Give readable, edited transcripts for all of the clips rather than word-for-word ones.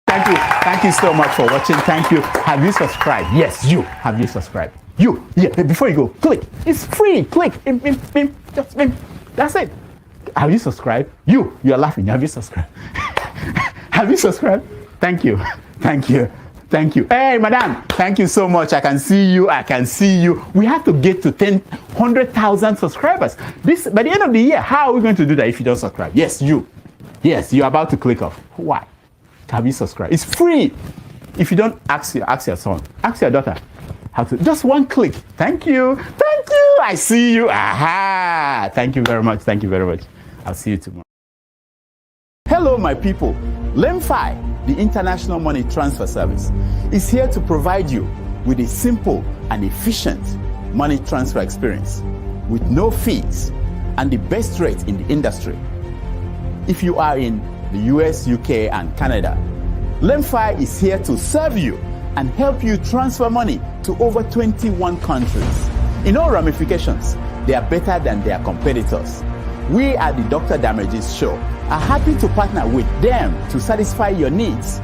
Thank you. Thank you so much for watching. Thank you. Have you subscribed? Yes, you. Have you subscribed? You. Yeah. Before you go, click. It's free. Click. Just that's it. Have you subscribed? You are laughing. Have you subscribed? Have you subscribed? Thank you. Thank you. Thank you. Hey, madam. Thank you so much. I can see you. I can see you. We have to get to 100,000 subscribers. This by the end of the year. How are we going to do that if you don't subscribe? Yes, you. Yes, you're about to click off. Why? Have you subscribed? It's free. If you don't, ask your son, ask your daughter how to. Just one click. Thank you. Thank you. I see you. Aha. Thank you very much. Thank you very much. I'll see you tomorrow. Hello, my people. LEMFI, the International Money Transfer Service, is here to provide you with a simple and efficient money transfer experience with no fees and the best rate in the industry. If you are in the US, UK, and Canada, LEMFI is here to serve you and help you transfer money to over 21 countries. In all ramifications, they are better than their competitors. We at the Dr. Damages Show are happy to partner with them to satisfy your needs.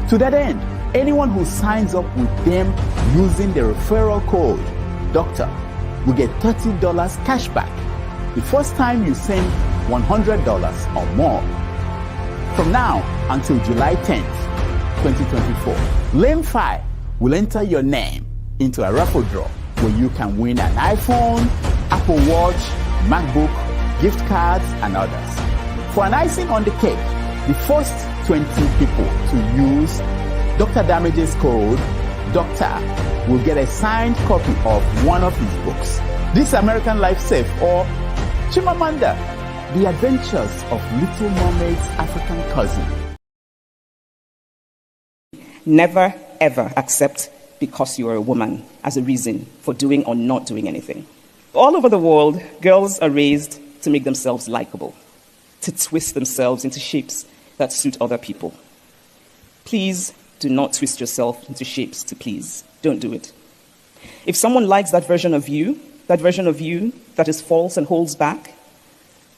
To that end, anyone who signs up with them using the referral code DOCTOR will get $30 cash back the first time you send $100 or more. From now until July 10th, 2024, LEMFI will enter your name into a raffle draw where you can win an iPhone, Apple Watch, MacBook, gift cards, and others. For an icing on the cake, the first 20 people to use Dr. Damages code DOCTOR will get a signed copy of one of his books, This American Life Safe or Chimamanda, The Adventures of Little Mermaid's African Cousin. Never, ever accept because you're a woman as a reason for doing or not doing anything. All over the world, girls are raised to make themselves likable, to twist themselves into shapes that suit other people. Please do not twist yourself into shapes to please. Don't do it. If someone likes that version of you that is false and holds back,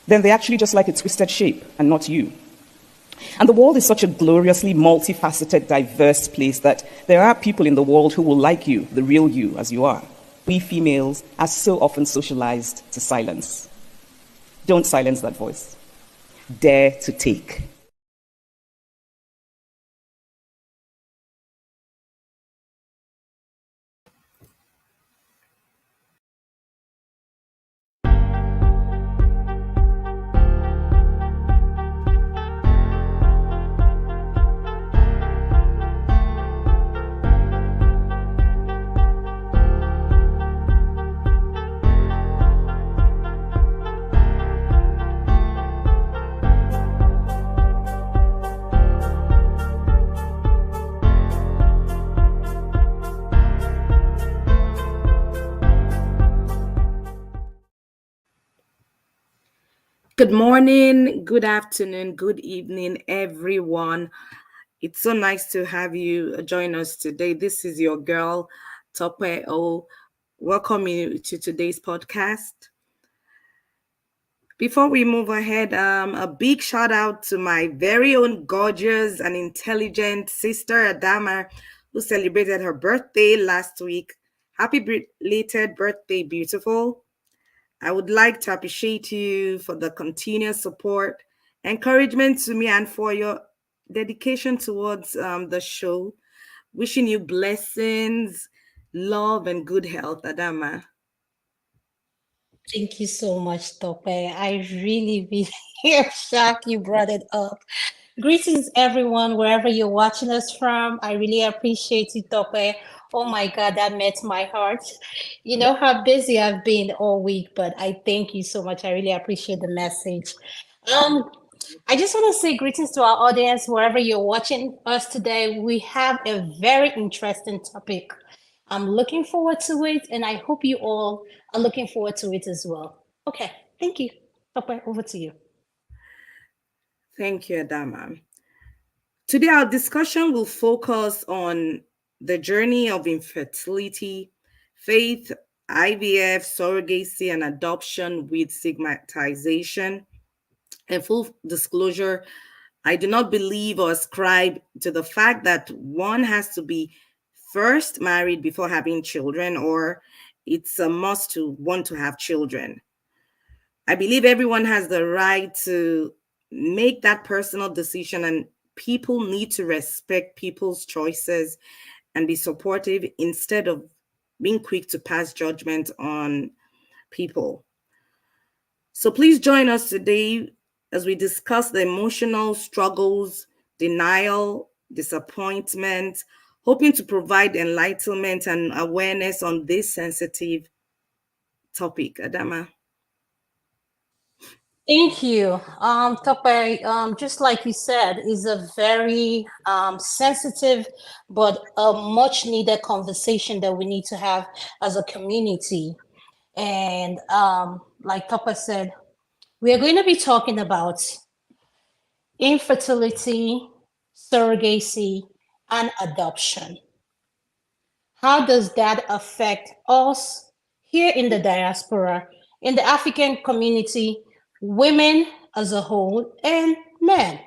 then they actually just like a twisted shape and not you. And the world is such a gloriously multifaceted, diverse place that there are people in the world who will like you, the real you, as you are. We females are so often socialized to silence. Don't silence that voice. Dare to take. Good morning, good afternoon, good evening, everyone. It's so nice to have you join us today. This is your girl, Tope O. Welcome you to today's podcast. Before we move ahead, a big shout out to my very own gorgeous and intelligent sister, Adama, who celebrated her birthday last week. Happy belated birthday, beautiful. I would like to appreciate you for the continuous support, encouragement to me, and for your dedication towards the show. Wishing you blessings, love, and good health, Adama. Thank you so much, Tope. I really am shocked you brought it up. Greetings, everyone, wherever you're watching us from. I really appreciate you, Tope. Oh my God, that met my heart. You know how busy I've been all week, but I thank you so much. I really appreciate the message. I just want to say greetings to our audience, wherever you're watching us today. We have a very interesting topic. I'm looking forward to it, and I hope you all are looking forward to it as well. Okay, thank you. Tope, over to you. Thank you, Adama. Today, our discussion will focus on the journey of infertility, faith, IVF, surrogacy, and adoption with stigmatization. And full disclosure, I do not believe or ascribe to the fact that one has to be first married before having children, or it's a must to want to have children. I believe everyone has the right to make that personal decision, and people need to respect people's choices and be supportive instead of being quick to pass judgment on people. So please join us today as we discuss the emotional struggles, denial, disappointment, hoping to provide enlightenment and awareness on this sensitive topic. Adama. Thank you. Tope, just like you said, is a very sensitive but a much needed conversation that we need to have as a community. And like Tope said, we are going to be talking about infertility, surrogacy, and adoption. How does that affect us here in the diaspora, in the African community, women as a whole, and men?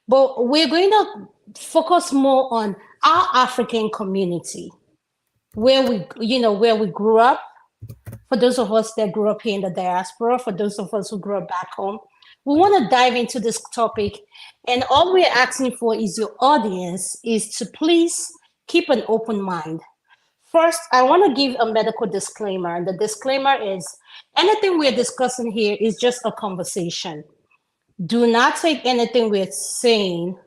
But we're going to focus more on our African community, where we grew up. For those of us that grew up here in the diaspora, for those of us who grew up back home, we want to dive into this topic. And all we're asking for is your audience is to please keep an open mind. First, I want to give a medical disclaimer. And the disclaimer is anything we're discussing here is just a conversation. Do not take anything we're saying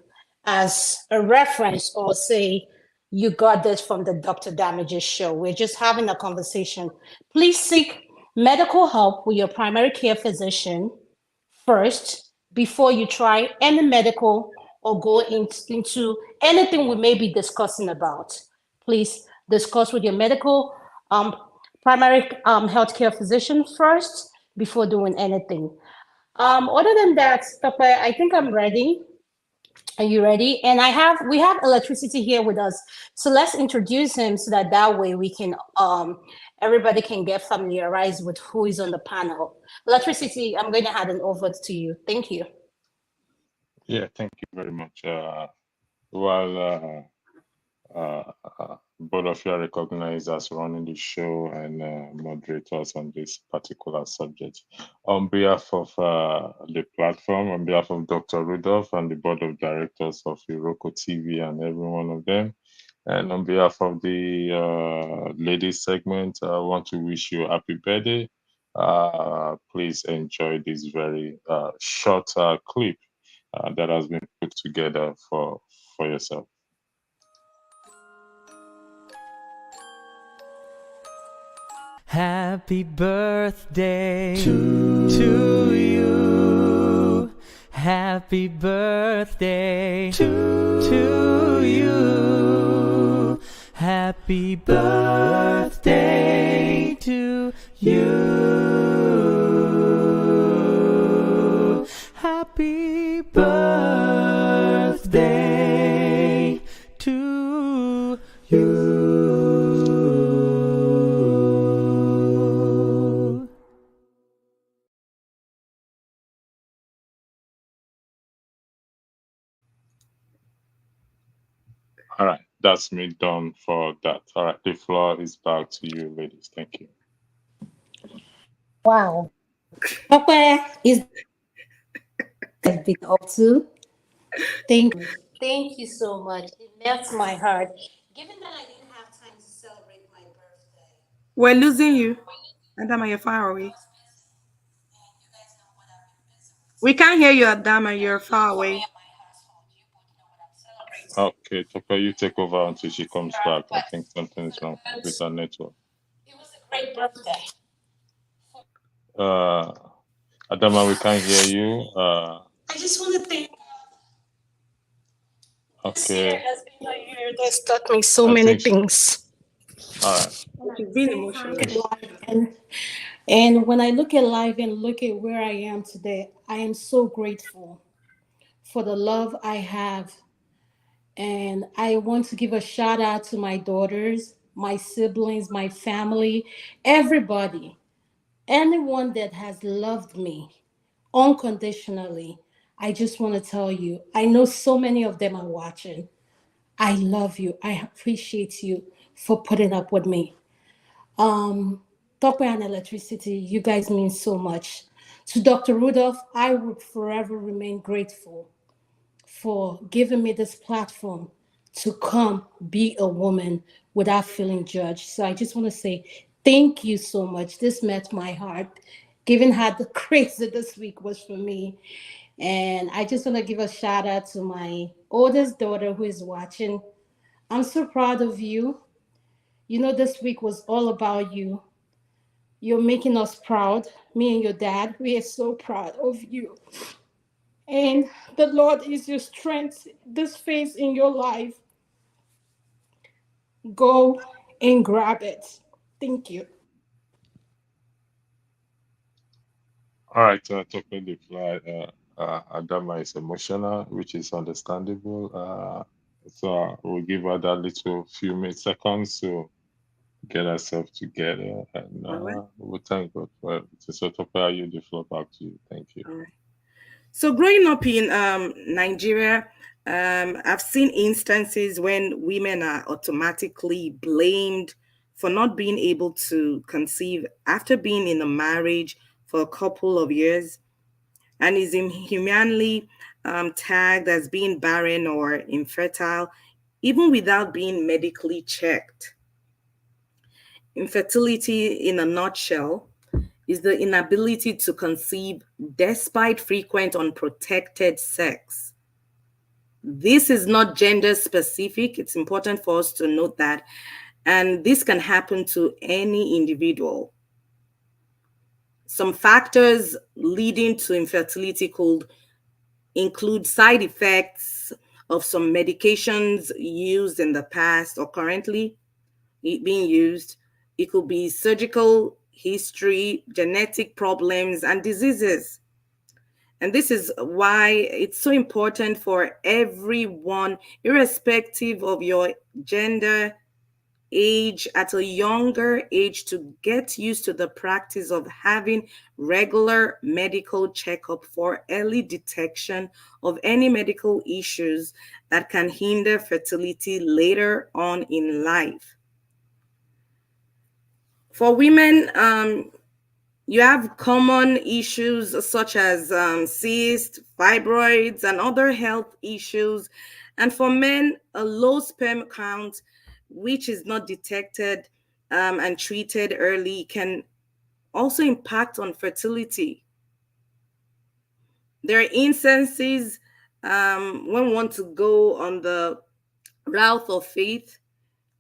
as a reference or say, you got this from the Dr. Damages show. We're just having a conversation. Please seek medical help with your primary care physician first before you try any medical or go into anything we may be discussing about. Please discuss with your medical primary healthcare physician first before doing anything. Other than that, Tope, I think I'm ready. Are you ready? And we have electricity here with us. So let's introduce him so that way we can everybody can get familiarized with who is on the panel. Electricity, I'm going to hand it over to you. Thank you. Yeah, thank you very much. While both of you are recognized as running the show and moderators on this particular subject, on behalf of the platform, on behalf of Dr. Rudolph and the board of directors of Iroko TV and every one of them, and on behalf of the ladies segment, I want to wish you a happy birthday. Please enjoy this very short clip that has been put together for yourself. Happy birthday to you. Happy birthday to you. Happy birthday to you. Happy birthday to you. All right, that's me done for that. All right, the floor is back to you, ladies. Thank you. Wow. Papa is have been up to. Thank you so much. It melts my heart. Given that I didn't have time to celebrate my birthday, We're losing you. Adama, you're far away. We can't hear you, Adama. You're far for me away. and my household, you both know what I'm celebrating. Okay, Toka, you take over until she comes back. I think something is wrong with her network. It was a great birthday. Adama, we can't hear you. I just want to thank this year Okay, has been a year that's taught me so I many think. things. All right. She's being emotional. And when I look at life and look at where I am today, I am so grateful for the love I have. And I want to give a shout out to my daughters, my siblings, my family, everybody, anyone that has loved me unconditionally. I just want to tell you, I know so many of them are watching. I love you. I appreciate you for putting up with me. Tokwe and Electricity, you guys mean so much. To Dr. Rudolph, I would forever remain grateful for giving me this platform to come be a woman without feeling judged. So I just want to say thank you so much. This met my heart, given how the crazy this week was for me. And I just want to give a shout out to my oldest daughter who is watching. I'm so proud of you. You know, this week was all about you. You're making us proud. Me and your dad, we are so proud of you. And the Lord is your strength, this phase in your life. Go and grab it. Thank you. All right, talking the fly, Adama is emotional, which is understandable. So we'll give her that little few minutes, seconds to get herself together, and All right. we'll thank God for everything. So, Tope, I yield the floor back to you. Thank you. All right. So growing up in Nigeria, I've seen instances when women are automatically blamed for not being able to conceive after being in a marriage for a couple of years, and is inhumanly tagged as being barren or infertile, even without being medically checked. Infertility, in a nutshell, is the inability to conceive despite frequent unprotected sex. This is not gender specific. It's important for us to note that. And this can happen to any individual. Some factors leading to infertility could include side effects of some medications used in the past or currently being used. It could be surgical history, genetic problems, and diseases. And this is why it's so important for everyone, irrespective of your gender, age, at a younger age, to get used to the practice of having regular medical checkup for early detection of any medical issues that can hinder fertility later on in life. For women, you have common issues such as cysts, fibroids, and other health issues. And for men, a low sperm count, which is not detected and treated early, can also impact on fertility. There are instances when we want to go on the route of faith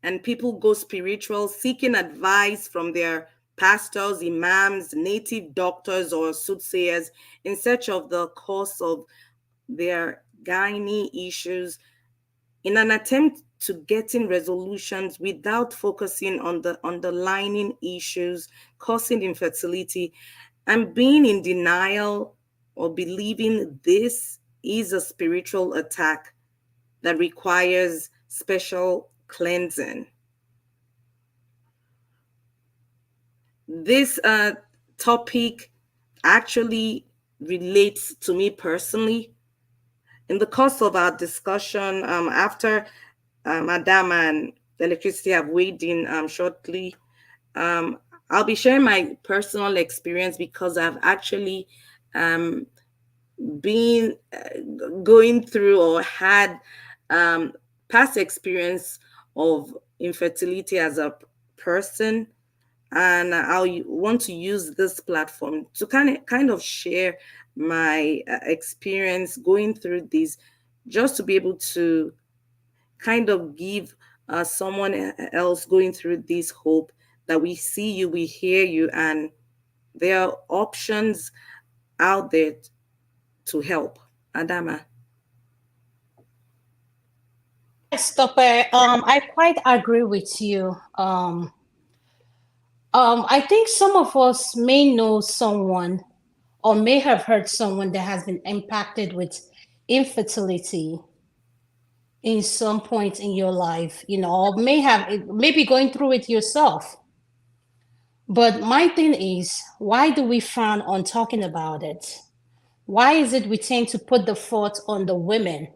and people go spiritual, seeking advice from their pastors, imams, native doctors, or soothsayers in search of the cause of their gynae issues, in an attempt to getting resolutions without focusing on the underlying issues causing infertility, and being in denial or believing this is a spiritual attack that requires special cleansing. This topic actually relates to me personally. In the course of our discussion, after Madame and Electricity have weighed in shortly, I'll be sharing my personal experience because I've actually been going through or had past experience of infertility as a person, and I want to use this platform to kind of share my experience going through this, just to be able to kind of give someone else going through this hope that we see you, we hear you, and there are options out there to help. Adama. Yes, Tope. I quite agree with you. I think some of us may know someone or may have heard someone that has been impacted with infertility in some point in your life, or maybe going through it yourself. But my thing is, why do we frown on talking about it? Why is it we tend to put the fault on the women?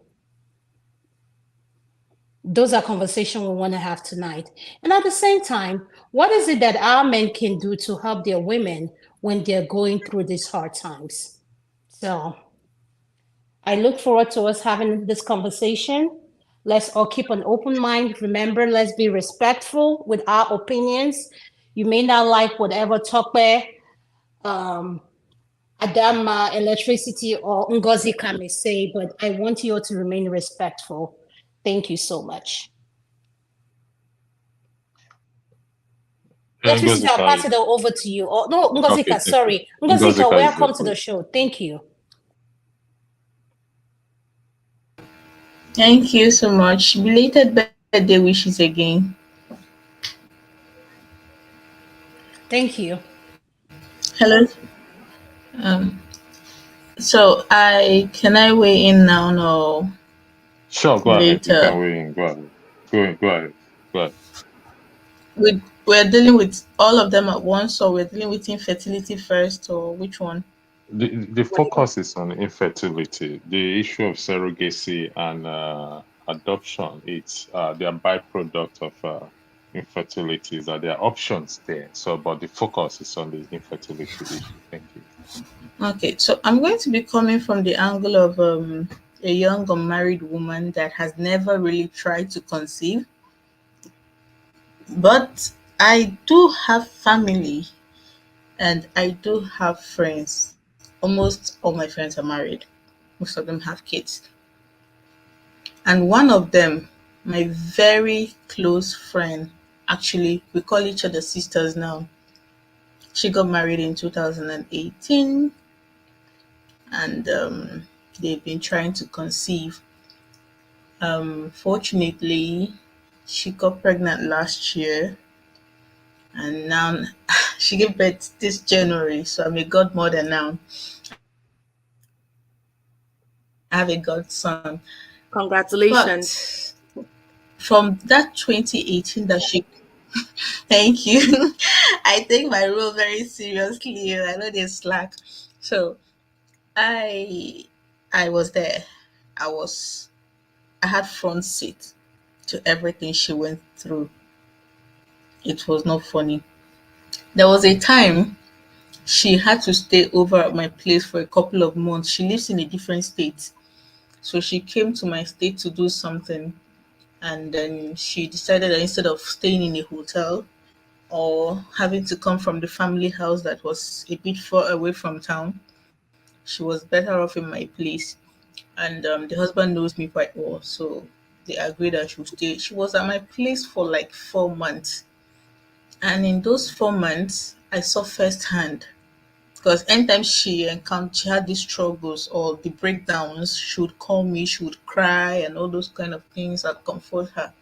Those are conversations we want to have tonight. And at the same time, what is it that our men can do to help their women when they're going through these hard times? So I look forward to us having this conversation. Let's all keep an open mind. Remember, let's be respectful with our opinions. You may not like whatever Tope, Adama, Electricity, or Ngozika may say, but I want you all to remain respectful. Thank you so much. Electricity, I'll pass it over to you. Oh, no, Ngozika, sorry. Ngozika, welcome to the show. Thank you. Thank you so much. Belated birthday wishes again. Thank you. Hello. So can I weigh in now? No. Sure, go ahead. You Later. can weigh in. Go ahead. Go ahead. We're dealing with all of them at once, or we're dealing with infertility first, or which one? The focus is on infertility. The issue of surrogacy and adoption, it's they are byproduct of infertility. That there are options there. So, but the focus is on the infertility issue. Thank you. Okay, so I'm going to be coming from the angle of a young unmarried woman that has never really tried to conceive. But I do have family and I do have friends. Almost all my friends are married. Most of them have kids. And one of them, my very close friend, actually, we call each other sisters now. She got married in 2018 and they've been trying to conceive. Fortunately, she got pregnant last year and now she gave birth this January. So I'm a godmother now. I have a godson. Congratulations. But from that 2018 that she thank you. I take my role very seriously. I know they slack. So I I was there. I was I had front seat to everything she went through. It was not funny. There was a time she had to stay over at my place for a couple of months. She lives in a different state. So she came to my state to do something and then she decided that instead of staying in a hotel or having to come from the family house that was a bit far away from town, she was better off in my place. And the husband knows me quite well, so they agreed that she would stay. She was at my place for like 4 months, and in those 4 months, I saw firsthand. Because anytime she had these struggles or the breakdowns, she would call me, she would cry, and all those kind of things. I'd comfort her.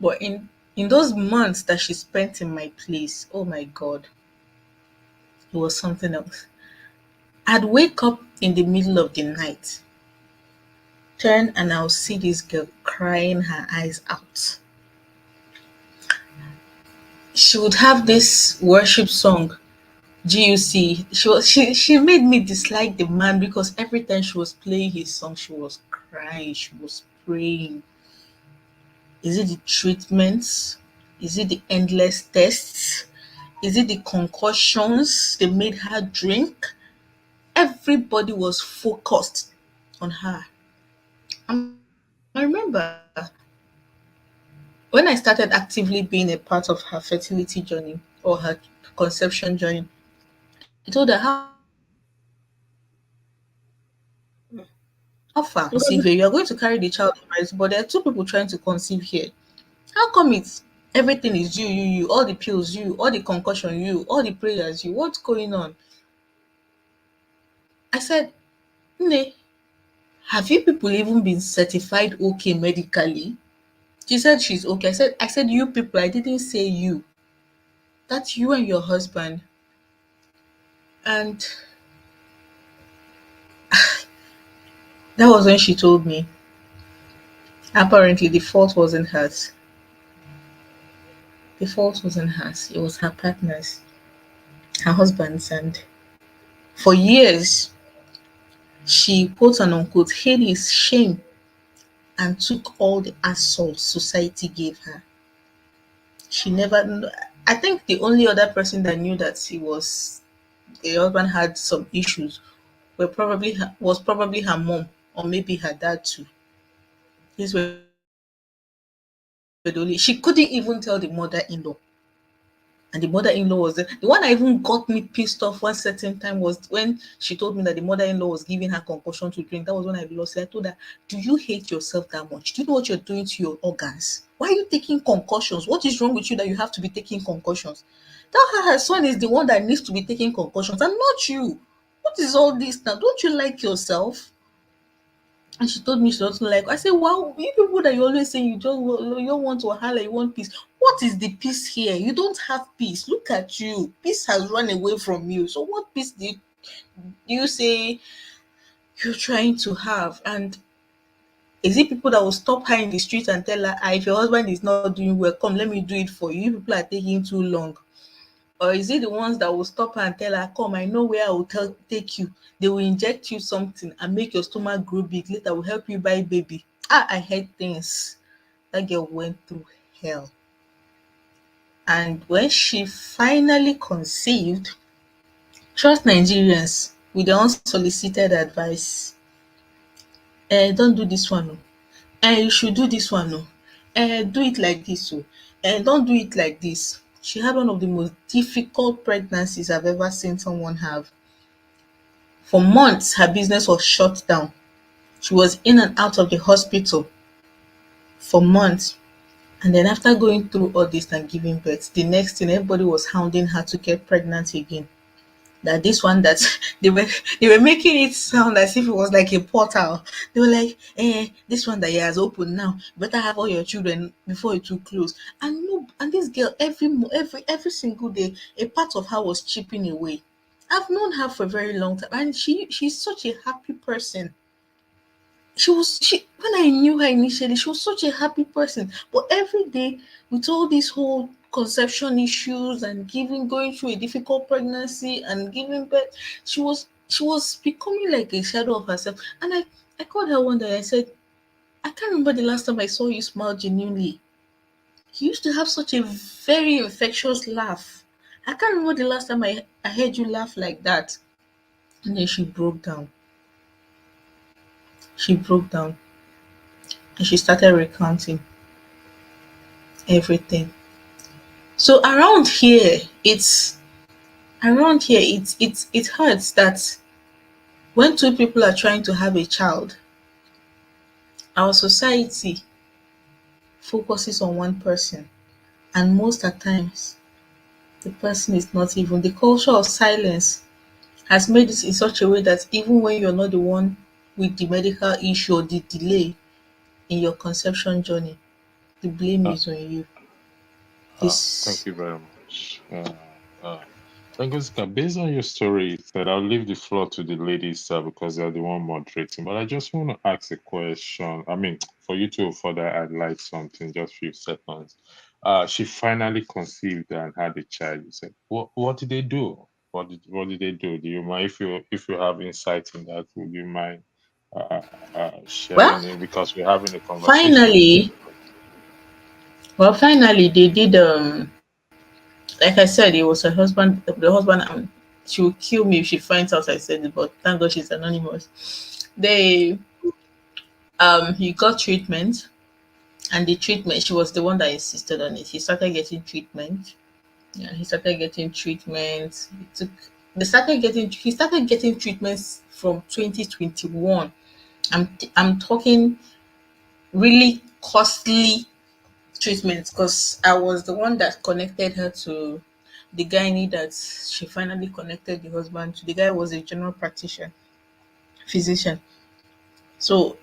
But in those months that she spent in my place, oh my God, it was something else. I'd wake up in the middle of the night, turn, and I'll see this girl crying her eyes out. She would have this worship song, GUC. She made me dislike the man because every time she was playing his song, she was crying, she was praying. Is it the treatments? Is it the endless tests? Is it the concussions they made her drink? Everybody was focused on her. And I remember when I started actively being a part of her fertility journey or her conception journey, I told her, how far conceive here? You are going to carry the child, right? But there are two people trying to conceive here. How come it's everything is you, all the pills, you, all the concussion, you, all the prayers, you? What's going on? I said, Ne, have you people even been certified okay medically? She said she's okay. I said you people, I didn't say you. That's you and your husband. And that was when she told me. Apparently the fault wasn't hers. The fault wasn't hers. It was her partner's, her husband's. And for years, She, quote and unquote, hid his shame and took all the assault society gave her. She never, I think the only other person that knew that her husband had some issues was probably her mom or maybe her dad too. These were the only, she couldn't even tell the mother-in-law. And the mother-in-law was the one that even got me pissed off one certain time was when she told me that the mother-in-law was giving her concussion to drink. That was when I lost it. I told her, do you hate yourself that much? Do you know what you're doing to your organs? Why are you taking concussions? What is wrong with you that you have to be taking concussions? Tell her son is the one that needs to be taking concussions and not you. What is all this now? Don't you like yourself? And she told me she doesn't like. I said, wow, you people that you always say you don't want to wahala, you want peace. What is the peace here? You don't have peace. Look at you. Peace has run away from you. So what peace do you say you're trying to have? And is it people that will stop her in the street and tell her, if your husband is not doing well, come, let me do it for you. You people are taking too long. Or is it the ones that will stop her and tell her, come, I know where I will take you. They will inject you something and make your stomach grow big. Later, will help you buy baby. I hate things. That girl went through hell. And when she finally conceived, trust Nigerians with their unsolicited advice. Don't do this one. You should do this one. Do it like this. Don't do it like this. She had one of the most difficult pregnancies I've ever seen someone have. For months, her business was shut down. She was in and out of the hospital for months. And then after going through all this and giving birth, the next thing everybody was hounding her to get pregnant again. That this one that they were making it sound as if it was like a portal. They were like, this one that he has opened now, you better have all your children before it will close. And no, and this girl every single day, a part of her was chipping away. I've known her for a very long time, and she's such a happy person. She when I knew her initially, she was such a happy person. But every day with all these whole conception issues and going through a difficult pregnancy and giving birth, she was becoming like a shadow of herself. And I called her one day. I said, I can't remember the last time I saw you smile genuinely. You used to have such a very infectious laugh. I can't remember the last time I heard you laugh like that. And then she broke down. She broke down and she started recounting everything. So it hurts that when two people are trying to have a child, our society focuses on one person, and most at times the person is not even. The culture of silence has made it in such a way that even when you're not the one with the medical issue or the delay in your conception journey, the blame Uh, is on you. Thank This you very much. Francisca, based on your story, you said I'll leave the floor to the ladies because they're the one moderating. But I just want to ask a question. I mean, for you to further highlight something, just few seconds. She finally conceived and had a child. You said, what did they do? What did they do? Do you mind if you have insight in that? Would you mind well, sharing it? Because we're having a conversation. finally, finally they did. Like I said, it was her husband. The husband, she will kill me if she finds out I said it. But thank God she's anonymous. They he got treatment, and the treatment, she was the one that insisted on it. He started getting treatment. Yeah, he started getting treatment. He started getting treatments from 2021. I'm talking really costly treatment because I was the one that connected her to the gynae that she finally connected the husband to. The guy was a general practitioner, physician. So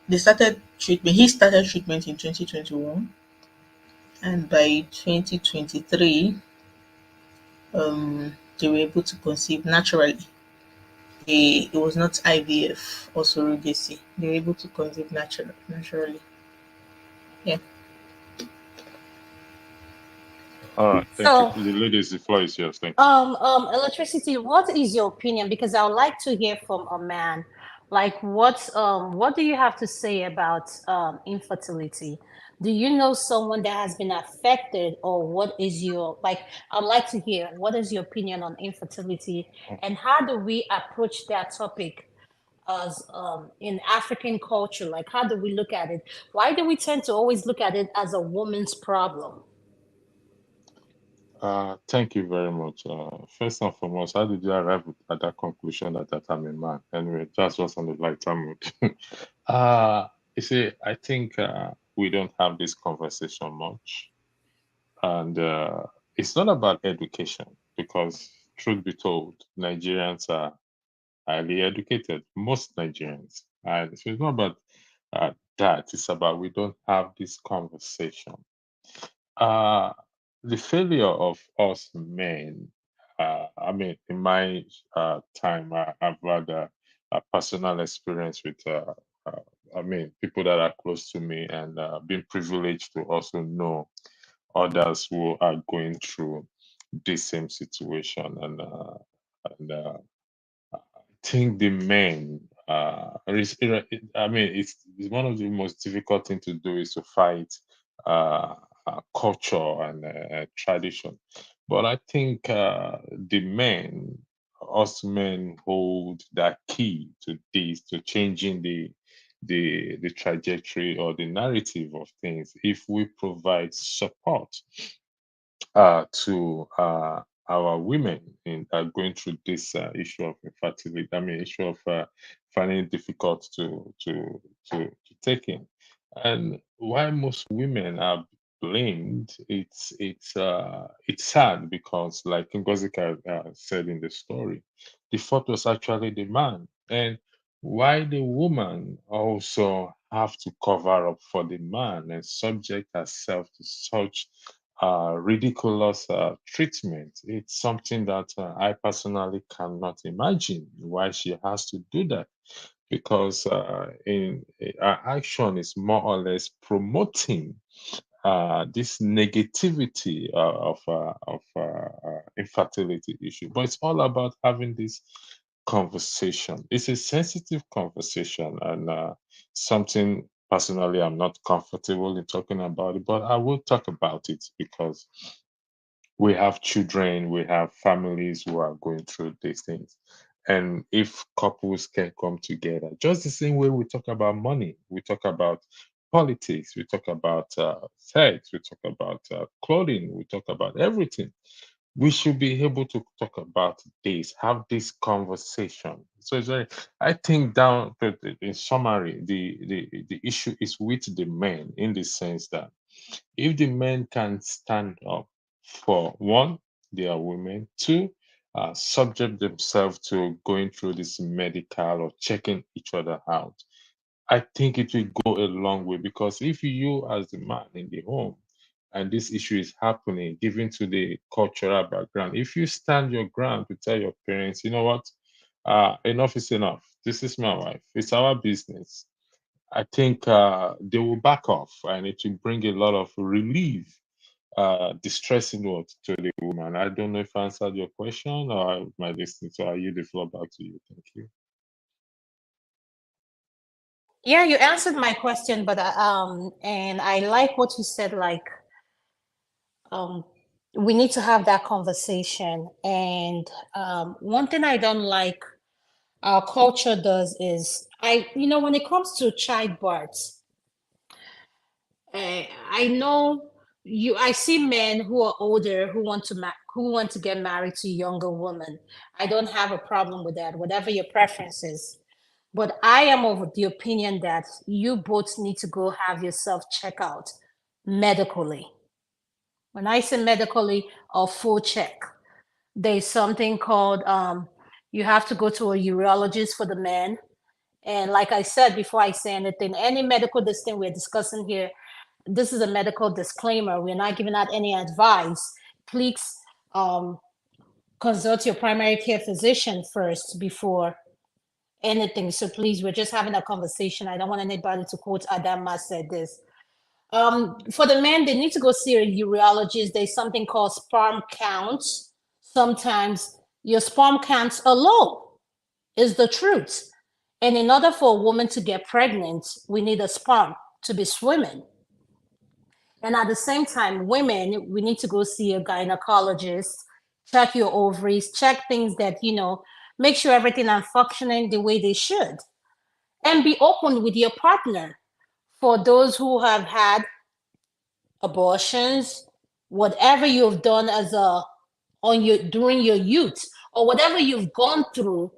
they started treatment. He started treatment in 2021, and by 2023, they were able to conceive naturally. It was not IVF or surrogacy. They were able to conceive naturally. Yeah. All right, thank you. So, The ladies, the floor is yours. Thank you. electricity, what is your opinion? Because I would like to hear from a man. Like, what do you have to say about infertility? Do you know someone that has been affected, or what is your like? I'd like to hear what is your opinion on infertility, and how do we approach that topic as in African culture? Like, how do we look at it? Why do we tend to always look at it as a woman's problem? Thank you very much. First and foremost, how did you arrive at that conclusion that I'm a man? Anyway, just was on the lighter mood. uh, you see, I think we don't have this conversation much, and it's not about education because, truth be told, Nigerians are highly educated. Most Nigerians, and so it's not about that. It's about we don't have this conversation. Uh, the failure of us men, I mean, in my time, I've had a personal experience with, uh, I mean, people that are close to me and been privileged to also know others who are going through the same situation. And think the men, I mean, it's one of the most difficult thing to do is to fight uh, culture and tradition. But I think the men, us men, hold that key to this, to changing the trajectory or the narrative of things if we provide support to our women in going through this issue of infertility. I mean, issue of finding it difficult to take in, and why most women are blamed. It's sad because, like Ngozika said in the story, the fault was actually the man, and why the woman also have to cover up for the man and subject herself to such ridiculous treatment. It's something that I personally cannot imagine why she has to do that because in her action is more or less promoting this negativity of infertility issue. But it's all about having this conversation. It's a sensitive conversation and something personally I'm not comfortable in talking about it, but I will talk about it because we have children, we have families who are going through these things. And if couples can come together, just the same way we talk about money, we talk about politics, we talk about sex, we talk about clothing, we talk about everything. We should be able to talk about this, have this conversation. So it's very, I think in summary, the issue is with the men in the sense that if the men can stand up for one, they are women, two, subject themselves to going through this medical or checking each other out, I think it will go a long way because if you, as the man in the home, and this issue is happening, given to the cultural background, if you stand your ground to tell your parents, you know what, enough is enough. This is my wife. It's our business. I think they will back off, and it will bring a lot of relief, distressing note to the woman. I don't know if I answered your question or am I listening, so I yield the floor back to you. Thank you. Yeah, you answered my question, but and I like what you said. Like, um, we need to have that conversation. And one thing I don't like our culture does is when it comes to childbirth, I know I see men who are older who want to get married to younger women. I don't have a problem with that, whatever your preference is. But I am of the opinion that you both need to go have yourself check out medically. When I say medically, a full check. There's something called you have to go to a urologist for the men. And like I said before I say anything, any medical this thing we're discussing here, this is a medical disclaimer. We're not giving out any advice. Please consult your primary care physician first before anything. So please, we're just having a conversation. I don't want anybody to quote Adama said this. For the men, they need to go see a urologist. There's something called sperm counts. Sometimes your sperm counts are low, is the truth. And in order for a woman to get pregnant, we need a sperm to be swimming. And at the same time, women, we need to go see a gynecologist, check your ovaries, check things that, make sure everything are functioning the way they should. And be open with your partner. For those who have had abortions, whatever you've done during your youth, or whatever you've gone through,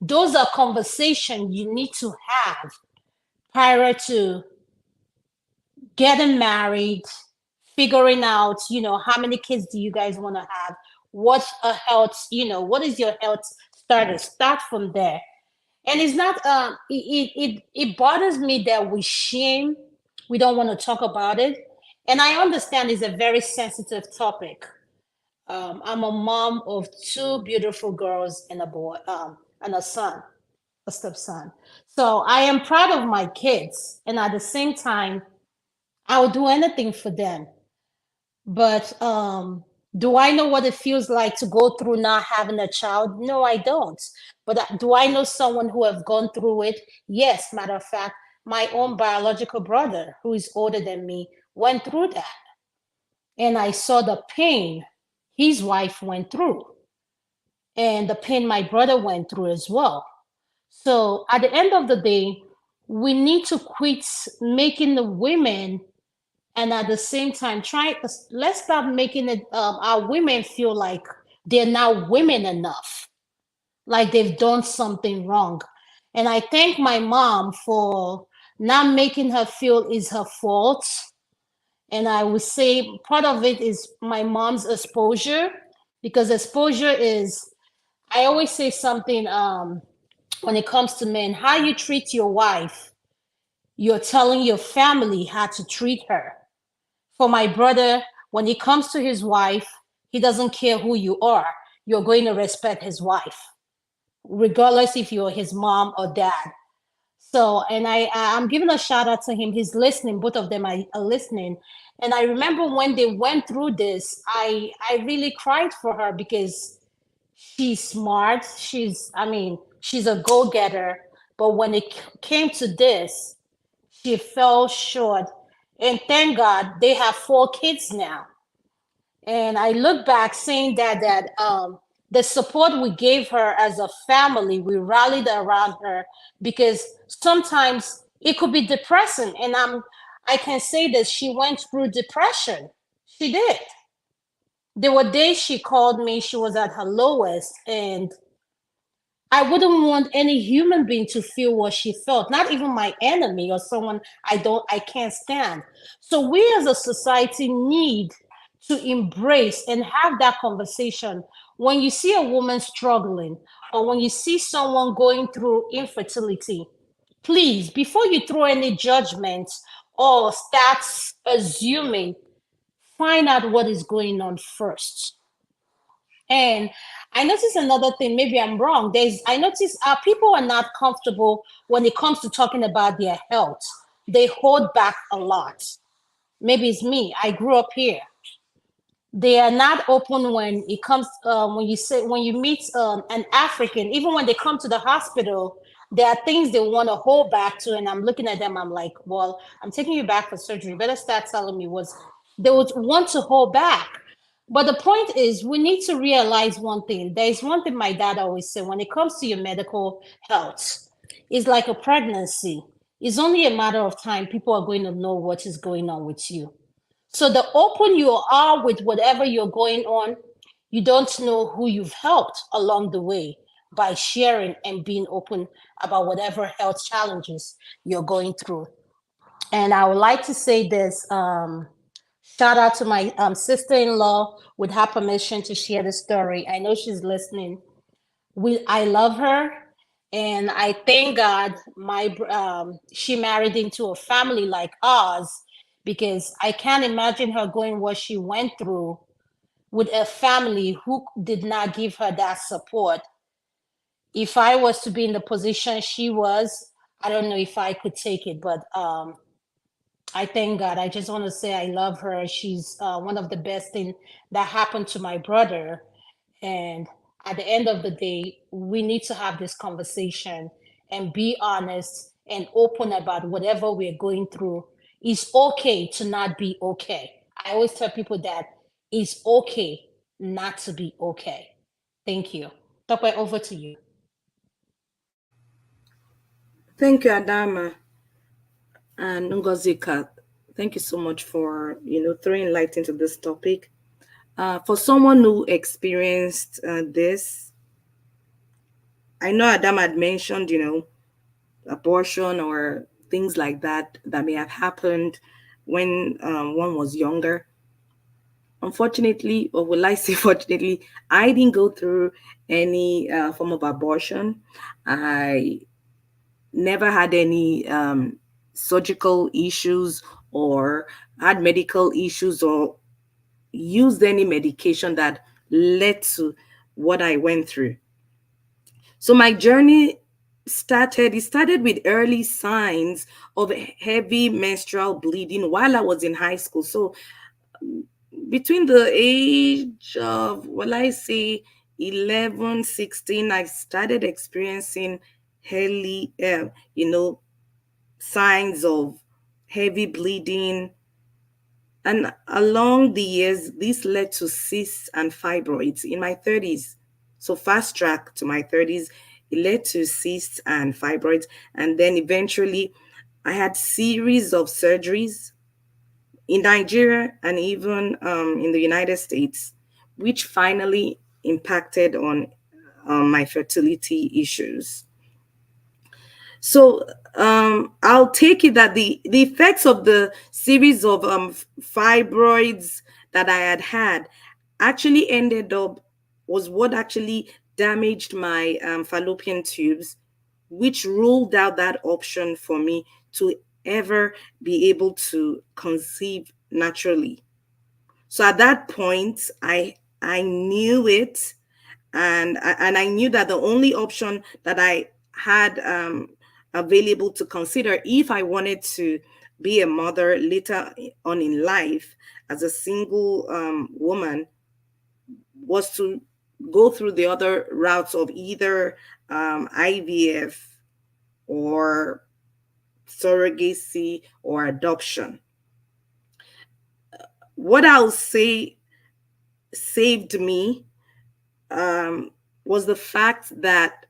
those are conversations you need to have prior to getting married, figuring out, how many kids do you guys want to have? What's a health, what is your health status? Start from there. And it's not, it bothers me that we don't want to talk about it. And I understand it's a very sensitive topic. I'm a mom of two beautiful girls and a boy, and a son, a stepson. So I am proud of my kids. And at the same time, I will do anything for them. But do I know what it feels like to go through not having a child? No, I don't. But do I know someone who have gone through it? Yes. Matter of fact, my own biological brother, who is older than me, went through that. And I saw the pain his wife went through and the pain my brother went through as well. So at the end of the day, we need to quit making the women, and at the same time let's stop making it our women feel like they're not women enough, like they've done something wrong. And I thank my mom for not making her feel it's her fault. And I would say part of it is my mom's exposure, because exposure is, I always say something when it comes to men: how you treat your wife, you're telling your family how to treat her. For my brother, when it comes to his wife, he doesn't care who you are. You're going to respect his wife, regardless if you're his mom or dad. So, and I'm giving a shout out to him. He's listening. Both of them are listening. And I remember when they went through this, I really cried for her, because she's smart. She's a go-getter. But when it came to this, she fell short. And thank God they have 4 kids now. And I look back saying that the support we gave her as a family, we rallied around her, because sometimes it could be depressing. And I can say that she went through depression. She did. There were days she called me, she was at her lowest, and I wouldn't want any human being to feel what she felt, not even my enemy or someone I can't stand. So we as a society need to embrace and have that conversation. When you see a woman struggling, or when you see someone going through infertility, please, before you throw any judgment or start assuming, find out what is going on first. And I noticed another thing, maybe I'm wrong. I noticed people are not comfortable when it comes to talking about their health. They hold back a lot. Maybe it's me. I grew up here. They are not open when it comes when you meet an African, even when they come to the hospital, there are things they want to hold back to. And I'm looking at them, I'm like, well, I'm taking you back for surgery. You better start telling me what they would want to hold back. But the point is, we need to realize one thing. There is one thing my dad always said: when it comes to your medical health, it's like a pregnancy. It's only a matter of time. People are going to know what is going on with you. So the open you are with whatever you're going on, you don't know who you've helped along the way by sharing and being open about whatever health challenges you're going through. And I would like to say this. Shout out to my sister-in-law, with her permission to share the story. I know she's listening. I love her, and I thank God she married into a family like ours, because I can't imagine her going what she went through with a family who did not give her that support. If I was to be in the position she was, I don't know if I could take it, but I thank God. I just want to say I love her. She's one of the best things that happened to my brother. And at the end of the day, we need to have this conversation and be honest and open about whatever we're going through. It's okay to not be okay. I always tell people that it's okay not to be okay. Thank you. Tope, over to you. Thank you, Adama and Ngozika. Thank you so much for throwing light into this topic. For someone who experienced this, I know Adam had mentioned, abortion or things like that that may have happened when one was younger. Unfortunately, or will I say fortunately, I didn't go through any form of abortion. I never had any surgical issues or had medical issues or used any medication that led to what I went through. So my journey it started with early signs of heavy menstrual bleeding while I was in high school. So between the age of, well, I say 11, 16, I started experiencing early, signs of heavy bleeding. And along the years, this led to cysts and fibroids in my 30s. So fast track to my 30s, it led to cysts and fibroids. And then eventually I had series of surgeries in Nigeria and even in the United States, which finally impacted on my fertility issues. So I'll take it that the effects of the series of fibroids that I had actually ended up was what actually damaged my fallopian tubes, which ruled out that option for me to ever be able to conceive naturally. So at that point, I knew it, and I knew that the only option that I had available to consider if I wanted to be a mother later on in life as a single woman was to go through the other routes of either IVF or surrogacy or adoption. What I'll say saved me was the fact that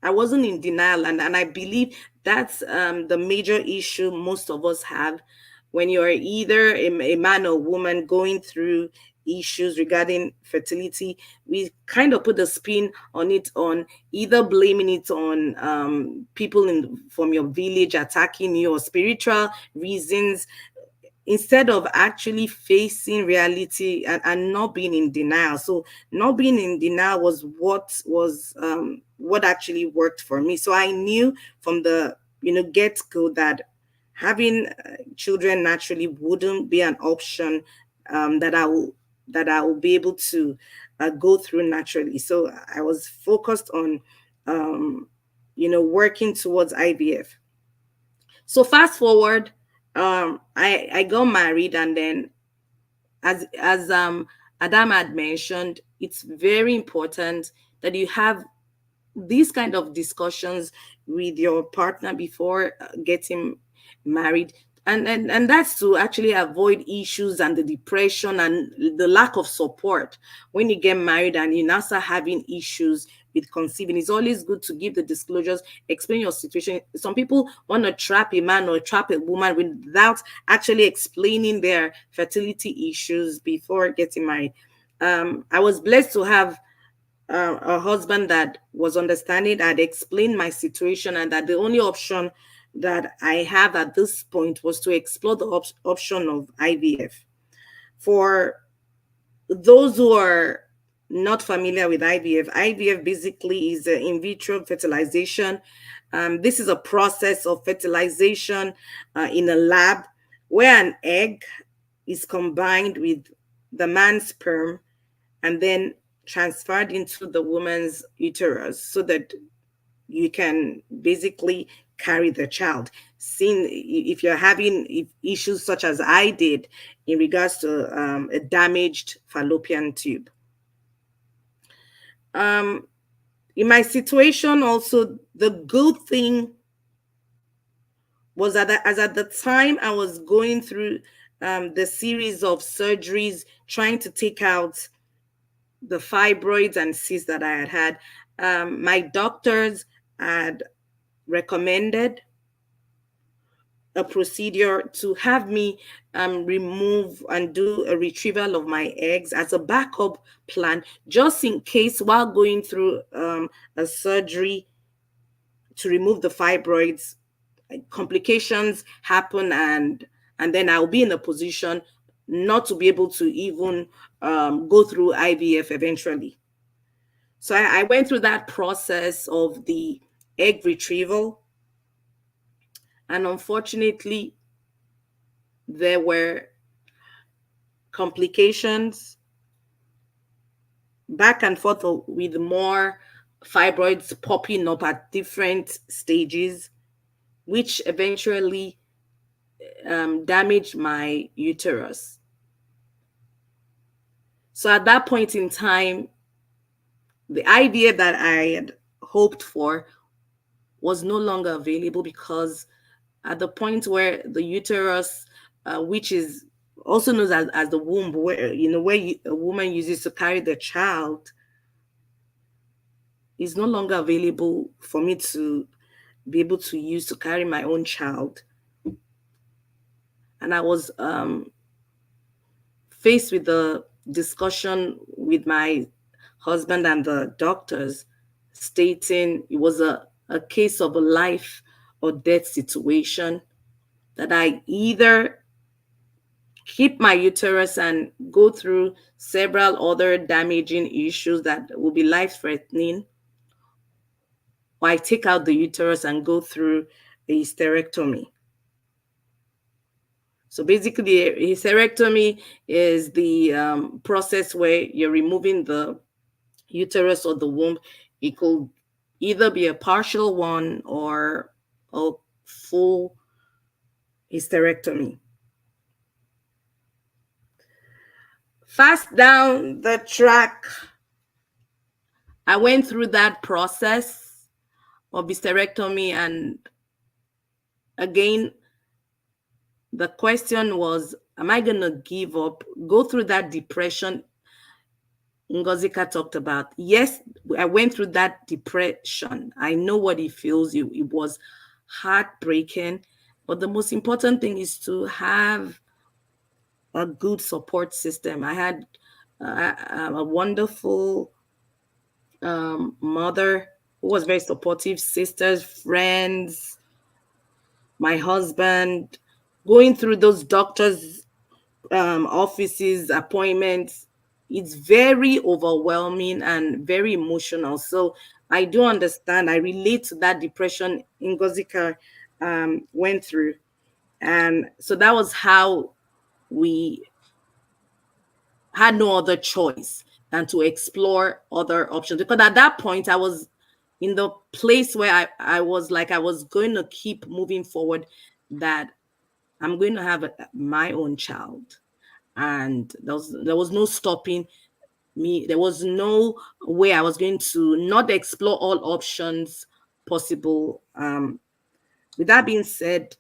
I wasn't in denial. And I believe that's the major issue most of us have when you're either a man or woman going through issues regarding fertility. We kind of put a spin on it, on either blaming it on people from your village attacking you or spiritual reasons, instead of actually facing reality and not being in denial. So not being in denial was what actually worked for me. So I knew from the get go that having children naturally wouldn't be an option that I will be able to go through naturally. So I was focused on working towards IVF. So fast forward, I got married, and then as Adam had mentioned, it's very important that you have these kind of discussions with your partner before getting married, and that's to actually avoid issues and the depression and the lack of support when you get married and you now start having issues with conceiving. It's always good to give the disclosures, explain your situation. Some people want to trap a man or trap a woman without actually explaining their fertility issues before getting married. I was blessed to have a husband that was understanding. I'd explained my situation, and that the only option that I have at this point was to explore the option of IVF. For those who are not familiar with IVF basically is in vitro fertilization. This is a process of fertilization in a lab where an egg is combined with the man's sperm and then transferred into the woman's uterus so that you can basically carry the child. Seeing if you're having issues such as I did in regards to a damaged fallopian tube. In my situation, also, The good thing was that as at the time I was going through the series of surgeries trying to take out the fibroids and cysts that I had, my doctors had recommended a procedure to have me remove and do a retrieval of my eggs as a backup plan, just in case while going through a surgery to remove the fibroids, complications happen, and then I'll be in a position not to be able to even go through IVF eventually. So I went through that process of the egg retrieval, and unfortunately, there were complications back and forth with more fibroids popping up at different stages, which eventually damaged my uterus. So at that point in time, the idea that I had hoped for was no longer available, because at the point where the uterus, which is also known as the womb, where a woman uses to carry the child, is no longer available for me to be able to use to carry my own child. And I was faced with the discussion with my husband and the doctors, stating it was a case of a life or death situation, that I either keep my uterus and go through several other damaging issues that will be life threatening, or I take out the uterus and go through a hysterectomy. So basically, a hysterectomy is the process where you're removing the uterus or the womb. It could either be a partial one or a full hysterectomy. Fast down the track, I went through that process of hysterectomy, and again, the question was, am I going to give up, go through that depression Ngozika talked about? Yes, I went through that depression. I know what it feels. It was heartbreaking. But the most important thing is to have a good support system. I had a wonderful mother who was very supportive, sisters, friends, my husband, going through those doctors' offices, appointments. It's very overwhelming and very emotional. So I do understand. I relate to that depression Ngozika went through. And so that was how we had no other choice than to explore other options. Because at that point, I was in the place where I was like, I was going to keep moving forward, that I'm going to have my own child. And there was no stopping me. There was no way I was going to not explore all options possible. With that being said,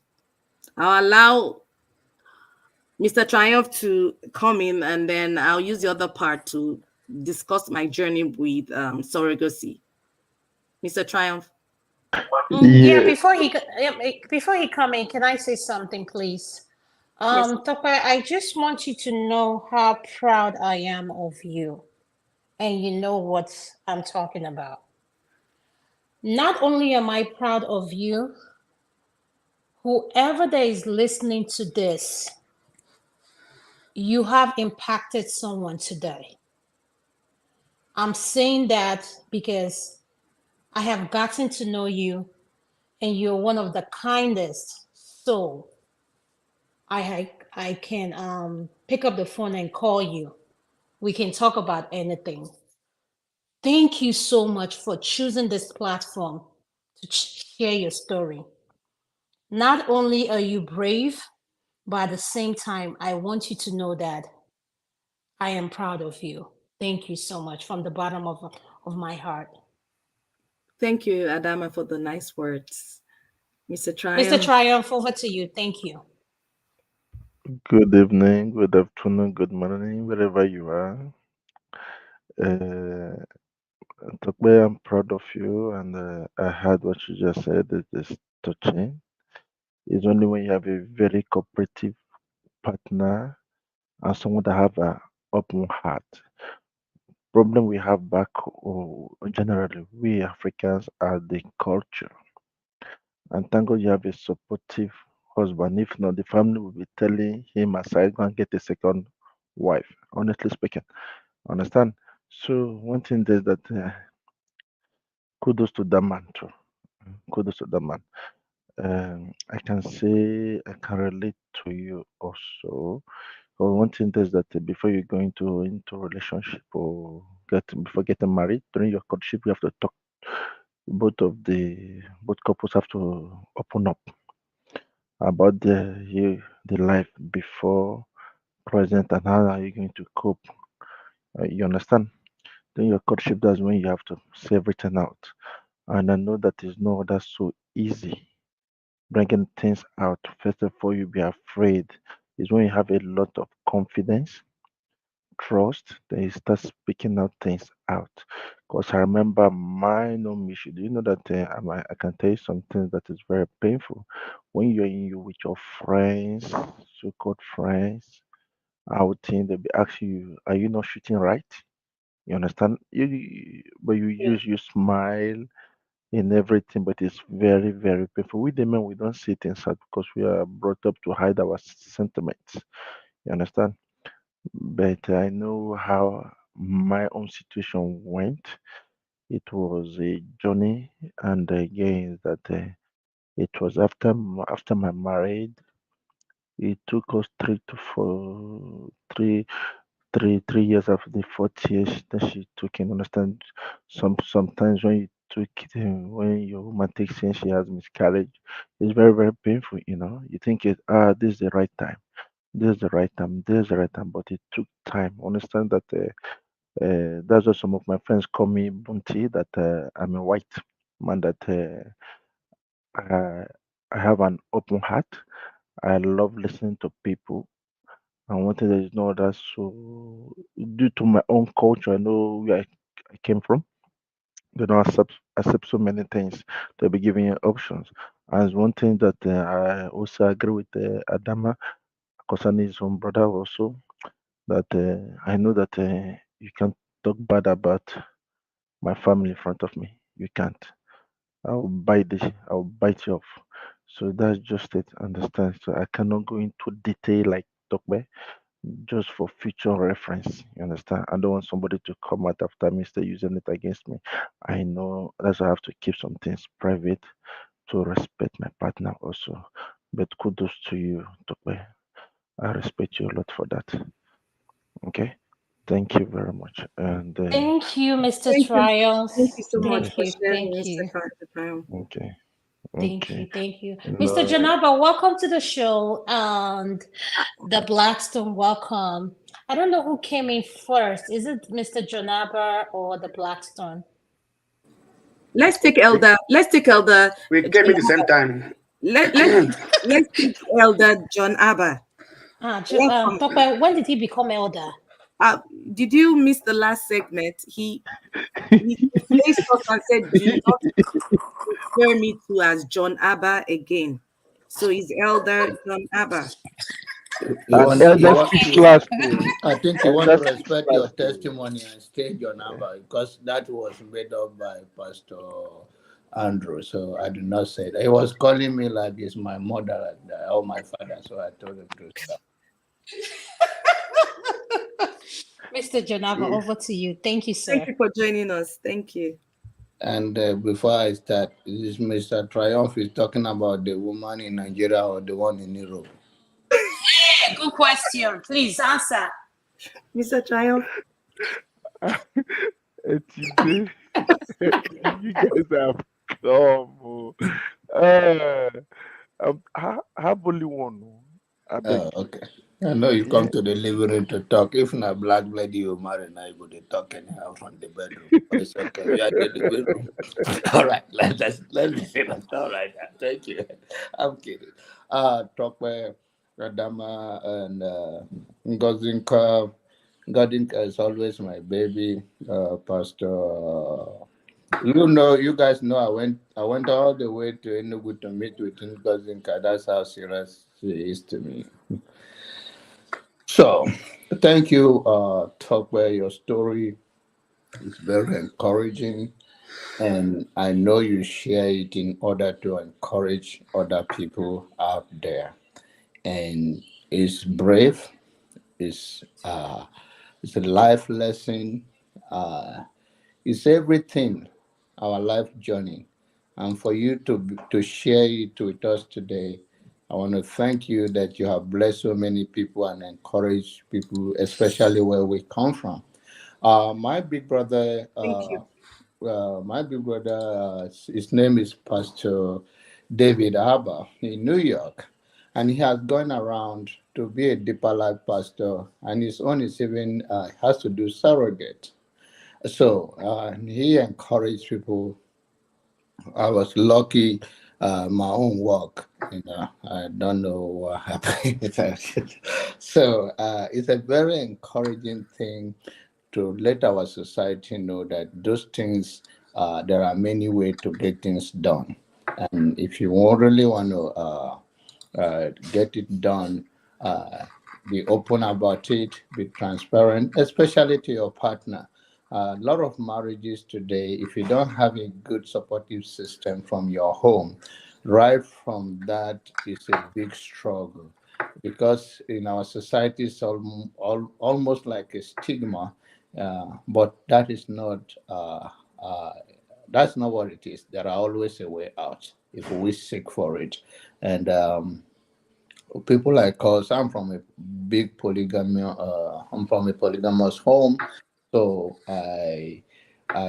I'll allow Mr. Triumph to come in, and then I'll use the other part to discuss my journey with surrogacy. Mr. Triumph. Yeah, Yeah. before he come in, can I say something, please? Yes. Tope, I just want you to know how proud I am of you, and you know what I'm talking about. Not only am I proud of you, whoever that is listening to this, you have impacted someone today. I'm saying that because I have gotten to know you, and you're one of the kindest soul I can pick up the phone and call you. We can talk about anything. Thank you so much for choosing this platform to share your story. Not only are you brave, but at the same time, I want you to know that I am proud of you. Thank you so much from the bottom of my heart. Thank you, Adama, for the nice words. Mr. Mr. Triumph. Triumph, over to you. Thank you. Good evening, good afternoon, good morning, wherever you are. Uh, Tokwe, I'm proud of you, and I heard what you just said. It is touching. It's only when you have a very cooperative partner and someone that have an open heart. Problem we have back, generally, we Africans are the culture. And thank God you have a supportive husband. If not, the family will be telling him aside, go and get a second wife. Honestly speaking, understand? So one thing is that kudos to that man too. Kudos to that man. I can say I can relate to you also. But one thing is that before you go into relationship or before getting married, during your courtship, you have to talk. Both couples have to open up about the life before, present, and how are you going to cope. You understand? During your courtship, that's when you have to say everything out. And I know that is not that so easy. Bringing things out, first of all, you be afraid. Is when you have a lot of confidence, trust, then you start speaking out things out. Because I remember my own issue. Do you know that I can tell you something that is very painful when you're in you with your friends, so-called friends, outing. They'll be asking you, "Are you not shooting right?" You understand? But you smile in everything, but it's very, very painful. We the men, we don't see things out because we are brought up to hide our sentiments. You understand? But I know how my own situation went. It was a journey, and again, that it was after my marriage. It took us 3 years after the 4th year that she took in. Understand? Sometimes when you took it, when your woman takes in, she has miscarriage. It's very, very painful. You think this is the right time. This is the right time. This is the right time. But it took time. Understand that. That's what some of my friends call me Bunty. That I'm a white man. That I have an open heart. I love listening to people. And one thing that is not that so due to my own culture, I know where I came from. They don't accept so many things. They'll be giving you options. And one thing that I also agree with Adama concerning his own brother also, that I know that you can't talk bad about my family in front of me. You can't. I'll bite you off. So that's just it. Understand? So I cannot go into detail like talk about just for future reference. You understand? I don't want somebody to come out after me, start using it against me. I know that's why I have to keep some things private to respect my partner also. But kudos to you, Tokwe. I respect you a lot for that. Okay. Thank you very much. And Thank you, Mr. Thank you. Thank you Triumph. so much okay, Thank for you. sharing, Thank Mr. you. Triumph. okay, Thank you. okay. Thank you. You Mr. know, Janaba, welcome to the show. And the Blackstone, welcome. I don't know who came in first. Is it Mr. Janaba or the Blackstone? Let's take Elder. Let's take Elder We John came at the same Abba. time. Let's take Elder John Abba. Welcome. Tope, when did he become elder? Uh, did you miss the last segment? He placed us and said, "Do not refer me to as John Abba again." So he's Elder John Abba. and You elder want speaks to, last too. I think you want Elder to speaks respect your last too. testimony and state your number because that was made up by Pastor Andrew. So I do not say that. He was calling me like it's my mother or my father. So I told him to stop. Mr. Janaba, over to you. Thank you, Thank sir. you for joining us. Thank you. And before I start, this Mr. Triumph is talking about the woman in Nigeria or the one in Europe. Good question. Please answer. Mr. Triumph. Today, you guys have come. Uh, I have only one. I beg. Okay. I know you come to the living room to talk. If not black lady you marry, now you go to talk anyhow from the bedroom. But it's okay. We are in the living room. All right. Let me say that. All right. Thank you. I'm kidding. Talk where Radama and Ngozinka. Godinka is always my baby. Pastor. You guys know I went all the way to Enugu to meet with Ngozinka. That's how serious she is to me. So, thank you, Tokwe. Your story is very encouraging, and I know you share it in order to encourage other people out there. And it's brave. It's it's a life lesson. Uh, it's everything, our life journey, and for you to share it with us today. I want to thank you that you have blessed so many people and encouraged people, especially where we come from. My big brother, Thank you. his name is Pastor David Abba in New York, and he has gone around to be a deeper life pastor, and his own is even has to do surrogate. So he encouraged people. I was lucky. My own work, I don't know what happened. So it's a very encouraging thing to let our society know that those things, there are many ways to get things done. And if you really want to get it done, be open about it, be transparent, especially to your partner. A lot of marriages today, if you don't have a good supportive system from your home, right from that is a big struggle because in our society it's almost like a stigma, but uh, that's not what it is. There are always a way out if we seek for it. And people like us, I'm from a polygamous home, so I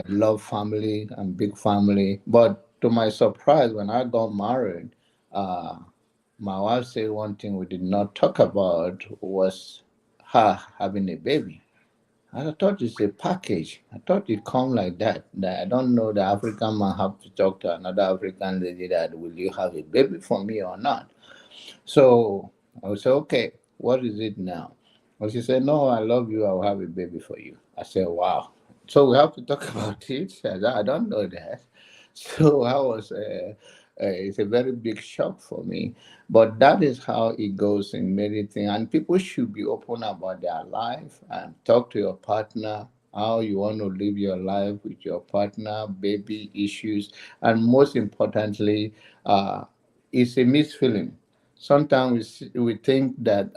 love family and big family. But to my surprise, when I got married, uh, my wife said one thing we did not talk about was her having a baby. And I thought it's a package. I thought it come like that. That I don't know the African man have to talk to another African lady that will you have a baby for me or not? So I would say, okay, what is it now? Well, she said, no, I love you. I'll have a baby for you. I said, wow. So we have to talk about it. I don't know that. So it's a very big shock for me. But that is how it goes in many things. And people should be open about their life and talk to your partner, how you want to live your life with your partner, baby issues. And most importantly, it's a misfeeling. Sometimes we think that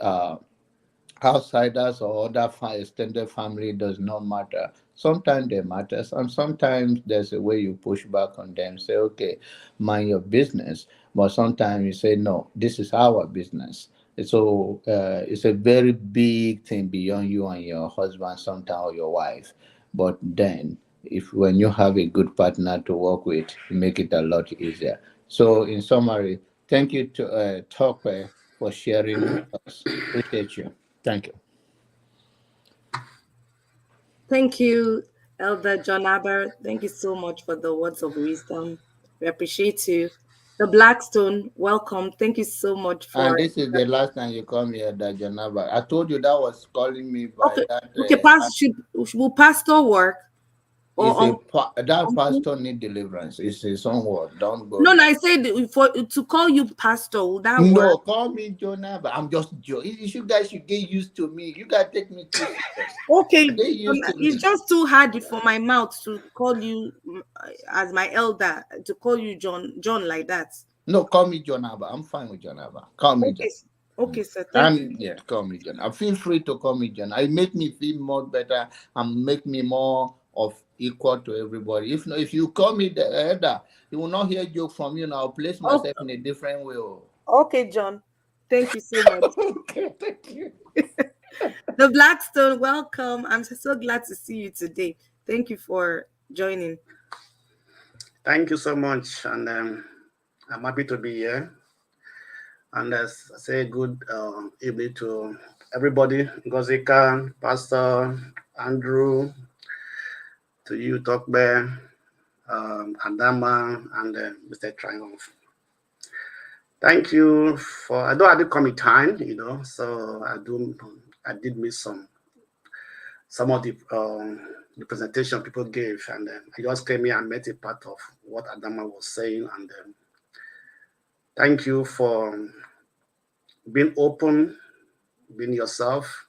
outsiders or other extended family does not matter. Sometimes they matters, and sometimes there's a way you push back on them. Say, okay, mind your business. But sometimes you say, no, this is our business. So it's a very big thing beyond you and your husband, sometimes or your wife. But then, if when you have a good partner to work with, you make it a lot easier. So, in summary, thank you to Tokwe for sharing with us. Appreciate you. Thank you. Thank you, Elder John Aber. Thank you so much for the words of wisdom. We appreciate you. The Blackstone, welcome. Thank you so much And for. this is the last time you come here, that Janaba. I told you that was calling me by Okay, that. okay. Will pastor work or That uncle? pastor need deliverance. It's his own word. Don't go No, no. there. I said for to call you pastor. Will that work? No, call me Jonah, I'm just joking. You guys should get used to me. You guys take me too serious. Okay, Get used to it's me. just too hard for my mouth to call you as my elder to call you John like that. No, call me Jonaba. I'm fine with Jonaba. Call me John. Okay, okay, sir. Thank you. And yeah, call me John. I feel free to call me John. It make me feel more better and make me more of equal to everybody. If no, if you call me the elder, you will not hear joke from you. Now I'll place Oh, myself in a different way. Oh. okay, John. Thank you so much. Okay, thank you. The Blackstone, welcome. I'm so glad to see you today. Thank you for joining. Thank you so much, and I'm happy to be here. And I say good evening to everybody, Ngozika, Pastor Andrew, to you, Tokbe, Adama, and Mr. Triumph. Thank you for. I know I did come in time, so I did miss some of the presentation people gave, and I just came here and met a part of what Adama was saying, and thank you for being open, being yourself,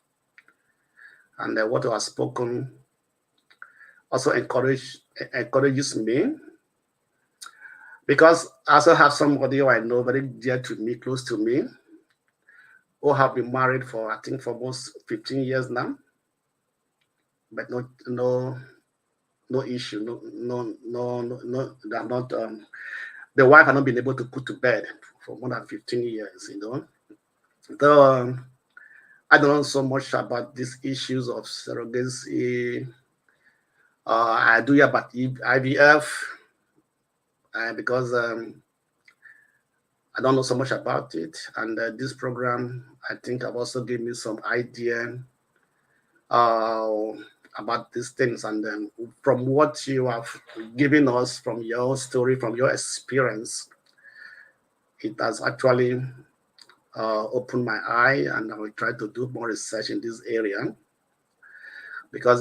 and what you have spoken also encourages me, because I also have somebody who I know very dear to me, close to me, who have been married for, I think, for almost 15 years now, but no issue, they're not, the wife has not been able to put to bed for more than 15 years, So I don't know so much about these issues of surrogacy. I do hear about IVF, because I don't know so much about it. And this program, I think, have also given me some idea about these things. And from what you have given us, from your story, from your experience, it has actually opened my eye, and I will try to do more research in this area. Because,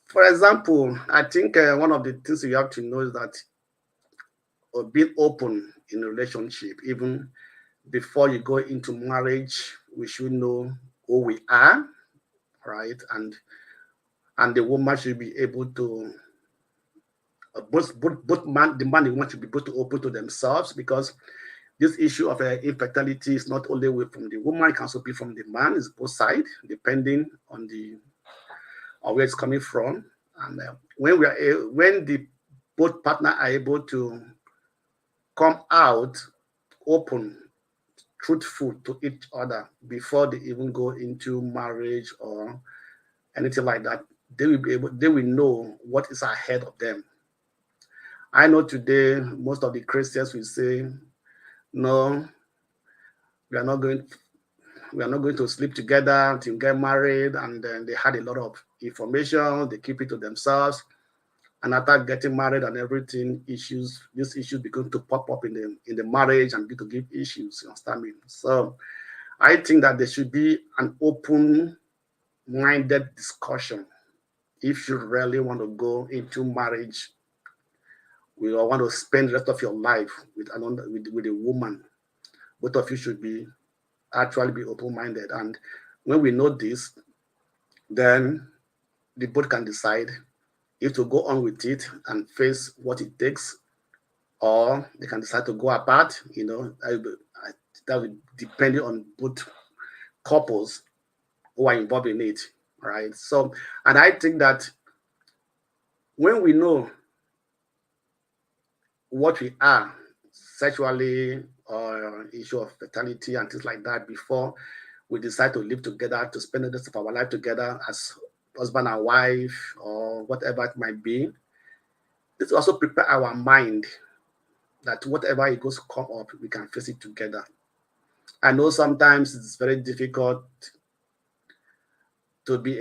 for example, I think one of the things you have to know is that being open in a relationship, even before you go into marriage, we should know who we are, right? And the woman should be able to both man, the man and woman should be able to open to themselves, because this issue of infertility is not only from the woman, it can also be from the man. It's both sides, depending on where it's coming from. And when the both partner are able to come out open, truthful to each other before they even go into marriage or anything like that, they will know what is ahead of them. I know today most of the Christians will say, no, we are not going to sleep together until we get married, and then they had a lot of information, they keep it to themselves. And after getting married and everything, these issues begin to pop up in the marriage and begin to give issues, you understand me? So I think that there should be an open-minded discussion. If you really want to go into marriage, we all want to spend the rest of your life with a woman, both of you should actually be open-minded. And when we know this, then the both can decide if to go on with it and face what it takes, or they can decide to go apart. That will depend on both couples who are involved in it, right? So, and I think that when we know what we are sexually, or issue of fertility and things like that, before we decide to live together, to spend the rest of our life together as husband and wife, or whatever it might be, this also prepare our mind that whatever it goes to come up, we can face it together. I know sometimes it's very difficult to be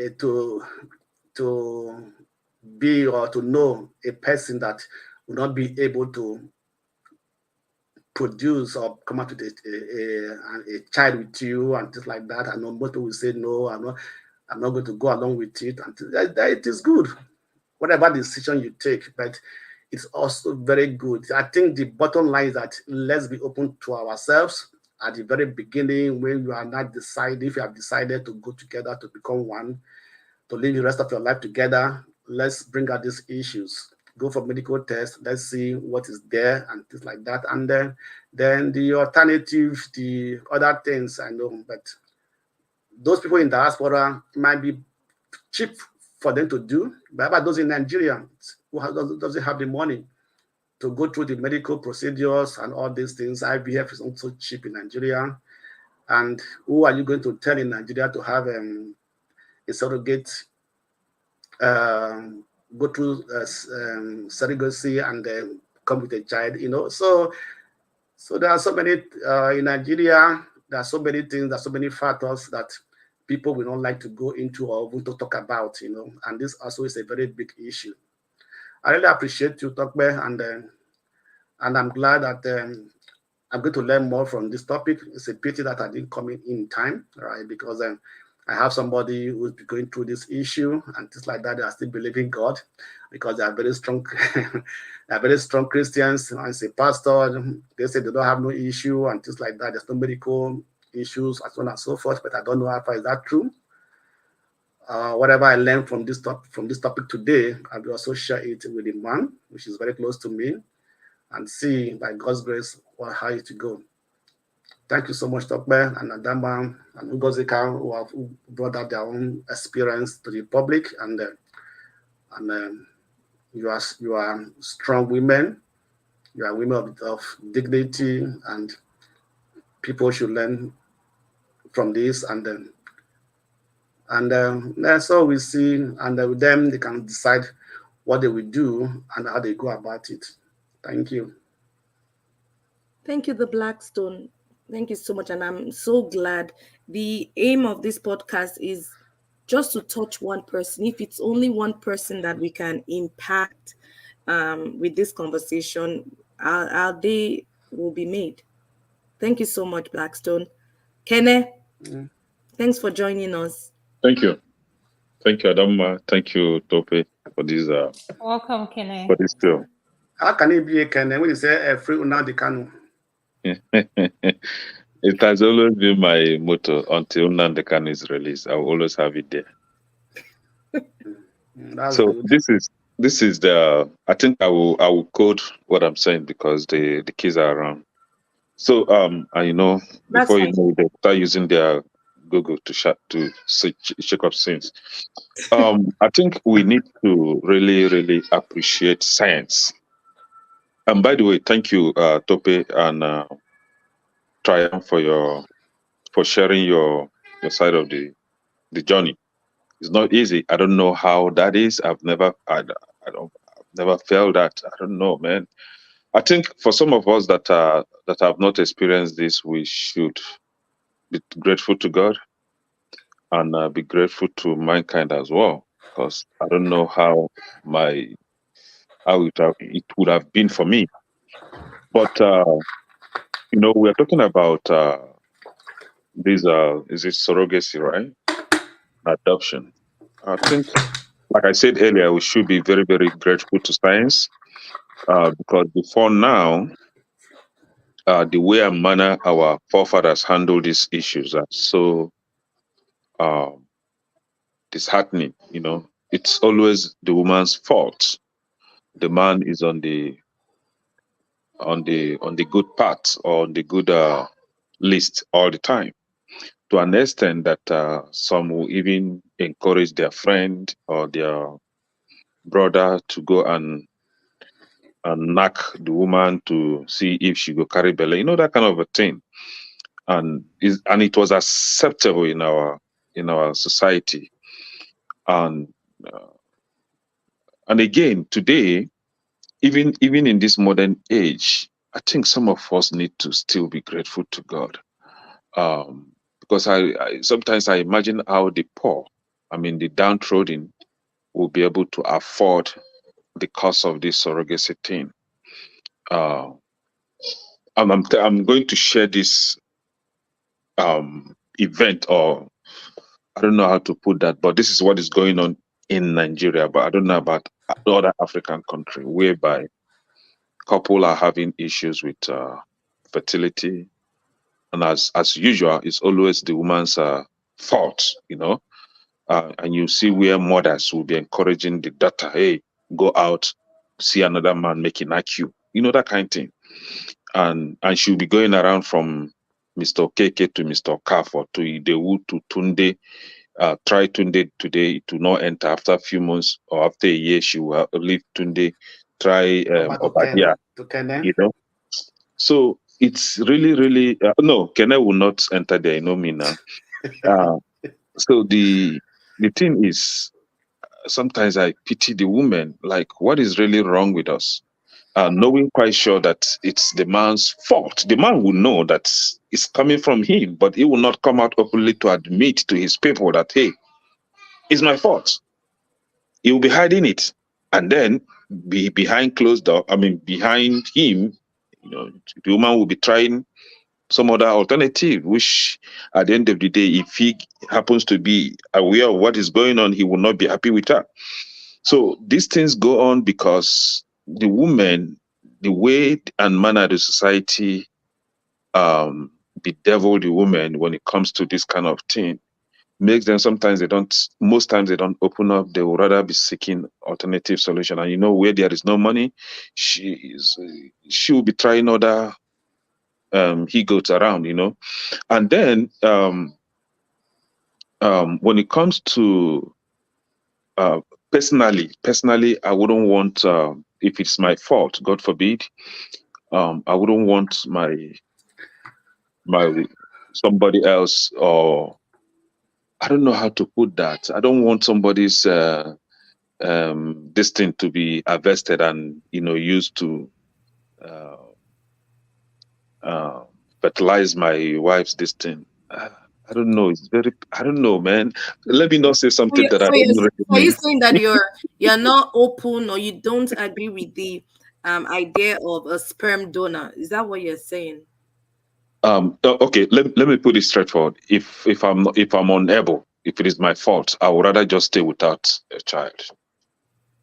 or to know a person that will not be able to produce or come out with a child with you and things like that. I know most people will say, no, I'm not going to go along with it. And it is good, whatever decision you take, but it's also very good. I think the bottom line is that let's be open to ourselves at the very beginning, when you are not decided, if you have decided to go together to become one, to live the rest of your life together. Let's bring out these issues. Go for medical tests. Let's see what is there and things like that. And then the alternative, the other things I know, but those people in diaspora might be cheap for them to do. But about those in Nigeria who doesn't have the money to go through the medical procedures and all these things, IVF is also cheap in Nigeria. And who are you going to tell in Nigeria to have a surrogate go through surrogacy and come with a child? So So there are so many in Nigeria. There are so many things. There are so many factors that people will not like to go into or even to talk about. And this also is a very big issue. I really appreciate you, Tokbe, and I'm glad that I'm going to learn more from this topic. It's a pity that I didn't come in time, right? Because I have somebody who's going through this issue and things like that. They are still believing God because they are very strong. They are very strong Christians. And as a pastor, they say they don't have no issue and things like that. There's no medical issues, and so on and so forth. But I don't know how far is that true. Whatever I learned from this topic today, I will also share it with a man, which is very close to me, and see by God's grace how it will go. Thank you so much, Tokbe and Adama and Ugozika, who have brought out their own experience to the public, and you are strong women. You are women of dignity, and people should learn from this. And that's all we see. And with them, they can decide what they will do and how they go about it. Thank you. Thank you, the Blackstone. Thank you so much. And I'm so glad. The aim of this podcast is just to touch one person. If it's only one person that we can impact with this conversation, our day will be made. Thank you so much, Blackstone. Kene, thanks for joining us. Thank you. Thank you, Adama. Thank you, Tope, for this. Welcome, Kene. For this show. How can it be a Kene when you say a free una de Kanu? It has always been my motto until Nnamdi Kanu is released. I will always have it there. So good. this is the. I think I will code what I'm saying because the kids are around. So and before you know, they start using their Google to check up things. I think we need to really appreciate science. And by the way, thank you, Tope and Triumph for sharing your side of the journey. It's not easy. I don't know how that is. I've never felt that. I don't know, man. I think for some of us that have not experienced this, we should be grateful to God and be grateful to mankind as well. Because I don't know how it would have been for me. But we are talking about is it surrogacy, right? Adoption. I think, like I said earlier, we should be very, very grateful to science because before now, the way and manner our forefathers handled these issues are so disheartening. It's always the woman's fault. The man is on the good part or on the good list all the time. To an extent that some will even encourage their friend or their brother to go and knock the woman to see if she go carry belly, that kind of a thing. And it was acceptable in our society. And again, today, even in this modern age, I think some of us need to still be grateful to God. Because I sometimes I imagine how the poor, the downtrodden, will be able to afford the cost of this surrogacy thing. I'm going to share this event, or I don't know how to put that, but this is what is going on in Nigeria. But I don't know about other African country whereby couple are having issues with fertility, and as usual, it's always the woman's fault, and you see where mothers will be encouraging the daughter, hey, go out, see another man, make it like you, that kind of thing. And she'll be going around from Mr. KK to Mr. Kafo to Idewu to Tunde. Try Tunde today, to not enter. After a few months or after a year, she will leave Tunde. Try Obadia, So it's really no, Kene will not enter there. Me now. So the thing is, sometimes I pity the women. Like, what is really wrong with us? knowing quite sure that it's the man's fault. The man will know that it's coming from him, but he will not come out openly to admit to his people that, hey, it's my fault. He will be hiding it. And then be behind closed door, behind him, the woman will be trying some other alternative, which at the end of the day, if he happens to be aware of what is going on, he will not be happy with her. So these things go on because the woman, the way and manner of the society bedevil the woman when it comes to this kind of thing makes them most times they don't open up. They would rather be seeking alternative solution. And where there is no money, she will be trying other he goes around, and then when it comes to personally, I wouldn't want if it's my fault, God forbid, I wouldn't want my somebody else, or I don't know how to put that. I don't want somebody's this thing to be harvested and used to fertilize my wife's this thing. I don't know. I don't know, man. Let me not say something that I don't So are you recommend. saying that you're not open, or you don't agree with the idea of a sperm donor? Is that what you're saying? Okay, let me put it straightforward. If I'm unable, if it is my fault, I would rather just stay without a child.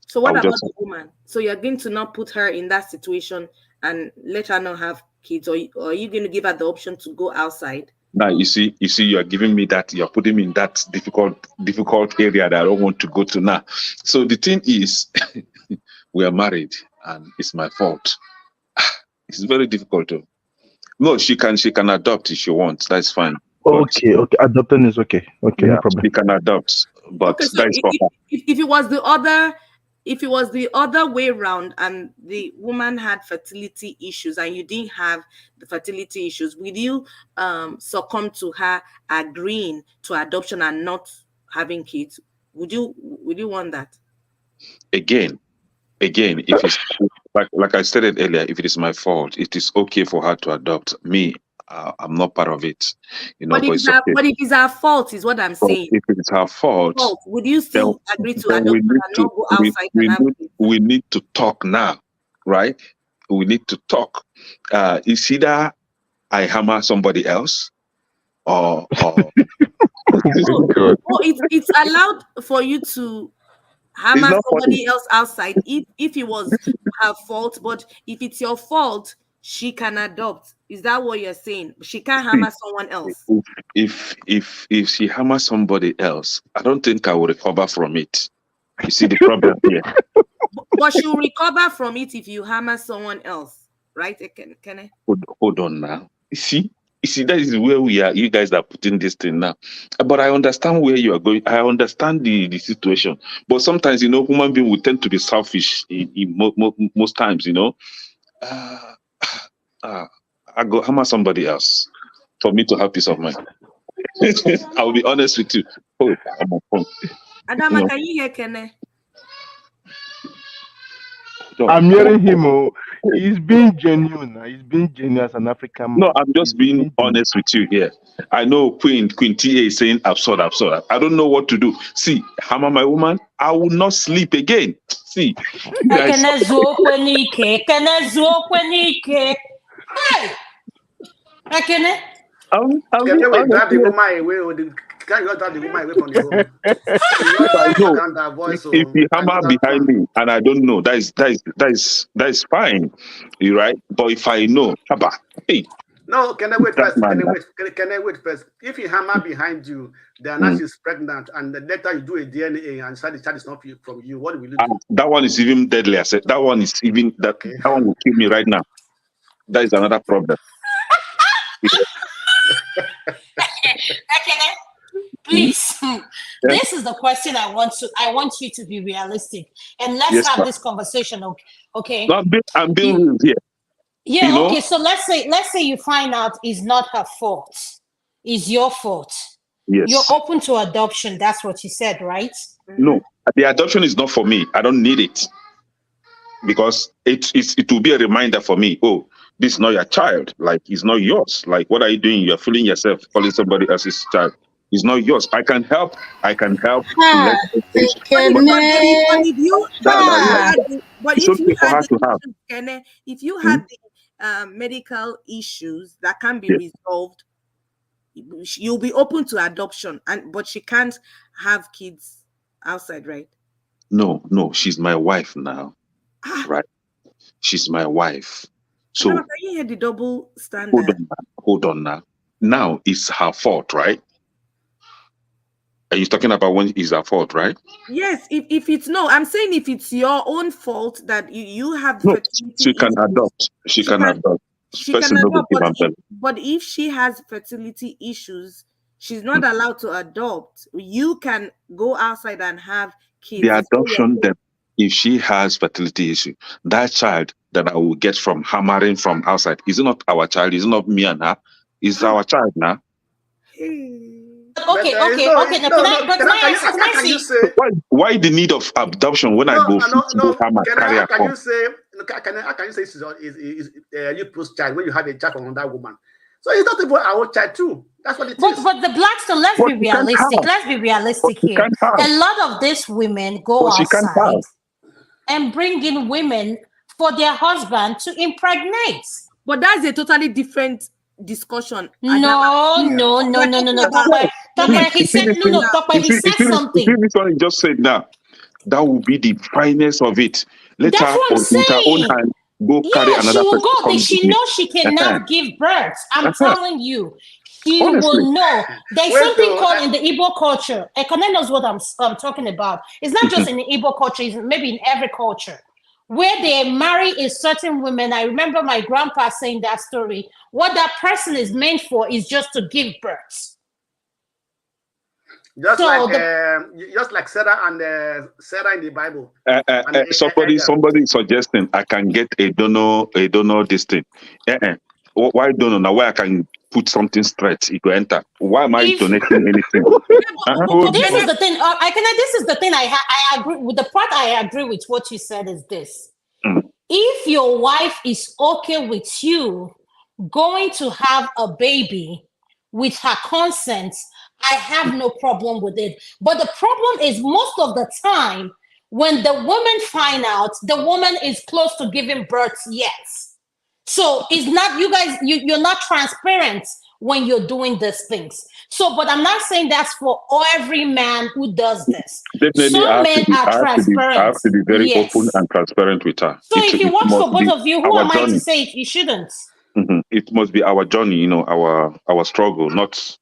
So what about the woman? So you're going to not put her in that situation and let her not have kids, or are you going to give her the option to go outside? Now you see, you are giving me that, you're putting me in that difficult area that I don't want to go to now. So the thing is, we are married and it's my fault. It's very difficult to. No, she can adopt if she wants. That's fine. Okay, adopting is okay. Okay, yeah, no problem. She can adopt, but okay, so that is for her. If it was the other way around, and the woman had fertility issues and you didn't have the fertility issues, would you succumb to her agreeing to adoption and not having kids? Would you want that? Again, if it's like I stated earlier, if it is my fault, it is okay for her to adopt. Me, I'm not part of it, But if it's her fault, is what I'm saying. If it is her fault, would you still agree to adoption and not go outside we need to talk now, right? We need to talk. It's either I hammer somebody else, or it's allowed for you to hammer somebody else outside if it was her fault, but if it's your fault, she can adopt. Is that what you're saying? She can't hammer someone else. If she hammers somebody else, I don't think I will recover from it. You see the problem here. But she'll recover from it if you hammer someone else, right? Can I? Hold on now. You see, that is where we are. You guys are putting this thing now. But I understand where you are going. I understand the situation. But sometimes, human beings will tend to be selfish in most times, I go hammer somebody else for me to have peace of mind. I'll be honest with you. Oh, I'm on phone. Adama, can you hear Kene? I'm hearing him. Oh, he's being genuine. He's being genuine as an African man. No, I'm just being honest with you here. I know Queen TA is saying absurd. I don't know what to do. See, hammer my woman, I will not sleep again. See, guys. Hey! Akene? Can we grab the woman away, or can you grab the woman away from the home? If you hammer behind me and I don't know, that is fine. You right? But if I know, hey. No, can I wait first? Can I wait first? If you hammer behind you, then now she's pregnant, and the later you do a DNA and the child is not from you, what will you do? That one is even deadly. I said that one is even that one will kill me right now. That is another problem. Please, this is the question I want you to be realistic, and let's have this conversation. Okay. No, I'm being real here. Yeah. Okay. So let's say you find out it's not her fault, it's your fault. Yes. You're open to adoption. That's what you said, right? No, the adoption is not for me. I don't need it. because it will be a reminder for me. Oh, this is not your child. Like, it's not yours. Like, what are you doing? You're fooling yourself, calling somebody else's child. It's not yours. I can help. To let you finish. But if you That had the, but it's if you okay for had her the to have. issues, Kene, if you Hmm? had the medical issues that can be Yeah. resolved, you'll be open to adoption, but she can't have kids outside, right? No, she's my wife now, Ah, right? She's my wife. Adama, So can you hear the double hold standard? on now. Hold on now. Now it's her fault, right? Are you talking about when it's her fault, right? Yes, if it's no, I'm saying if it's your own fault that you have No, fertility she can issues, adopt. She she can can adopt. she can Person no go adopt, give am belly. but if she has fertility issues, she's Hmm. not allowed to adopt. You can go outside and have The kids. It's not your adoption, fault. then, if she has fertility issue, that child that I will get from hammering from outside, is it not our child? Is it not me and her? It's our child now. Hey. Okay, But okay, no, okay. No, no, no. can I Can you answer? Can I can you see? say Why the need of adoption when I no, go no, fit go no? hammer carry her Can come? you say can you say is you post child when you have a child from another woman? So it's not even our child too. That's what it But is. the Blackstone, let's But be she can't realistic. have. Let's be But realistic she here. can't have. A lot of these women go But she can't outside have. and bring in women for their husband to impregnate. But that's a totally different discussion. No, Adama. no, no, We're no, no, talking no. about No. we're See, talking He you see said, this no, thing. no, now. Tokwe, he said You see something. this one he just said now. That will be the finest of it. Let That's her what I'm with her own saying. hand go carry Yeah, she another will person go. come give She me. knows she cannot give birth. I'm telling you, she Honestly. will know. There's Wait, something though. called in the Igbo culture. Ekene knows what I'm talking about. It's not just in the Igbo culture, it's maybe in every culture. Where they marry a certain woman. I remember my grandpa saying that story. What that person is meant for is just to give birth. Just So like Sarah and Sarah in the Bible. Somebody suggesting I can get a donor this thing. Why donor? Now where I can put something straight, it will enter. Why am I if donating anything? this is the thing, this is the thing I agree with. The part I agree with what you said is this. If your wife is okay with you going to have a baby with her consent, I have no problem with it. But the problem is most of the time when the woman find out, the woman is close to giving birth yet. So it's not, you guys, you're not transparent when you're doing these things. So, but I'm not saying that's for every man who does this. Definitely, Some men are I transparent. have to be very open Yes. and transparent with her. So if it It works must for both be of you, who our am I to journey. say you shouldn't? It must be our journey, our struggle, not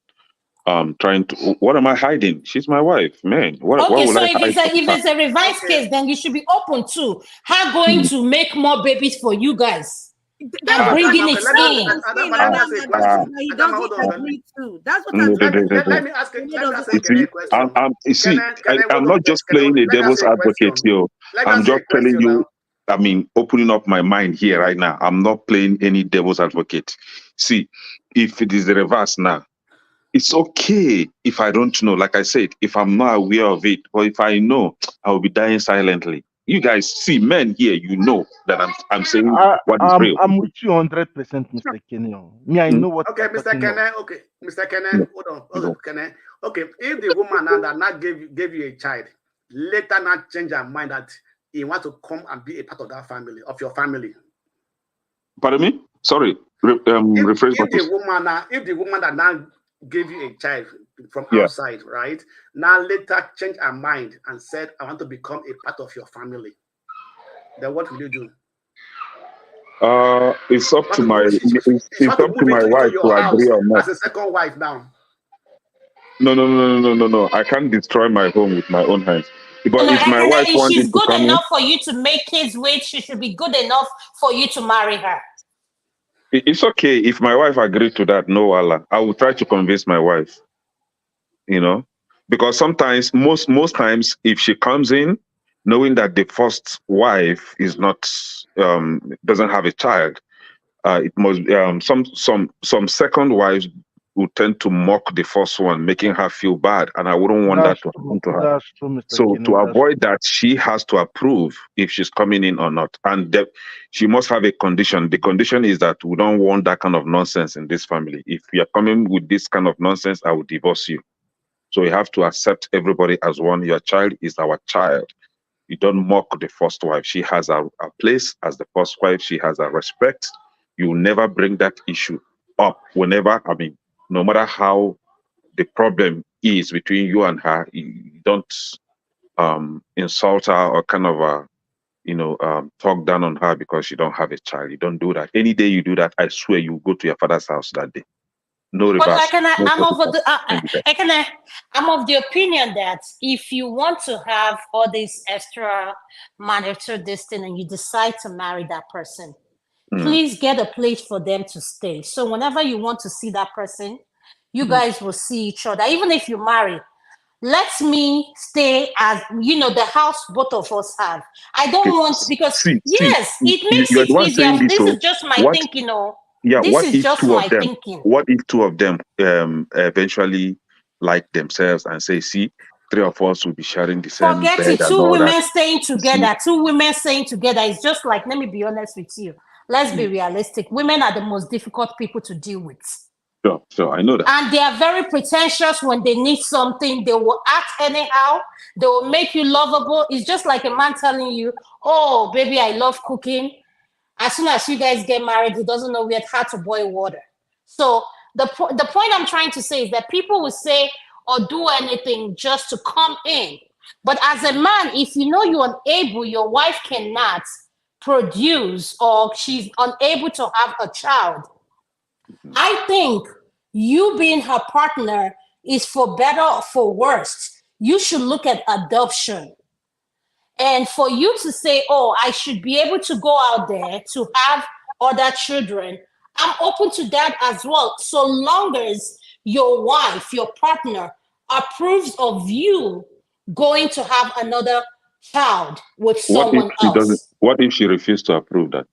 trying to. What am I hiding? She's my wife, man. What Okay, will so I if hide from her? it's a revised case, then you should be open to her going to make more babies for you guys That's and what bringing I'm it Let me saying. in. let me ask you a question. He Adama, doesn't hold on. agree to. That's what I'm saying. Let me ask you. Let me ask You see, a question. you see, I'm Hold on. not just playing a Let me ask devil's you a advocate question. here. Let me I'm ask you just a telling question you, now. opening up my mind here right now. I'm not playing any devil's advocate. See, if it is the reverse now, it's okay if I don't know. Like I said, if I'm not aware of it, or if I know, I will be dying silently. You guys see, men here, you know that I'm saying what is real. I'm with you 100%, Mr. Kenyon. Me, I know what Okay, you're Mr. talking of. Kenne. Okay, Mr. Kenne. No, Hold on. no. Kenne. Okay, if the woman now that not gave you a child, later not change her mind that he want to come and be a part of that family, of your family. Pardon me? Sorry. Rephrase If the woman that now gave you a child from Yeah. outside, right? Now later change her mind and said, I want to become a part of your family. Then what will you do? It's up to my It's it's want to up to move my into wife to your house agree or not. as a second wife now. No. I can't destroy my home with my own hands. But No, if my wife if wanted she's to good come in, enough for you to make kids with, she should be good enough for you to marry her. it's okay. If my wife agreed to that, no Allah. I will try to convince my wife. Because sometimes, most times, if she comes in, knowing that the first wife is not doesn't have a child, it must some second wives would tend to mock the first one, making her feel bad. And I wouldn't want that to happen to her. That's true, Mr. So Kinu, to that's avoid that, she has to approve if she's coming in or not. And she must have a condition. The condition is that we don't want that kind of nonsense in this family. If you're coming with this kind of nonsense, I will divorce you. So you have to accept everybody as one. Your child is our child. You don't mock the first wife. She has a place as the first wife. She has a respect. You will never bring that issue up whenever, no matter how the problem is between you and her, you don't insult her or kind of talk down on her because you don't have a child. You don't do that. Any day you do that, I swear you will go to your father's house that day. No But reverse. I'm of the opinion that if you want to have all this extra marital distance and you decide to marry that person, please get a place for them to stay. So whenever you want to see that person, you guys will see each other. Even if you marry, let me stay as the house both of us have. I don't want because it makes it easier. This is just my thinking. This is just my thinking. What if two of them eventually like themselves and say, see, three of us will be sharing the same Forget bed it. and Two all women that. staying together. Two women staying together. It's just like, let me be honest with you. Let's be realistic. Women are the most difficult people to deal with. Sure, I know that. And they are very pretentious when they need something. They will act anyhow. They will make you lovable. It's just like a man telling you, oh, baby, I love cooking. As soon as you guys get married, he doesn't know how to boil water. So the point I'm trying to say is that people will say or do anything just to come in. But as a man, if you know you're unable, your wife cannot produce or she's unable to have a child, I think you being her partner is for better or for worse. You should look at adoption. And for you to say, oh, I should be able to go out there to have other children, I'm open to that as well. So long as your wife, your partner, approves of you going to have another child with someone else. What if she refuses to approve that?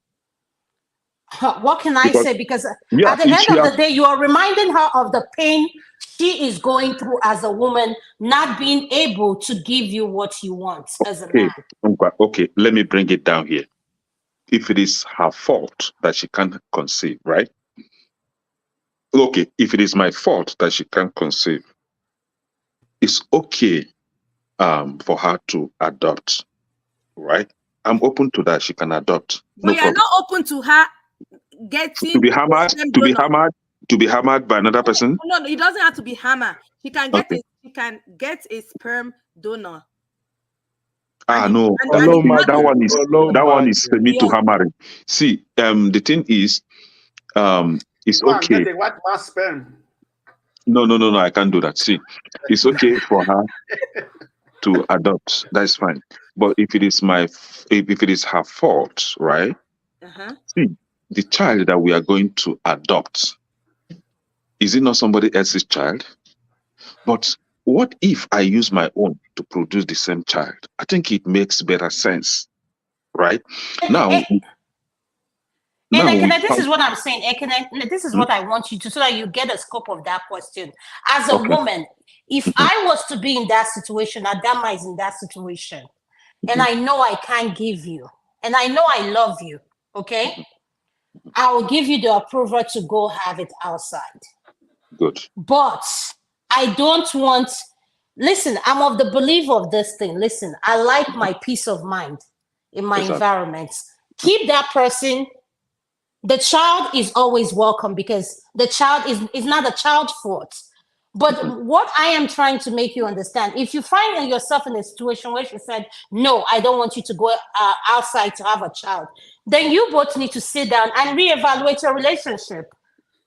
What can I say? Because at the end of the day, you are reminding her of the pain she is going through as a woman, not being able to give you what you want as a man. Okay, let me bring it down here. If it is her fault that she can't conceive, right? Okay, if it is my fault that she can't conceive, it's okay for her to adopt, right? I'm open to that. She can adopt. But you're not open to her getting to be hammered by another person. No, it doesn't have to be hammer. She can get a sperm donor. No, that one is for me to hammering. See, the thing is, it's okay. Get a white mass sperm. No, I can't do that. See, it's okay for her to adopt. That's fine. But if it is her fault, right? See, the child that we are going to adopt, is it not somebody else's child? But what if I use my own to produce the same child? I think it makes better sense, right? This is what I'm saying. This is what I want you to, so that you get a scope of that question. As a woman, if I was to be in that situation, Adama is in that situation, and I know I can't give you, and I know I love you, okay? I will give you the approval to go have it outside. Good. But I don't want, listen, I'm of the belief of this thing. Listen, I like my peace of mind in my environment. Keep that person. The child is always welcome because the child is not a child's fault. But what I am trying to make you understand, if you find yourself in a situation where she said, no, I don't want you to go outside to have a child, then you both need to sit down and reevaluate your relationship,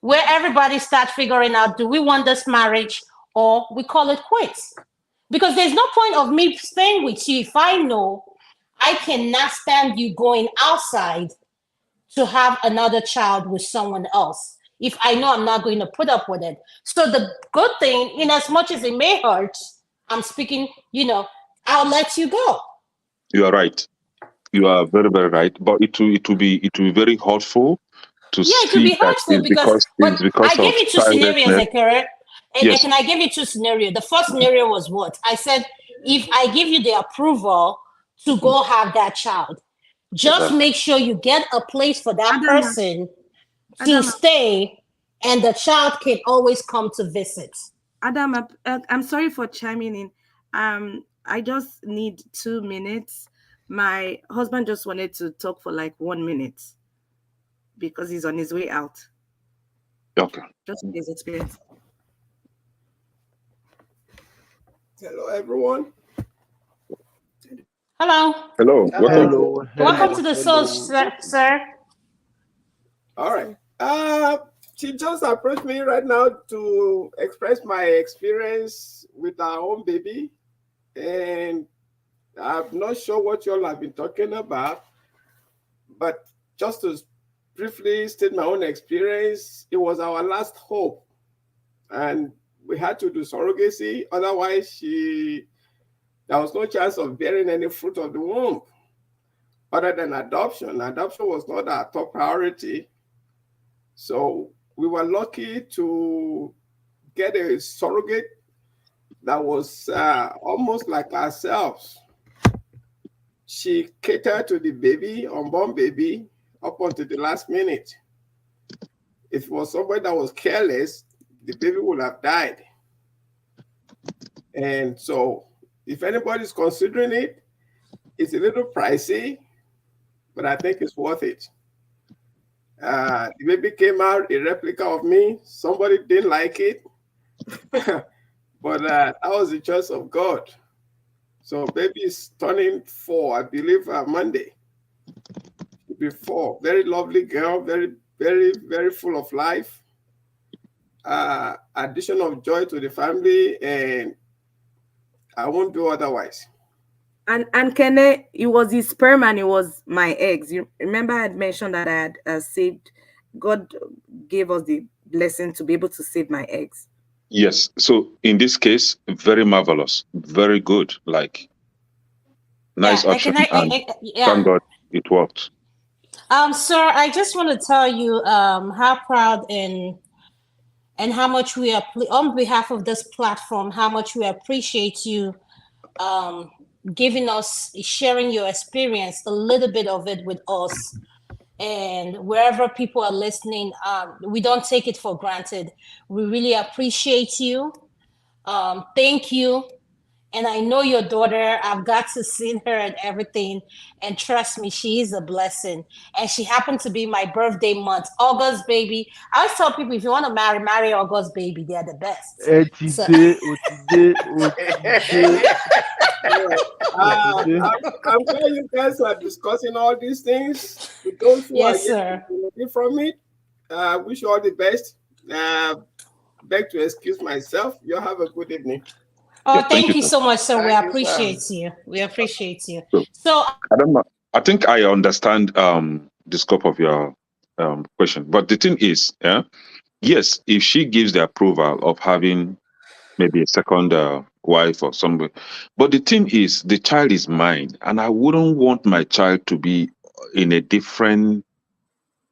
where everybody starts figuring out, do we want this marriage or we call it quits? Because there's no point of me staying with you if I know I cannot stand you going outside to have another child with someone else, if I know I'm not going to put up with it. So the good thing, in as much as it may hurt, I'm speaking, I'll let you go. You are right. You are very, very right. But it will be very hurtful to Yeah, it could see be that hurtful because, but it's because I gave of you two scenarios, childlessness. Ekere. Yes, Can I give you two scenarios? The first scenario was what? I said, if I give you the approval to go have that child, just exactly. make sure you get a place for that Adama, person to Adama, stay, and the child can always come to visit. Adama, I'm sorry for chiming in. I just need 2 minutes. My husband just wanted to talk for like 1 minute because he's on his way out. Okay. Just his experience. Hello, everyone. Hello. Hello. Welcome. Hello, Welcome hello, to the soul, hello. sir. All right. She just approached me right now to express my experience with our own baby, and I'm not sure what y'all have been talking about, but just to briefly state my own experience, it was our last hope, and we had to do surrogacy. Otherwise, there was no chance of bearing any fruit of the womb other than adoption. Adoption was not our top priority. So we were lucky to get a surrogate that was almost like ourselves. She catered to the baby, unborn baby, up until the last minute. If it was somebody that was careless, the baby would have died. And so if anybody's considering it, it's a little pricey, but I think it's worth it. The baby came out a replica of me. Somebody didn't like it, but that was the choice of God. So baby is turning 4, I believe, Monday. She'll be 4. Very lovely girl, very, very, very full of life. Addition of joy to the family, and I won't do otherwise. And Kene, it was his sperm and it was my eggs. You remember I had mentioned that I had saved. God gave us the blessing to be able to save my eggs. Yes. So in this case, very marvelous, very good. Like nice Yeah, option, and yeah. thank God it worked. Sir, I just want to tell you how proud and how much we are on behalf of this platform, how much we appreciate you giving us, sharing your experience, a little bit of it with us. And wherever people are listening, we don't take it for granted. We really appreciate you. Thank you. And I know your daughter, I've got to see her and everything. And trust me, she is a blessing. And she happened to be my birthday month, August baby. I always tell people, if you want to marry August baby, they're the best. So, I'm glad you guys are discussing all these things. To those who are yes, yet sir. to benefit from it, wish you all the best. Beg to excuse myself. You have a good evening. Oh, Yeah, thank you sir. so much, sir. We Thank you, sir. appreciate you. We appreciate you. So So, I don't know. I think I understand the scope of your question, but the thing is, yeah, yes, if she gives the approval of having maybe a second wife or somebody, but the thing is, the child is mine, and I wouldn't want my child to be in a different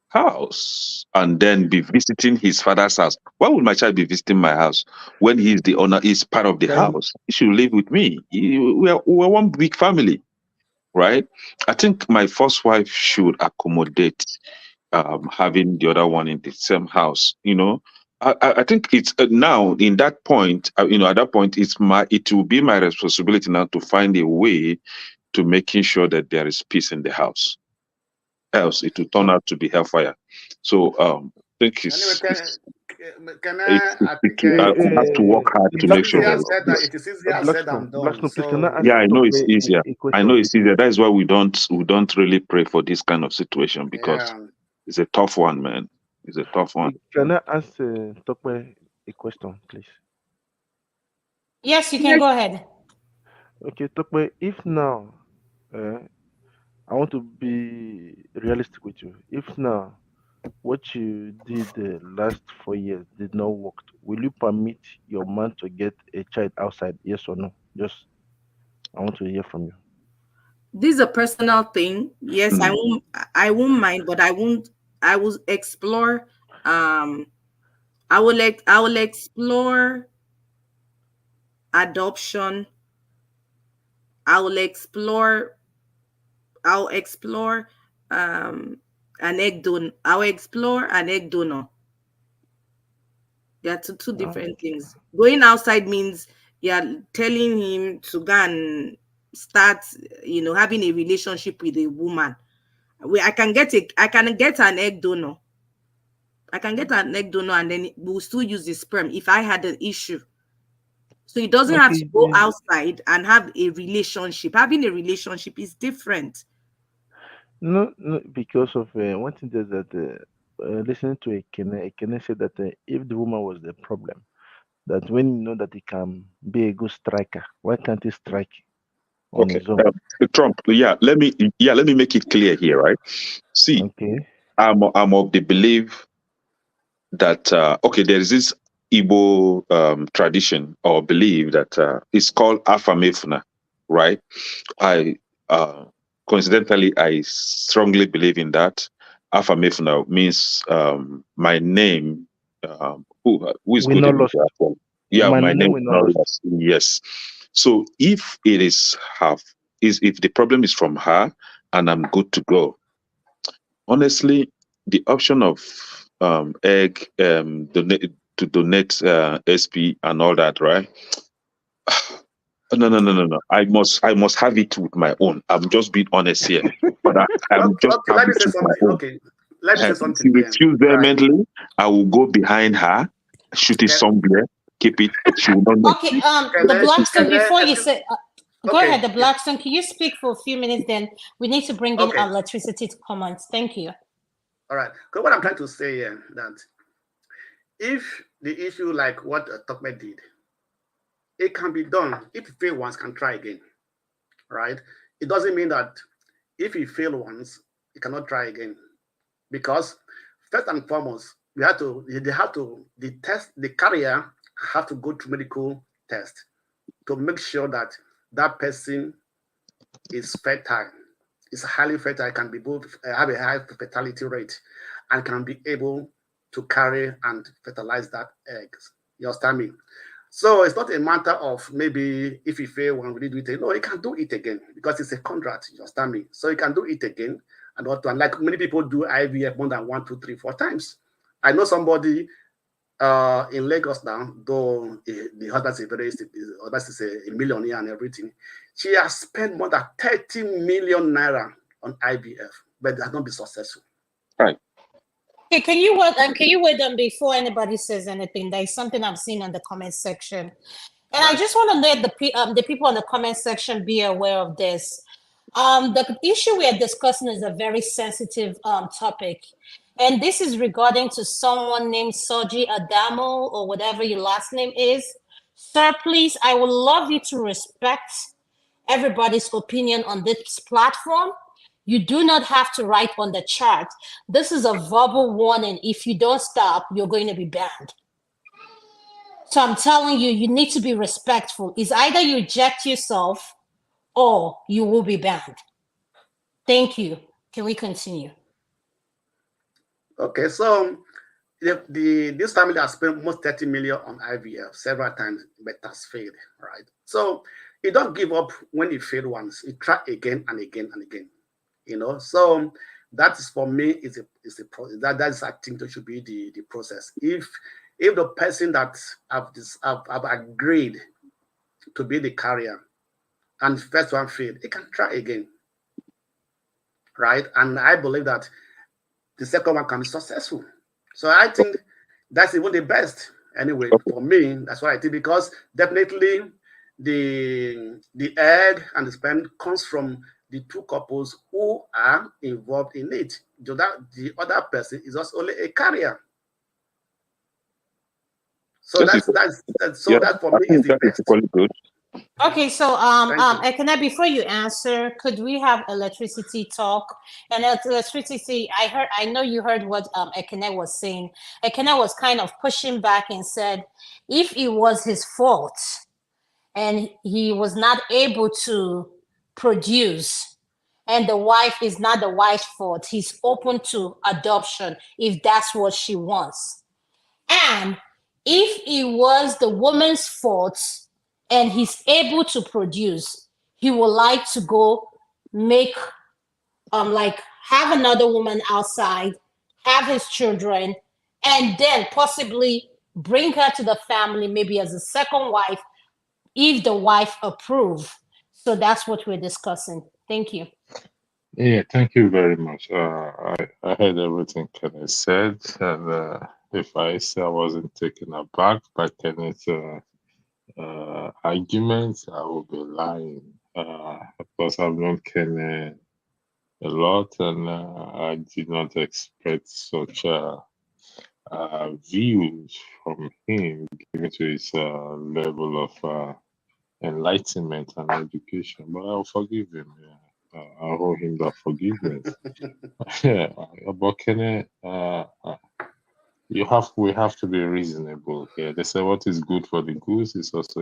house and then be visiting his father's house. Why would my child be visiting my house when he's the owner, is part of the house? He should live with me. We're one big family, right? I think my first wife should accommodate having the other one in the same house. I think it's now in that point. At that point, it will be my responsibility now to find a way to making sure that there is peace in the house. Else, it will turn out to be hellfire. So, I think I think I have to work hard to make sure easier there is said peace. it is easier said than done. Blackstone, please, So can I ask Yeah, I know it's Tope easier. a I know question? it's easier. That is why we don't really pray for this kind of situation, because yeah. it's a tough one, man. It's a tough one. Can I ask Tope a question, please? yes, you can go ahead. Okay, Tope, if now, I want to be realistic with you. If now what you did the last 4 years did not work, will you permit your man to get a child outside? Yes or no? Just I want to hear from you. This is a personal thing. Yes, Mm. I won't mind, but I won't I will explore. I will explore adoption. I will explore. I'll explore an egg don. I'll explore an egg donor. Yeah, two Oh, different things. Going outside means you're telling him to go and start, having a relationship with a woman. I can get an egg donor. I can get an egg donor and then we'll still use the sperm if I had an issue. So he doesn't have to okay. go outside and have a relationship. Having a relationship is different. No, no, because of one thing is that listening to Ekene said that if the woman was the problem, that when you know that he can be a good striker, why can't he strike on Okay. his own? Trump, let me make it clear here, right? See, Okay. I'm of the belief that okay, there is this Igbo tradition or belief that it's called affirmation, right? I coincidentally I strongly believe in that. Affirmation means my name. Who is We good not in lost. it as well? Yeah, My my name name we is not not lost. lost. Yes. So if it is half, is if the problem is from her and I'm good to go, honestly, the option of egg to donate SP and all that, right? No, no, no, no, no. I must have it with my own. I'm just being honest here, but I'm Okay, just okay, have let me it say with my something. own. Okay, let me say If she something here. refuses Right. vehemently, I will go behind her, shoot it Can, somewhere, keep it. She will not know. Okay, can the I, Blackstone, can I, before you say, go okay, ahead, the Blackstone, can you speak for a few minutes? Then we need to bring in okay, electricity to comments. Thank you. all right. Because what I'm trying to say here, that if the issue like what Tokme did, it can be done. If you fail once, can try again, right? It doesn't mean that if you fail once, you cannot try again. Because first and foremost, the test, the carrier have to go through medical test to make sure that that person is fertile, is highly fertile, can be both have a high fertility rate, and can be able to carry and fertilize that eggs. You understand me? So it's not a matter of maybe if you fail one, we do it again. No, you can do it again because it's a contract. You understand me? So you can do it again and what and like many people do IVF more than 1, 2, 3, 4 times. I know somebody in Lagos now, though the husband is a millionaire and everything. She has spent more than 30 million naira on IVF, but it has not been successful. Right. Okay, can you wait? Can you wait on before anybody says anything? There is something I've seen on the comment section, and I Right. just want to let the people in the comment section be aware of this. The issue we are discussing is a very sensitive topic, and this is regarding to someone named Soji Adamo or whatever your last name is. Sir, please, I would love you to respect everybody's opinion on this platform. You do not have to write on the chat. This is a verbal warning. If you don't stop, you're going to be banned. So I'm telling you, you need to be respectful. It's either you eject yourself or you will be banned. Thank you. Can we continue? Okay, so this family has spent almost 30 million on IVF several times, but has failed, right? So you don't give up when you fail once. You try again and again and again. So that is for me that is I think that should be the process. If the person that have agreed to be the carrier and first one failed, it can try again, right? And I believe that the second one can be successful. So I think that's even the best. Anyway, for me, that's what I think, because definitely the egg and the sperm comes from the two couples who are involved in it. The other person is just only a carrier. So Yes, yeah, that for I me is think the that is best. equally good. Okay, so Thank you. Ekene, before you answer, could we have electricity talk? And electricity, I know you heard what Ekene was saying. Ekene was kind of pushing back and said, if it was his fault and he was not able to produce, and the wife is not the wife's fault. He's open to adoption if that's what she wants. And if it was the woman's fault and he's able to produce, he would like to go make like have another woman outside, have his children, and then possibly bring her to the family, maybe as a second wife, if the wife approve. So that's what we're discussing. Thank you. Yeah, thank you very much. I heard everything Kenneth said, and if I say I wasn't taken aback by Kenneth's arguments, I would be lying. Of course, I've known Kenneth a lot, and I did not expect such views from him, given to his level of enlightenment and education. But I'll forgive him. Yeah. I owe him that forgiveness. Yeah, but Kenneth, we have to be reasonable here. They say what is good for the goose is also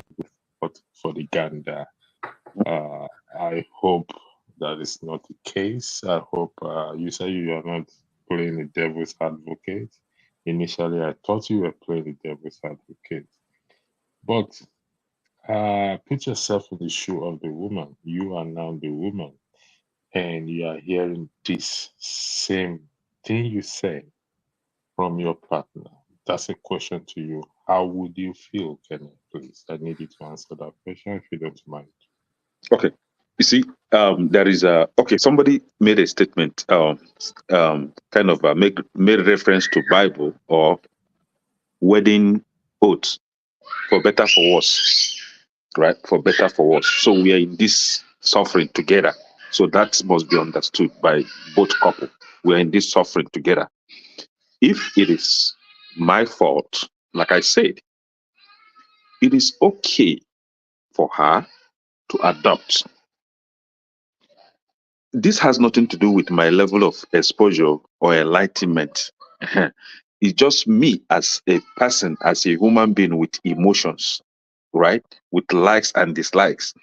good for the gander. I hope that is not the case. I hope you say you are not playing the devil's advocate. Initially, I thought you were playing the devil's advocate. But put yourself in the shoe of the woman. You are now the woman, and you are hearing this same thing you say from your partner. That's a question to you. How would you feel, Kenneth? Please, I need you to answer that question if you don't mind. Okay. You see, there is somebody made a statement, kind of made reference to Bible or wedding oaths, for better, for worse, right? For better, for worse. So we are in this suffering together. So that must be understood by both couple. We are in this suffering together. If it is my fault, like I said, it is okay for her to adopt. This has nothing to do with my level of exposure or enlightenment. It's just me as a person, as a human being with emotions, right? With likes and dislikes.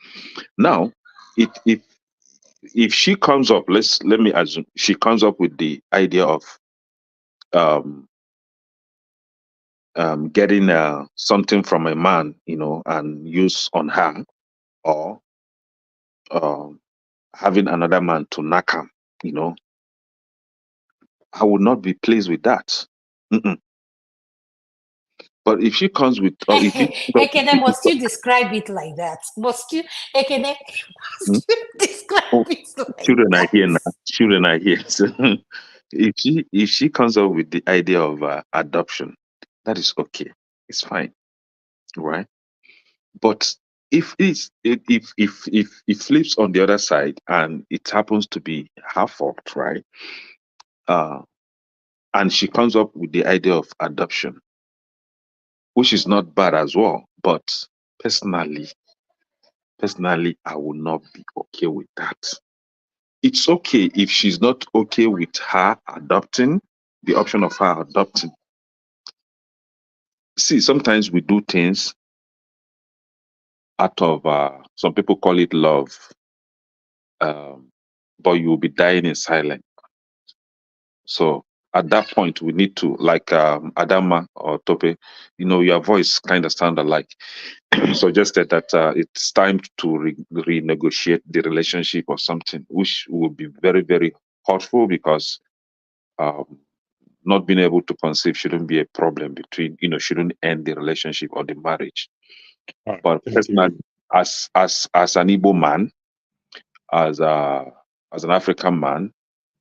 Now, if she comes up, let me assume she comes up with the idea of getting something from a man, and use on her, or having another man to knock him, I would not be pleased with that. Mm-mm. But if she comes with, or if you, Ekene, must you describe it like that? Must you, Ekene, must you describe it like children that? are here now. Children are here. So if she comes up with the idea of adoption, that is okay. It's fine, right? But if it flips on the other side and it happens to be her fault, right? And she comes up with the idea of adoption, which is not bad as well. But personally, I will not be okay with that. It's okay if she's not okay with her adopting, the option of her adopting. See, sometimes we do things out of, some people call it love, but you will be dying in silence. So at that point, we need to, like Adama or Tope, your voice kind of sound alike, suggested that it's time to renegotiate the relationship or something, which would be very, very hurtful, because not being able to conceive shouldn't be a problem between, shouldn't end the relationship or the marriage. Right, But personally, as an Igbo man, as an African man,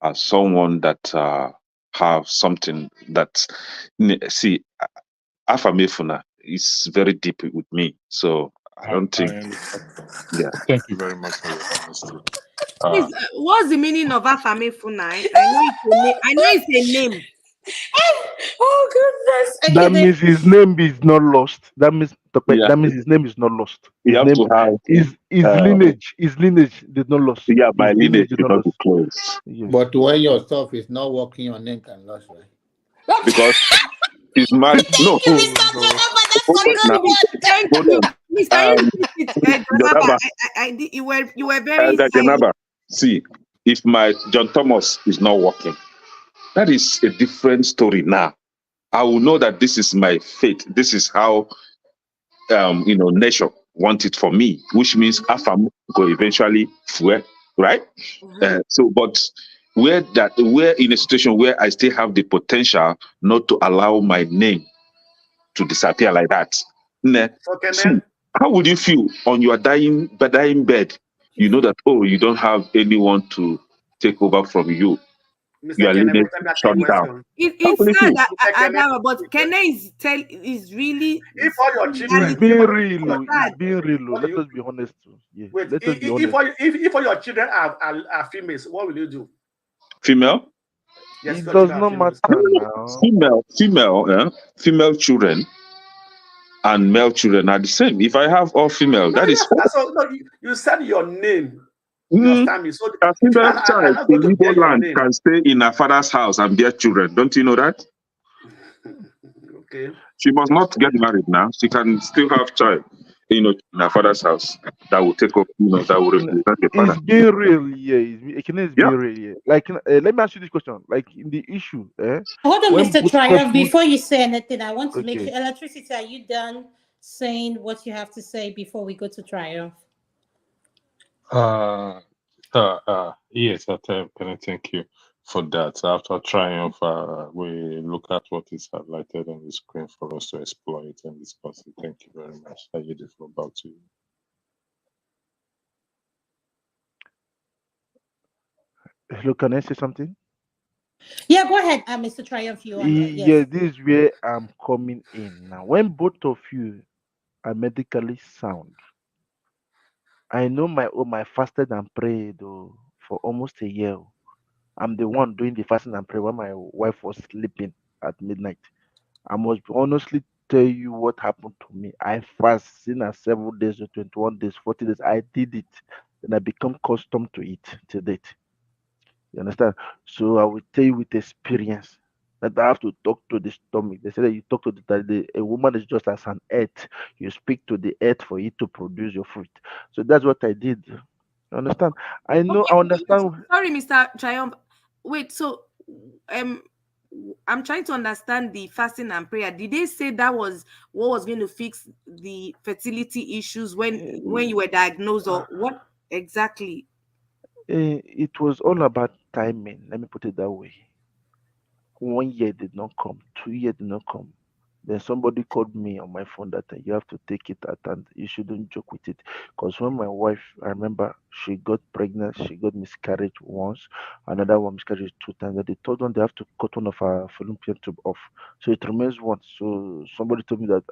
as someone that have something that, see, Afamefuna is very deep with me. So I don't think, yeah. Thank you very much for your honesty. Please, what's the meaning of Afamefuna? I know it's a name. Oh goodness! That means his name is not lost. That means Yeah. that means his name is not lost. You have to have his lineage did not lost. Yeah, my His lineage did should not not be lost. closed. Yes. But when your stuff is not working, your name can lose, right? Because he's married. No. Thank you, Mr. Jonaba. That's Hold a on good now. one. Thank Hold you. on. Please, can you repeat it, Jonaba? Jonaba, You were very silent. Jonaba, see, if my John Thomas is not working, that is a different story now. I will know that this is my fate. This is how nature want it for me, which means Afam go eventually fuel, right? So, but where in a situation where I still have the potential not to allow my name to disappear like that. Nah. So See, Kenneth, how would you feel on your dying bed? You know that you don't have anyone to take over from you. Mr. Your Kenneth, lineage wait, let me ask you a shut down. question. How It's will you sad feel? that Mr. Kenneth, Adama, but wait, Kene is really if is all your It's children, reality. being It's real. so Oh, it's sad. being real. Oh. what do Let you us be honest. Oh. Yeah, wait? let us be honest. If all your children are females, what will you do? Female, Yes, if It your does children are not females. matter now. female children and male children are the same. If I have all female, No, that is fine. yes. So no, you said your name. You Mm, understand me? So a the female children are child not going in to bear Igbo your land name. can stay in her father's house and bear children. Don't you know that? Okay. She must not get married now. She can still have child, in her father's house that will take up, that will You know, represent the father. it's being real. Yeah, it's Yeah. being real. Yeah. Like, let me ask you this question. Like in the issue, Hold on, when Mr. both Triumph. couples, Before you say anything, I want to make okay, sure. Electricity, are you done saying what you have to say before we go to Triumph? Uh, yes, Penny, thank you for that. After Triumph, we look at what is highlighted on the screen for us to explore it and discuss it. Thank you very much. I yield the floor back to you. hello, can I say something? Yeah, go ahead, Mr. Triumph. You on? Yeah, Yes. this is where I'm coming in now. When both of you are medically sound, I know my fasted and prayed for almost a year. I'm the one doing the fasting and prayer when my wife was sleeping at midnight. I must honestly tell you what happened to me. I fasted at 7 days or 21 days, 40 days. I did it. Then I become accustomed to it to date. You understand? So I will tell you with experience that I have to talk to the stomach. They say that you talk to a woman is just as an earth. You speak to the earth for it to produce your fruit. So that's what I did. You understand? I know. I Okay, understand. sorry, Mr. Triumph. Wait, so um I'm trying to understand the fasting and prayer. Did they say that was what was going to fix the fertility issues when you were diagnosed, or what exactly? It was all about timing. Let me put it that way. 1 year did not come, 2 years did not come. Then somebody called me on my phone that you have to take it at hand. You shouldn't joke with it. Because when my wife, I remember she got pregnant, she got miscarriage once, another one miscarriage 2 times. And the third one, they have to cut one of her fallopian tube off. So it remains one. So somebody told me that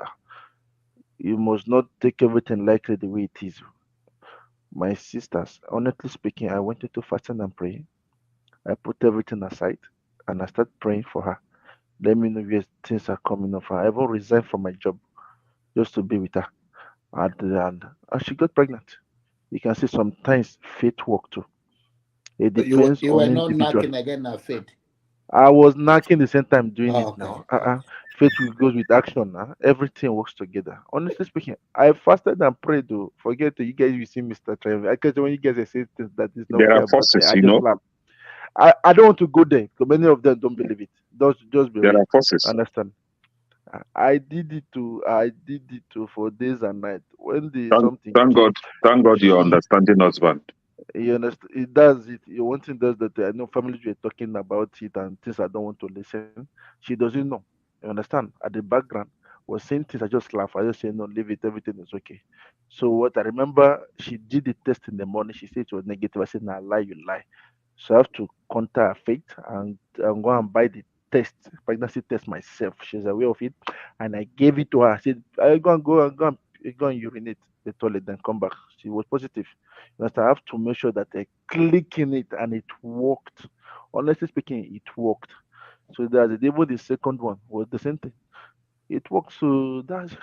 you must not take everything likely the way it is. My sisters, honestly speaking, I went into fasting and praying. I put everything aside and I started praying for her. Let me know where things are coming up. I even resigned from my job just to be with her. And she got pregnant. You can see sometimes faith work too. It depends You on were not individual. knocking again at faith. I was knocking the same time doing it Oh, okay. now. Faith will goes with action now. Everything works together. Honestly speaking, I fasted and prayed though. Forget it, you guys will see Mr. Trevor. I guess when you guys say things that is not There are fair about it, forces, I just laugh. I don't want to go there because many of them don't believe it. Just be There real. are forces. Understand? I did it too. I did it too for days and nights. When the Thank, something thank God, came, thank God you're she understanding husband. you understand it does it. One thing does that I know families were talking about it and things I don't want to listen. She doesn't know. You understand? At the background was saying things I just laugh. I just say no, leave it, everything is okay. So what I remember she did the test in the morning, she said it was negative. I said, nah, lie, you lie. So I have to contact her faith and go and buy the test, pregnancy test myself. She's aware of it. And I gave it to her. I said, I go and urinate the toilet, then come back. She was positive. Because I have to make sure that I click in it and it worked. Honestly speaking, it worked. So that's it. Even the second one was the same thing. It works. So that's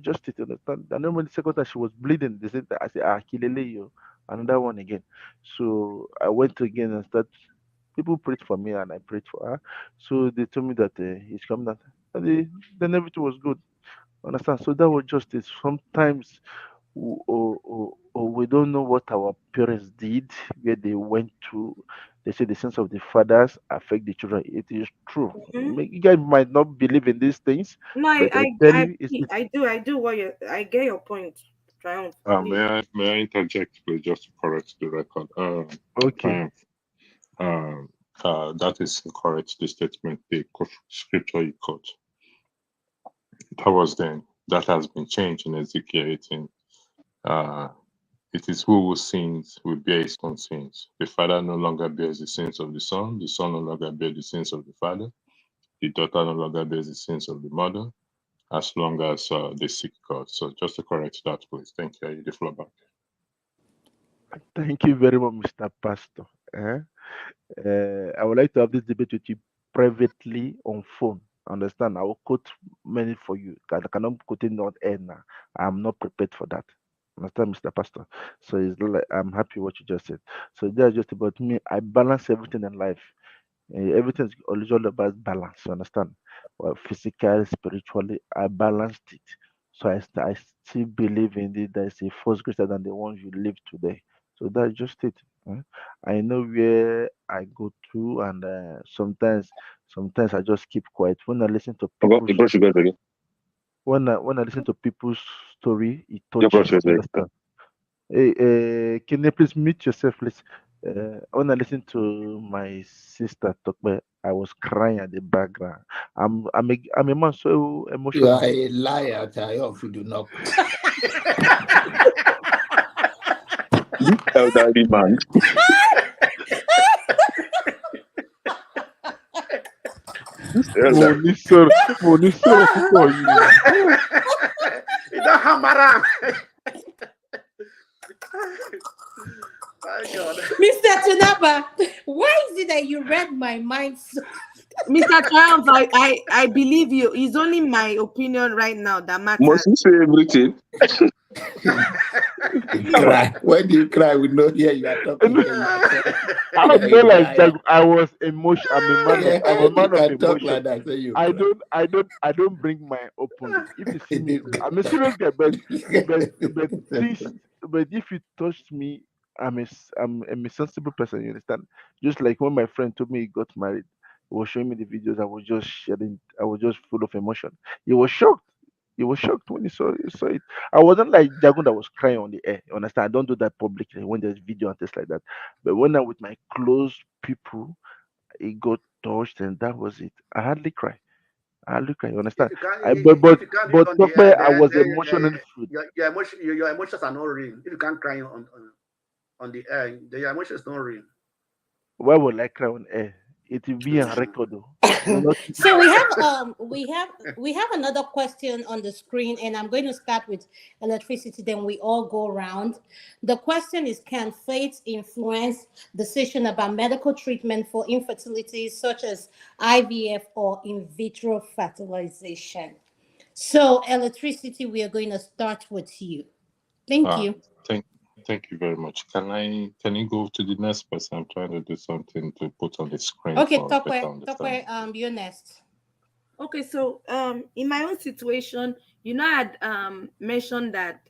just it. Understand? And then when the second time she was bleeding, they said I said kilele yo. Another one again. So I went again and started. People prayed for me and I prayed for her. So they told me that he's coming out. And then everything was good. Understand? So that was just it. Sometimes we don't know what our parents did, where they went to. They say the sins of the fathers affect the children. It is true. Mhm. You guys might not believe in these things, No, but I tell I, you, it's I do what you, I get your point, Triumph, please. May I interject, please, just to correct the record? okay. Triumph. Um, that is incorrect. The statement, the scripture you quote, that was then. That has been changed in Ezekiel 18. Uh, it is who sins will bear his own sins. The father no longer bears the sins of the son no longer bears the sins of the father, the daughter no longer bears the sins of the mother, as long as they seek God. So just to correct that, please. Thank you. I yield the floor back. Thank you very much, Mr. Pastor. Eh? I would like to have this debate with you privately on phone. Understand? I will quote many for you. I cannot quote it on air now. I'm not prepared for that. Understand, Mr. Pastor? So it's like I'm happy what you just said. So that's just about me. I balance everything in life. Everything is always all about balance. You understand? Well, physically, spiritually, I balanced it. So I still believe in it. There is a force greater than the one you live today. So that's just it. eh. I know where I go to, and sometimes I just keep quiet when I listen to You people's brush your again. when I listen to people's story. It You brush touches. your You again. understand? Hey, can you please mute yourself, please? When I listened to my sister talk, about, I was crying at the background. I'm a man so You are emotional. a liar, Tayo, if you do not cry. This elderly man. This elder. Mo ní sọ̀rọ̀ púpọ̀ yìí. You don't hammer am. My God. Mr. Tunaba, why is it that you read my mind so? Mr. Triumph, I believe you. It's only my opinion right now that matters. Must you say everything? You cry. When you cry, we know here you are talking. Here you are crying. I'm You are not a like liar. I was emotion. I'm Yeah, a you man of can talk like emotion. that, so you I cry. don't I don't bring my openly. If you see me, I'm a serious guy, but please, but if you touch me, I'm a sensible person. You understand? Just like when my friend told me he got married, he was showing me the videos. I was just shedding. I was just full of emotion. He was shocked. He was shocked when he saw it. I wasn't like Jagun that was crying on the air. You understand? I don't do that publicly when there's video and things like that. But when I'm with my close people, it got touched, and that was it. I hardly cry. I hardly cry. You If understand? you can't, I but but if you can't do it but on the air, Tokwe, I was emotionally food. your emotions are not real. If you can't cry on the air, then your emotions not real. Why would I cry on air? It will be on Mm. record though. Not So we have another question on the screen, and I'm going to start with electricity. Then we all go around. The question is: can faith influence decision about medical treatment for infertility, such as IVF or in vitro fertilization? So electricity, we are going to start with you. Thank Uh, you. thank Thank you very much. Can you go to the next person? I'm trying to do something to put on the screen Okay, for better Tokwe, understanding. you're next. Okay, so in my own situation, I had mentioned that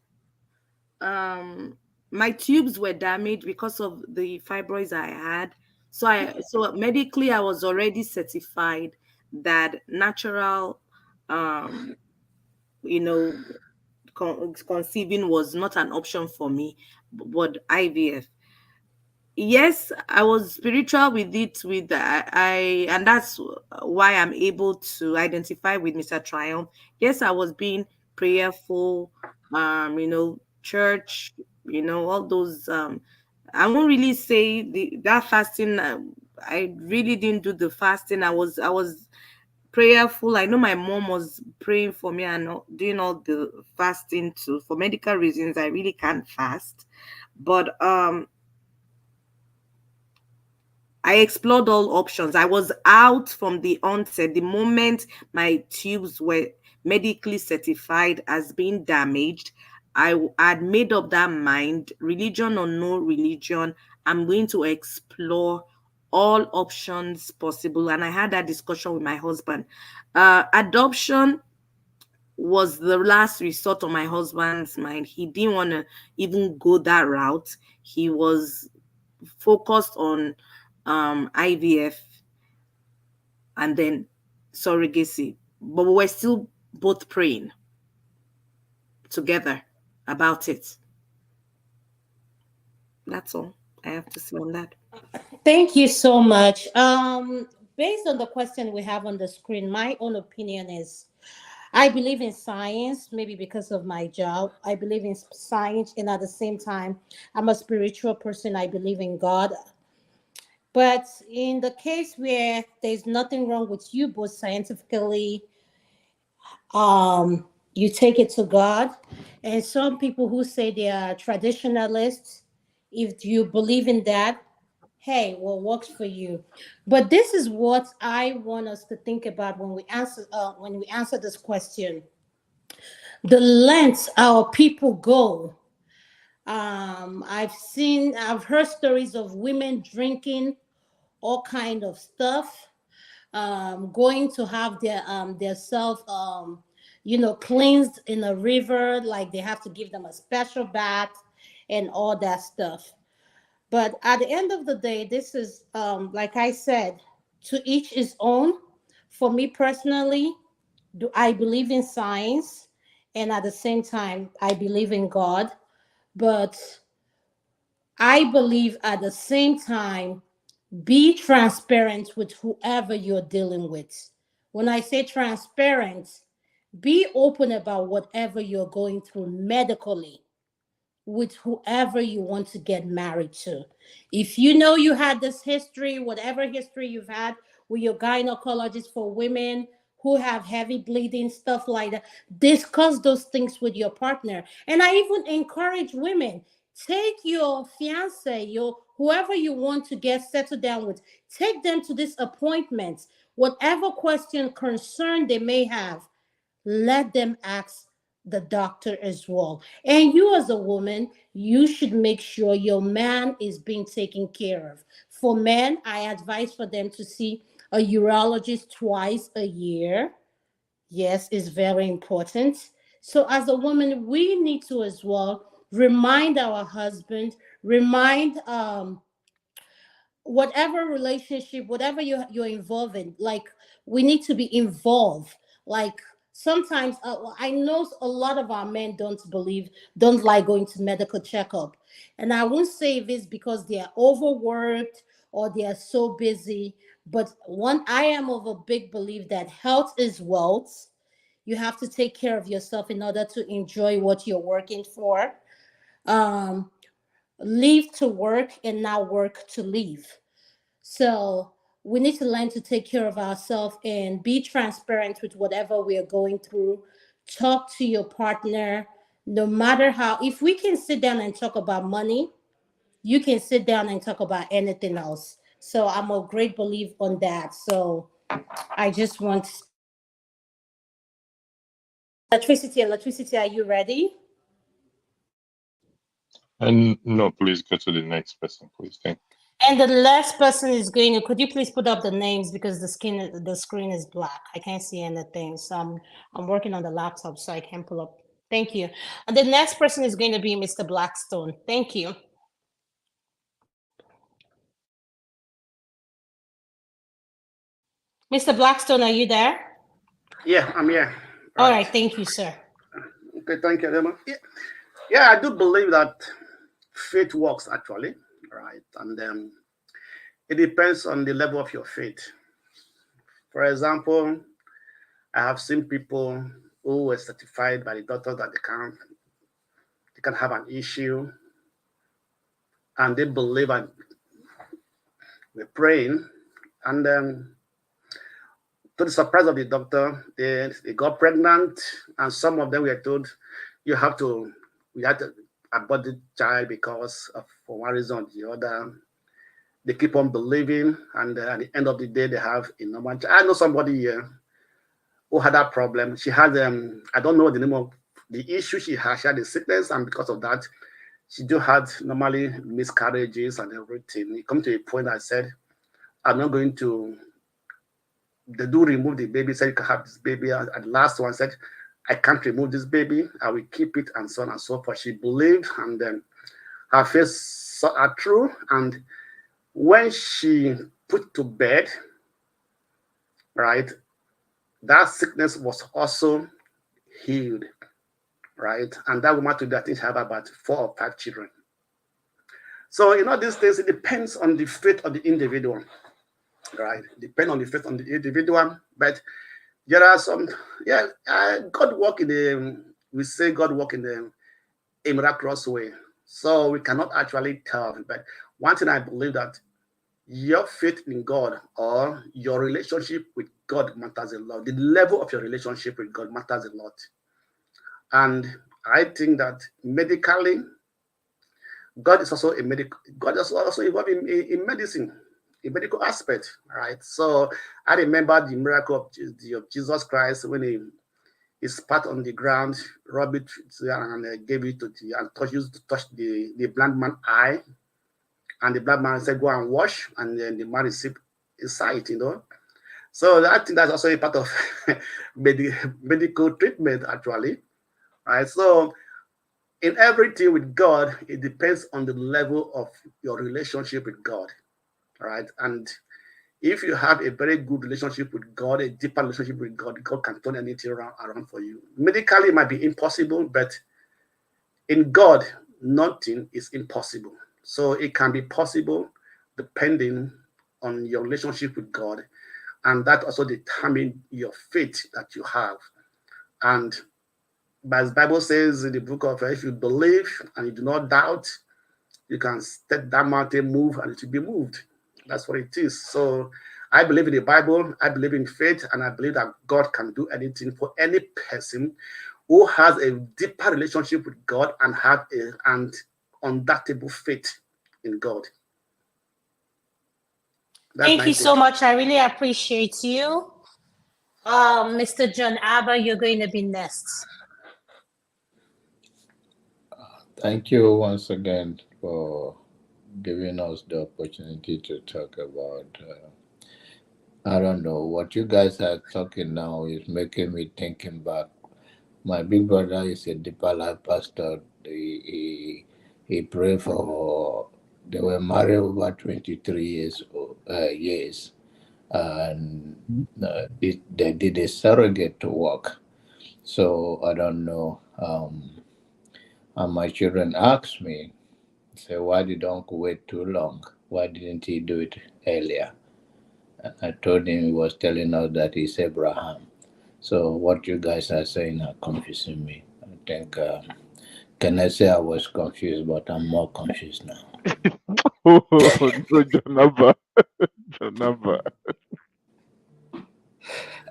my tubes were damaged because of the fibroids I had. So medically I was already certified that natural um you know conceiving was not an option for me, but IVF. Yes, I was spiritual with it. With and that's why I'm able to identify with Mr. Triumph. Yes, I was being prayerful. Church. All those. I won't really say that fasting. I really didn't do the fasting. I was prayerful. I know my mom was praying for me and doing all the fasting too. For medical reasons, I really can't fast, but I explored all options. I was out from the onset. The moment my tubes were medically certified as being damaged, had made up that mind, religion or no religion, I'm going to explore all options possible. And I had that discussion with my husband. Adoption was the last resort on my husband's mind. He didn't want to even go that route. He was focused on IVF and then surrogacy. But we were still both praying together about it. That's all I have to say on that. Thank you so much. Based on the question we have on the screen, my own opinion is I believe in science, maybe because of my job. I believe in science, and at the same time, I'm a spiritual person. I believe in God. But in the case where there's nothing wrong with you, both scientifically, you take it to God. And some people who say they are traditionalists, if you believe in that, hey, what works for you? But this is what I want us to think about when we answer this question. The lengths our people go. I've heard stories of women drinking all kind of stuff, going to have their self cleansed in a river, like they have to give them a special bath and all that stuff. But at the end of the day, this is like I said, to each his own. For me personally, do I believe in science, and at the same time I believe in God. But I believe at the same time, be transparent with whoever you're dealing with. When I say transparent, be open about whatever you're going through medically with whoever you want to get married to. If you know you had this history, whatever history you've had with your gynecologist for women who have heavy bleeding, stuff like that, discuss those things with your partner. And I even encourage women, take your fiance, your whoever you want to get settled down with, take them to this appointment. Whatever question, concern they may have, let them ask the doctor as well. And you, as a woman, you should make sure your man is being taken care of. For men, I advise for them to see a urologist twice a year. Yes, it's very important. So, as a woman, we need to as well remind our husband, remind whatever relationship, whatever you're involved in, like we need to be involved. Like sometimes I know a lot of our men don't like going to medical checkup, and I won't say if it's because they are overworked or they are so busy. But one, I am of a big belief that health is wealth. You have to take care of yourself in order to enjoy what you're working for. um Leave to work and not work to leave. So we need to learn to take care of ourselves and be transparent with whatever we are going through. Talk to your partner, no matter how. If we can sit down and talk about money, you can sit down and talk about anything else. So I'm a great believer on that. So I just want electricity. Are you ready? And no, please go to the next person, please. Thank And the last person is going to, could you please put up the names because the screen is black. I can't see anything. So I'm working on the laptop so I can pull up. Thank you. And the next person is going to be Mr. Blackstone. Thank you. Mr. Blackstone, are you there? Yeah, I'm here. All right. Thank you, sir. Okay, thank you, Emma. Yeah, I do believe that faith works actually, right? And it depends on the level of your faith. For example, I have seen people who were certified by the doctor that they can have an issue, and they believe and we're praying, and to the surprise of the doctor, they got pregnant, and some of them were told we had to abort the child because of for one reason or the other. They keep on believing, and at the end of the day, they have a normal child. I know somebody here who had that problem. She had I don't know the name of the issue she had. She had a sickness, and because of that, she just had normally miscarriages and everything. It come to a point I said, I'm not going to. They do remove the baby, said you can have this baby. And the last one said, I can't remove this baby. I will keep it, and so on and so forth. She believed, and then her faith saw her through. And when she put to bed, right, that sickness was also healed, right? And that woman today, I think, she had about 4 or 5 children. So, these things, it depends on the faith of the individual, right? Depend on the faith on the individual. But there are some, God work we say God work in a miraculous way. So we cannot actually tell. But one thing I believe that your faith in God or your relationship with God matters a lot. The level of your relationship with God matters a lot. And I think that medically, God is also God is also involved in medicine, in medical aspect, right? So I remember the miracle of Jesus Christ when he spat on the ground, rubbed it, and gave it and used to touch the blind man's eye. And the blind man said, "Go and wash," and then the man received his sight, So I think that's also a part of medical treatment, actually, right? So in everything with God, it depends on the level of your relationship with God, right? And if you have a very good relationship with God, a deeper relationship with God, God can turn anything around for you. Medically, it might be impossible, but in God, nothing is impossible. So it can be possible depending on your relationship with God. And that also determines your faith that you have. And as the Bible says in the book of, if you believe and you do not doubt, you can let that mountain move and it will be moved. That's what it is. So I believe in the Bible, I believe in faith, and I believe that God can do anything for any person who has a deeper relationship with God and have an undoubtable faith in God. Thank you so much. I really appreciate you. Mr. John Abba, you're going to be next. Thank you once again for giving us the opportunity to talk about. I don't know what you guys are talking now is making me thinking back. My big brother is a deeper life pastor. He prayed for. They were married over 23 years, and they did a surrogate to work. So I don't know. And my children asked me, say, why did Uncle wait too long? Why didn't he do it earlier? I told him he was telling us that he's Abraham. So what you guys are saying are confusing me. I think, can I say I was confused, but I'm more confused now. Oh, no, Jonaba. Jonaba.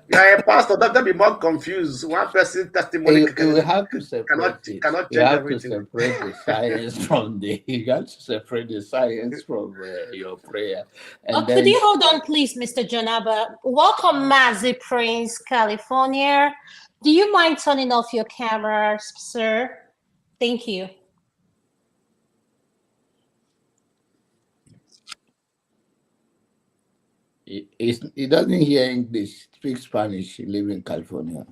Yeah, a pastor, don't be more confused. One person's testimony You have to separate it. cannot You change have everything. to separate the science from the. You have to separate the science from your prayer. And Could you hold on, please, Mr. Janaba? Welcome, Mazi Prince, California. Do you mind turning off your camera, sir? Thank you. He doesn't hear English, speaks Spanish. He lives in California.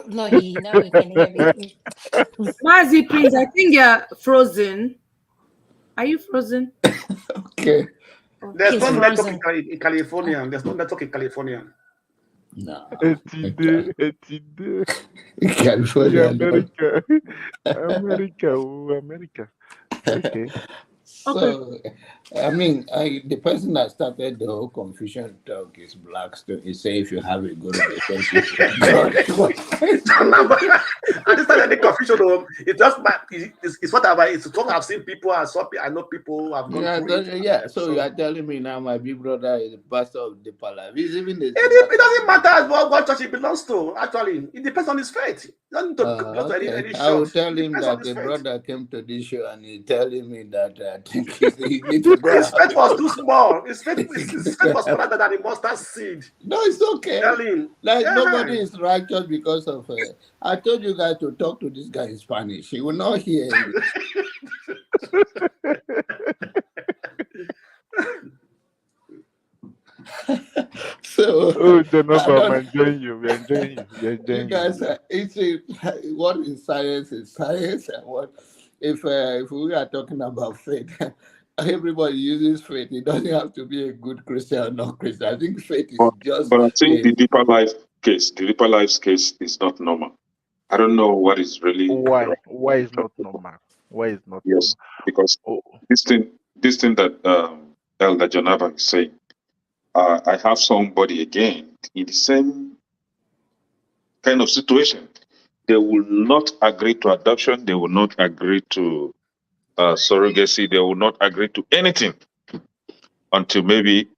No, he can hear me. Mazi Prince, I think you're frozen. Are you frozen? Okay. There's no network in California. There's no network in California. No. California. America. America. Okay. So, I mean, the person that started the whole confusion talk is Blackstone. He say if you have a good relationship with God. I just started the confusion. It's just it's whatever. It's what I've seen people and I know people who have gone through it. Yeah, so you are telling me now my big brother is the pastor of the palace. He's even the it doesn't matter what church he belongs to. Actually, it depends on his faith. It doesn't need to belong to any I will church. tell him that the brother came to this show and he's telling me that I think he needs to go. His faith was too small. His faith was smaller than the mustard seed. No, it's okay. Nobody is righteous because of. I told you guys to talk to this guy in Spanish. He will not hear English. So Oh, I Jonathan, I'm don't. enjoying you. We're enjoying you. We're You enjoying you. guys, it's what is science, and what if we are talking about faith, everybody uses faith. It doesn't have to be a good Christian or not Christian. I think faith is just But I think a. the deeper life case is not normal. I don't know what is really Why? wrong Why with is some not people. normal? Why is not Yes, normal? because Oh, this thing that Elder Janaba is saying, I have somebody again in the same kind of situation. They will not agree to adoption. They will not agree to surrogacy. They will not agree to anything until maybe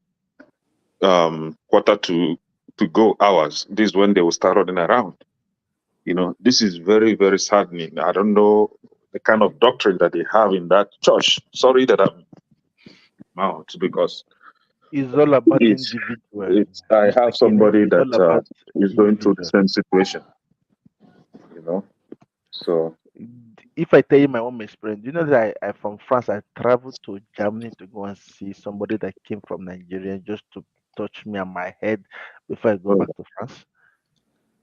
quarter to go hours. This is when they will start running around. This is very, very saddening. I don't know the kind of doctrine that they have in that church. Sorry that I'm out because it's all about it's, individual, it's I Mr. have Kenneth. somebody It's that all about is going through the individual. same situation, you know. So If I tell you my own experience, you know that I from France, I traveled to Germany to go and see somebody that came from Nigeria just to touch me on my head before I go oh, back to France.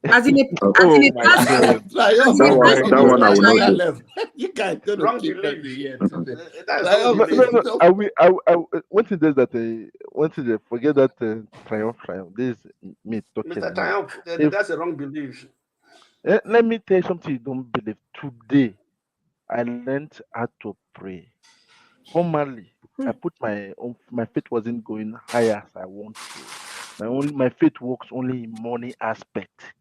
As in a uh, as in Oh a my past God. as Triumph, in that a you're one past taking that it one to I will not another Triumph. do. level. You guys gonna Wrong keep us belief. here today. That is wrong Triumph, No, no, belief. no. no, One thing is that one thing that forget that triumph. This is me talking Mr. now. Triumph, If that's a wrong belief. let me tell you something you don't believe. Today, I learned how to pray. Formerly, I put my faith wasn't going higher as I want to. My faith works only in money aspect,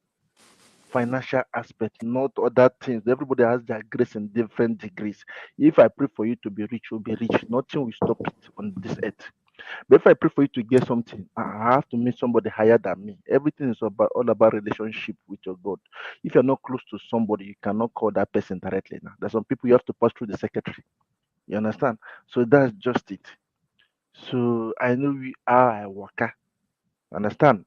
financial aspect, not other things. Everybody has their grace in different degrees. If I pray for you to be rich, you'll be rich. Nothing will stop it on this earth. But if I pray for you to get something, I have to meet somebody higher than me. Everything is all about relationship with your God. If you're not close to somebody, you cannot call that person directly. Now, there's some people you have to pass through the secretary. You understand? So that's just it. So I know we are I work. Understand?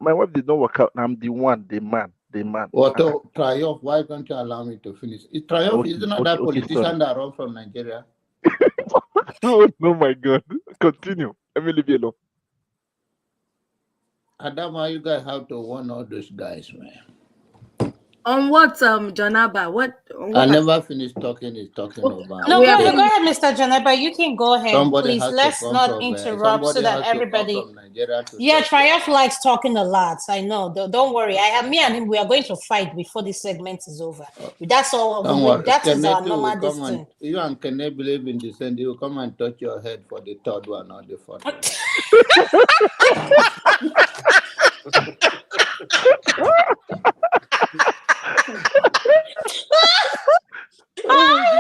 My wife did not work out. I'm the one, the man, the man. what Triumph? Why don't you allow me to finish? Triumph is Okay, not okay, that okay. Sorry. politician that run from Nigeria. Oh, no, my God. Continue. Let me leave you alone. Adama, you guys have to warn all those guys, man. On what, Jonaba? I What are never finished talking. He's talking okay, over No, we me. are So go finished. ahead, Mr. Janeba. You can go ahead, somebody please. has to Let's come not from interrupt so somebody that has to come everybody. from Nigeria to Yeah, talk to Triumph us. likes talking a lot. I know. Don't worry. I have me and him. We are going to fight before this segment is over. That's all. Don't worry. That is our Kennedy will normal come and distance. you and Kennedy believe in the same. He will come and touch your head for the third one or the fourth one. Oh my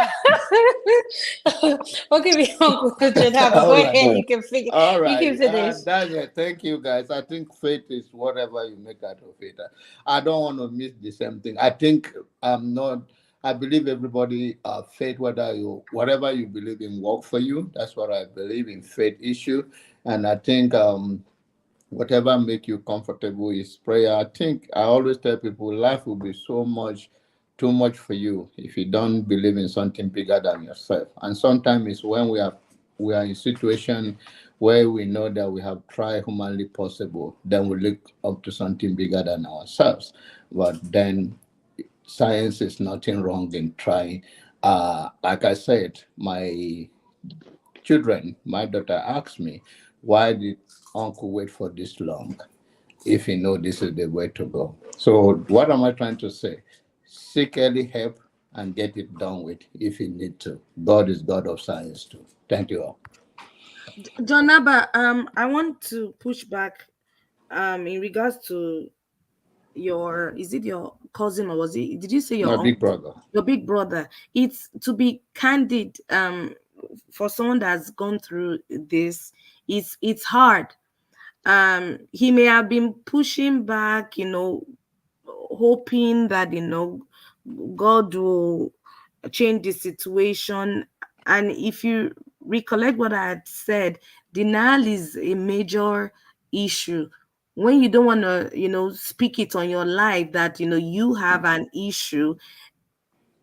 God. Okay, we won't go to that, but All go right. ahead. Oh, All You right. can finish. That's it. Thank you, guys. I think faith is whatever you make out of it. I don't want to miss the same thing. I think I'm not. I believe everybody faith, whatever you believe in, work for you. That's what I believe in faith issue, and I think whatever make you comfortable is prayer. I think I always tell people life will be so much too much for you if you don't believe in something bigger than yourself. And sometimes it's when we are in situation where we know that we have tried humanly possible, then we look up to something bigger than ourselves. But then science is nothing wrong in trying. Like I said, my daughter asked me, why did uncle wait for this long if he know this is the way to go? So what am I trying to say? Seek early help and get it done with if you need to. God is God of science too. Thank you all. Jonaba, I want to push back in regards to your, is it your cousin, or was it, did you say your My big uncle? brother. Your big brother. It's, to be candid, for someone that's gone through this, it's hard. He may have been pushing back, hoping that God will change the situation. And if you recollect what I had said, denial is a major issue. When you don't want to, speak it on your life that you have an issue,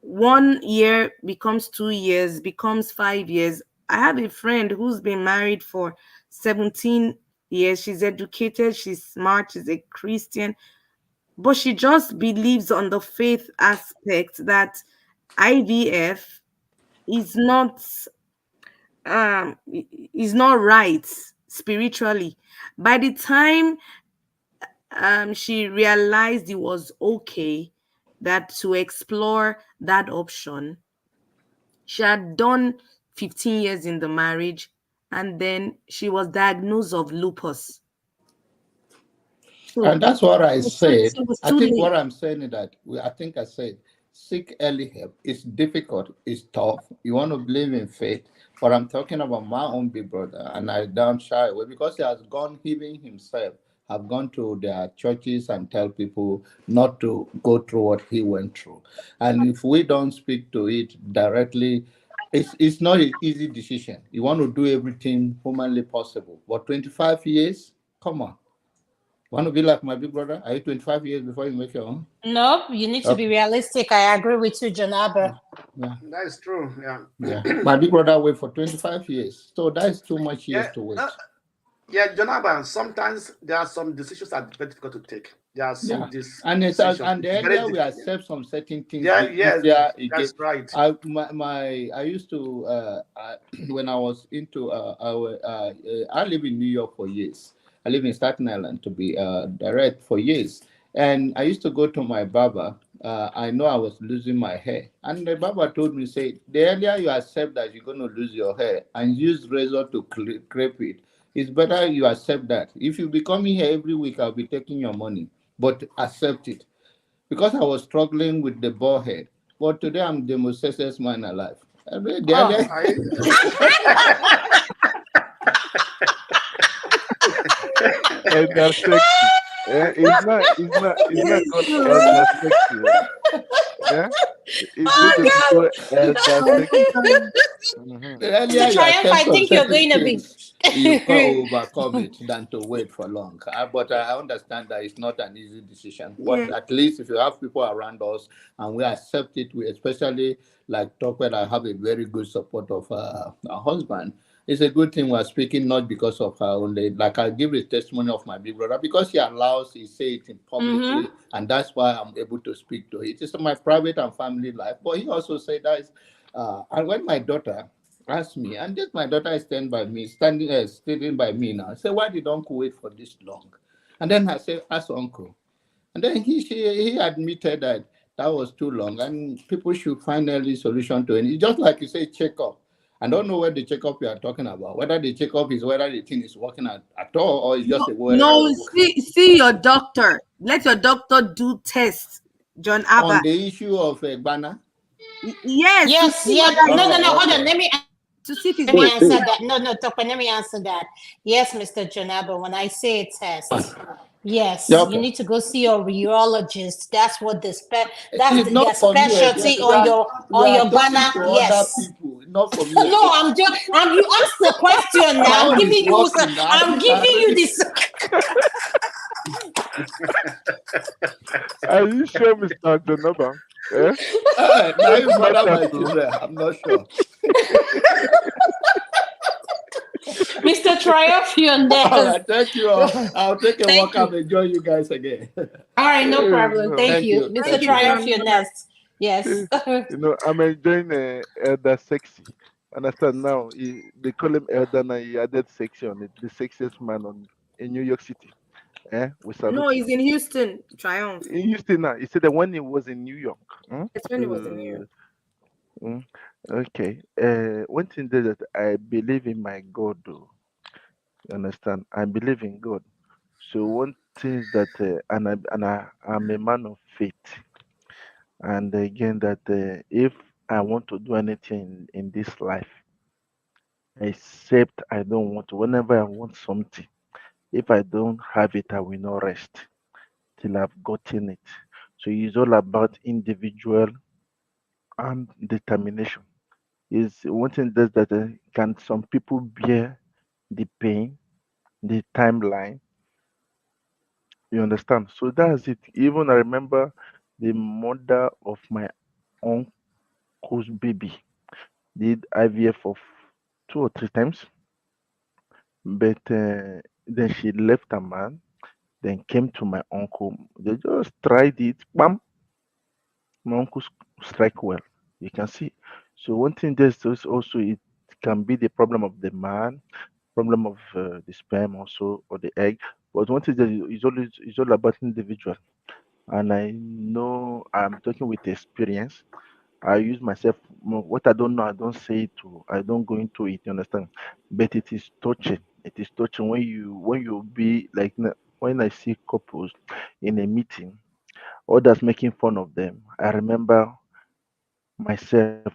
1 year becomes 2 years, becomes 5 years. I have a friend who's been married for 17 Yes, she's educated, she's smart, she's a Christian, but she just believes on the faith aspect that IVF is not is not right spiritually. By the time she realized it was okay that to explore that option, she had done 15 years in the marriage, and then she was diagnosed of lupus. So And that's what I said. it was I too think late. what I'm saying is that I think I said seek early help. It's difficult. It's tough. You want to believe in faith. But I'm talking about my own big brother, and I don't shy away because he has gone, even himself, have gone to their churches and tell people not to go through what he went through. And if we don't speak to it directly, it's not an easy decision. You want to do everything humanly possible. But 25 years, come on. Want to be like my big brother? Are you 25 years before you make your own? No, you need to be Okay. realistic. I agree with you, Janaba. Yeah. That is true. Yeah. Yeah. My big brother wait for 25 years. So that is too much Yeah. years to wait. Yeah, Jonathan, sometimes there are some decisions that are very difficult to take. There are some Yeah. And it's decisions. and the It's very earlier we difficult. accept some certain things, Yeah, the yes, easier it that's get. right. I used to when I was into I live in New York for years. I live in Staten Island to be direct for years. And I used to go to my barber. I know I was losing my hair. And the barber told me, say, the earlier you accept that you're going to lose your hair and use razor to crepe it, it's better you accept that. If you be coming here every week, I'll be taking your money, but accept it. Because I was struggling with the bald head. But today I'm the most successful man alive. I mean, the Oh, earlier, And that's sexy. It's not called elder sexy. Yeah, it's going to be called elder sexy. Hmm. the earlier Mr. you Triumph, accept I some think you're certain going to be. things, you can overcome it than to wait for long. But I understand that it's not an easy decision. Yeah. But at least if you have people around us and we accept it, we especially like talk when I have a very good support of our husband. It's a good thing we're speaking not because of her only. Like I give the testimony of my big brother because he allows, he say it in Mm-hmm. publicly, and that's why I'm able to speak to it. It's my private and family life. But he also said that. And when my daughter asked me, and this my daughter is standing by me now. I said, why did uncle wait for this long? And then I said, ask uncle. And then he admitted that that was too long, and people should find early solution to it. It's just like you say, check up. I don't know what the checkup you are talking about. Whether the checkup is whether the thing is working at all, or it's just No, a whatever no, is working. see your doctor. Let your doctor do tests, John On Abba. the issue of Ghana. Yes, to Yes, see yeah. whether No, it's no, no. Oh, Hold on. okay. to see if it's Let me working answer well. that. No, no, Tope, let me answer that. Yes, Mr. Janaba, when I say a test, Yeah, yes, you okay. need to go see your urologist. That's what It's their not for me. specialty We on are your talking Ghana. to other Yes. people, not for me No, again. you asked the question now. My own is working. I'm I giving you already. this. Are you sure, Mr. Jonaba? Eh? Now Don't you mother matter my to. children. I'm not sure. Mr. Triumph, you're All next. right, thank you all. I'll take a walk Thank you. and join you guys again. All right, no problem. No. Thank Thank you. you. Mr. Thank Thank you, you. Triumph, John you're Abba. next. Yes. I'm enjoying Elder Sexy. Understand now? They call him Elder now. He added sexy on it. The sexiest man in New York City. We No, salute him. he's in Houston. Triumph. In Houston now, he said that when he was in New York. It's when he was in New York. Mm, okay. One thing there that I believe in my God, though. You understand? I believe in God. So one thing is that, I'm a man of faith, and again that if I want to do anything in this life, except I don't want to, whenever I want something, if I don't have it, I will not rest till I've gotten it. So it's all about individual and determination. Is one thing that can some people bear the pain, the timeline. You understand? So that's it. Even I remember the mother of my uncle's baby did IVF of 2 or 3 times, but Then she left her man, then came to my uncle. They just tried it. Bam! My uncle strike well. You can see. So one thing there's also it can be the problem of the man, problem of the sperm also or the egg. But one thing that is always is all about individual. And I know I'm talking with experience. I use myself what I don't know, I don't say it to I don't go into it, you understand? But it is touching. It is touching when you be like when I see couples in a meeting, others making fun of them. I remember myself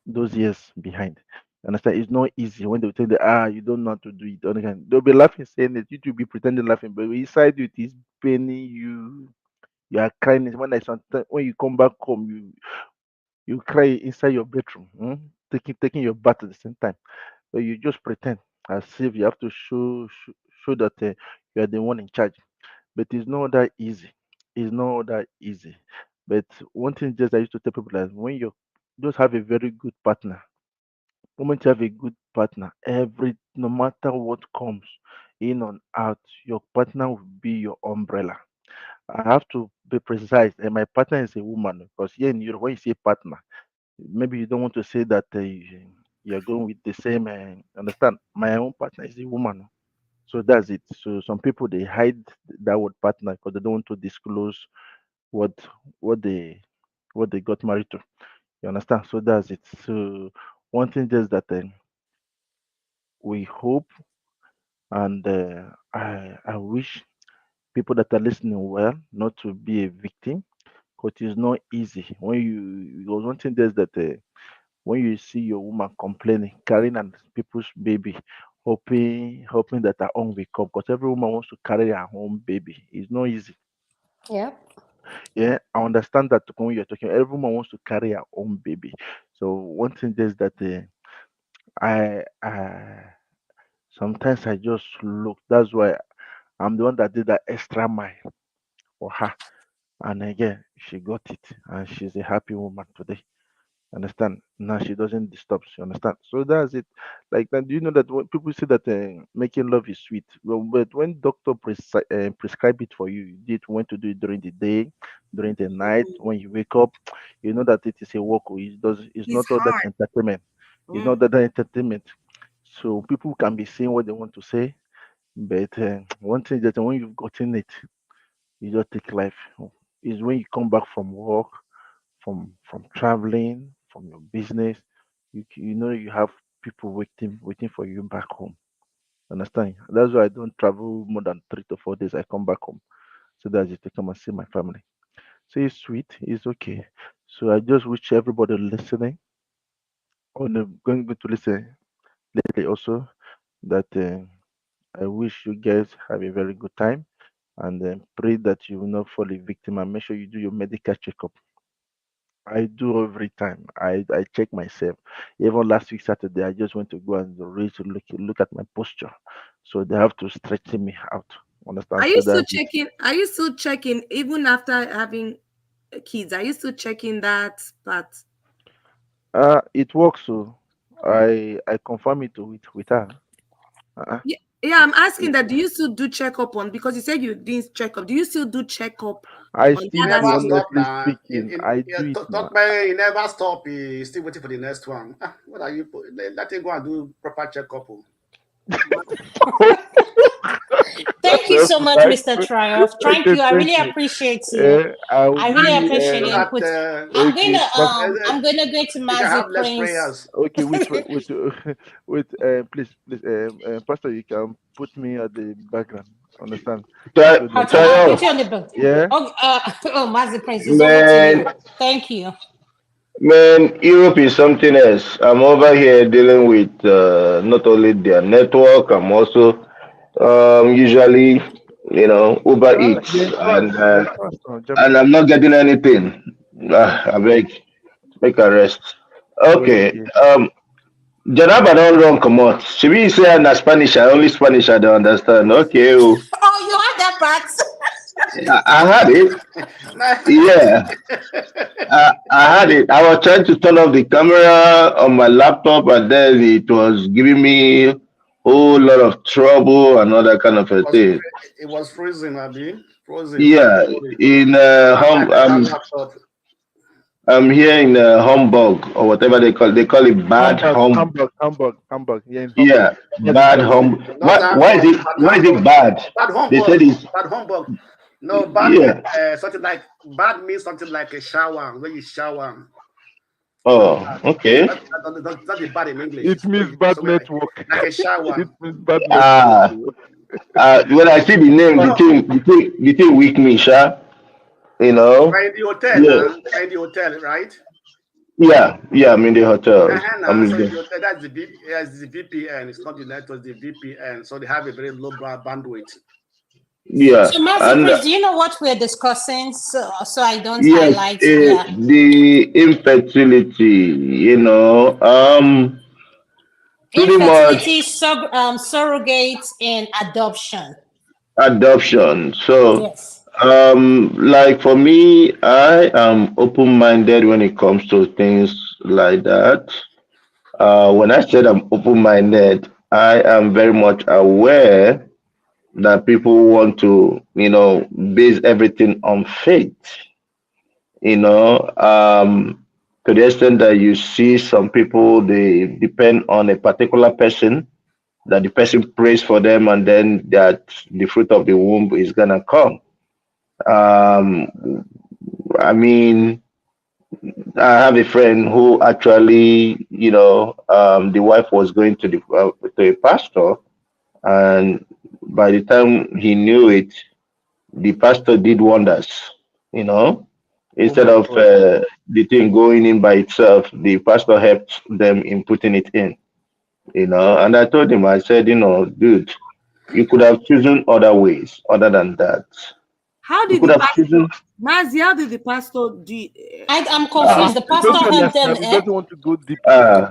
those years behind. Understand? It's not easy when they tell you, you don't know how to do it. They'll be laughing, saying it. You to be pretending laughing, but inside you, it is paining you. You are crying. When I sometimes when you come back home, you cry inside your bedroom, taking your bath at the same time. But you just pretend as if you have to show that you are the one in charge. But it's not that easy. It's not that easy. But one thing just I used to tell people is when you just have a very good partner, moment you have a good partner, every no matter what comes in on out, your partner will be your umbrella. I have to be precise, and my partner is a woman because here in Europe, when you say partner, maybe you don't want to say that you're going with the same. Understand? My own partner is a woman, so that's it. So some people they hide that word partner because they don't want to disclose what what they what they got married to. You understand? So that's it. So one thing is that we hope and I wish people that are listening well not to be a victim because it's not easy when you because one thing is that when you see your woman complaining, carrying an people's baby, hoping that her own will come, because every woman wants to carry her own baby. It's not easy. Yep. Yeah, I understand that when you're talking, every woman wants to carry her own baby. So one thing is that I sometimes I just look. That's why I'm the one that did that extra mile for her. And again, she got it, and she's a happy woman today. Understand? Now she doesn't disturb. You understand? So that's it. Like, now, do you know that when people say that making love is sweet? Well, but when doctor prescribe it for you, you did want to do it during the day, during the night, when you wake up, you know that it is a work. It does. It's It's not all that hard. entertainment. It's not Mm. that entertainment. So people can be saying what they want to say, but one thing that when you've gotten it, you just take life. Is when you come back from work from traveling, from your business, you know you have people waiting for you back home. Understand? That's why I don't travel more than 3 to 4 days. I come back home so that I to come and see my family. So it's sweet, it's okay. So I just wish everybody listening or going to listen lately also that I wish you guys have a very good time and pray that you will not fall a victim and make sure you do your medical checkup. I do every time. I check myself. Even last week Saturday, I just went to go and reach to look at my posture. So they have to stretch me out. Understand? So that's it. Are you still checking even after having kids? Are you still checking that part? It works. So I confirm it with her. Uh, Yeah, yeah, I'm asking it- that. Do you still do checkup on, because you said you didn't check up? Do you still do checkup I on He still other do. never stage? stop Honestly now. speaking, I Yeah, do it now. talk man, he never stop. He's still waiting for the next one. What are you? Let him go and do proper checkup. Thank you That's so much, right. Mr. Triumph. Thank Okay, you. I thank really you. appreciate you. I will I really be. appreciate So your that input. Okay, I'm gonna go to he can Mazi have less Prince. prayers. okay, with please, Pastor, you can put me at the background. Understand? So that I'll put Triumph, you on the book. yeah. Oh, oh, Mazi Prince, it's over to man, you. Thank you. man, Europe is something else. I'm over here dealing with not only their network, I'm also usually, Uber They're Eats, fast. They're fast on and Germany. I'm not getting anything. I beg, make a rest. Okay, Okay. Janaba don't run come out. Should we say na Spanish? Only Spanish I don't understand. Okay, oh. Oh, you had that part. I had it. Yeah. I had it. I was trying to turn off the camera on my laptop, and then it was giving me. whole lot of trouble and all that kind of It a was thing. it was freezing, Abi. Frozen. Yeah, in I'm here in Hamburg or whatever they call it bad Hamburg. Yeah, in Hamburg. yeah, That's in bad Germany. Not Hamburg, bad why is it Hamburg, bad? bad They said Hamburg, it's bad Hamburg. No, bad means yeah. something like bad means something like a shower when you shower. So Oh, okay. that's the bad in English. It It's when means you bad somewhere network. like a It shower. means bad network. Ah, when I see the name, No, the thing weak me, sha. You know. we're in the hotel Yeah, now. We're in the hotel, right? yeah. I'm in the hotels. I'm Now, in so in the the hotel, that's the VPN. It's not the network, it's the VPN. So they have a very low bandwidth. yeah, So, Master and Chris, do you know what we're discussing? So I don't yes, highlight. Yeah. the infertility. Pretty much Infertility, surrogates, and adoption. adoption. So, Yes. like for me, I am open-minded when it comes to things like that. When I said I'm open-minded, I am very much aware that people want to, base everything on faith, you know, to the extent that you see some people, they depend on a particular person, that the person prays for them, and then that the fruit of the womb is going to come. Um, I mean, I have a friend who actually, the wife was going to a pastor, and by the time he knew it, the pastor did wonders. You know, Oh instead my of God. the thing going in by itself, the pastor helped them in putting it in. And I told him, I said, dude, you could have chosen other ways other than that. How You did could the have pastor, chosen. Mazi, how did the pastor do? I'm Uh, confused. The He pastor doesn't helped them. understand. He doesn't want to go deep.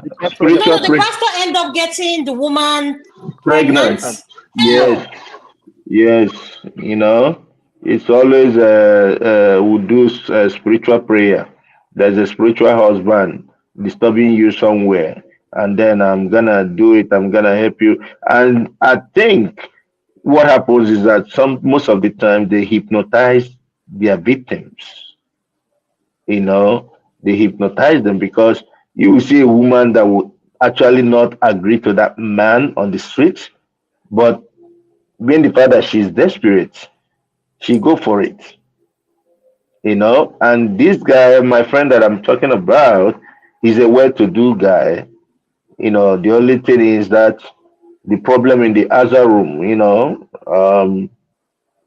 The pastor No, helped spiritual no, the them. pastor ended up getting the woman pregnant. pregnant. Pregnant. Yes, yes. It's always we do spiritual prayer. There's a spiritual husband disturbing you somewhere, and then I'm gonna do it. I'm gonna help you. And I think what happens is that most of the time they hypnotize their victims. You know, they hypnotize them because you will see a woman that would actually not agree to that man on the street, but being the fact that she's desperate, she go for it. And this guy, my friend that I'm talking about, he's a well-to-do guy. The only thing is that the problem in the other room,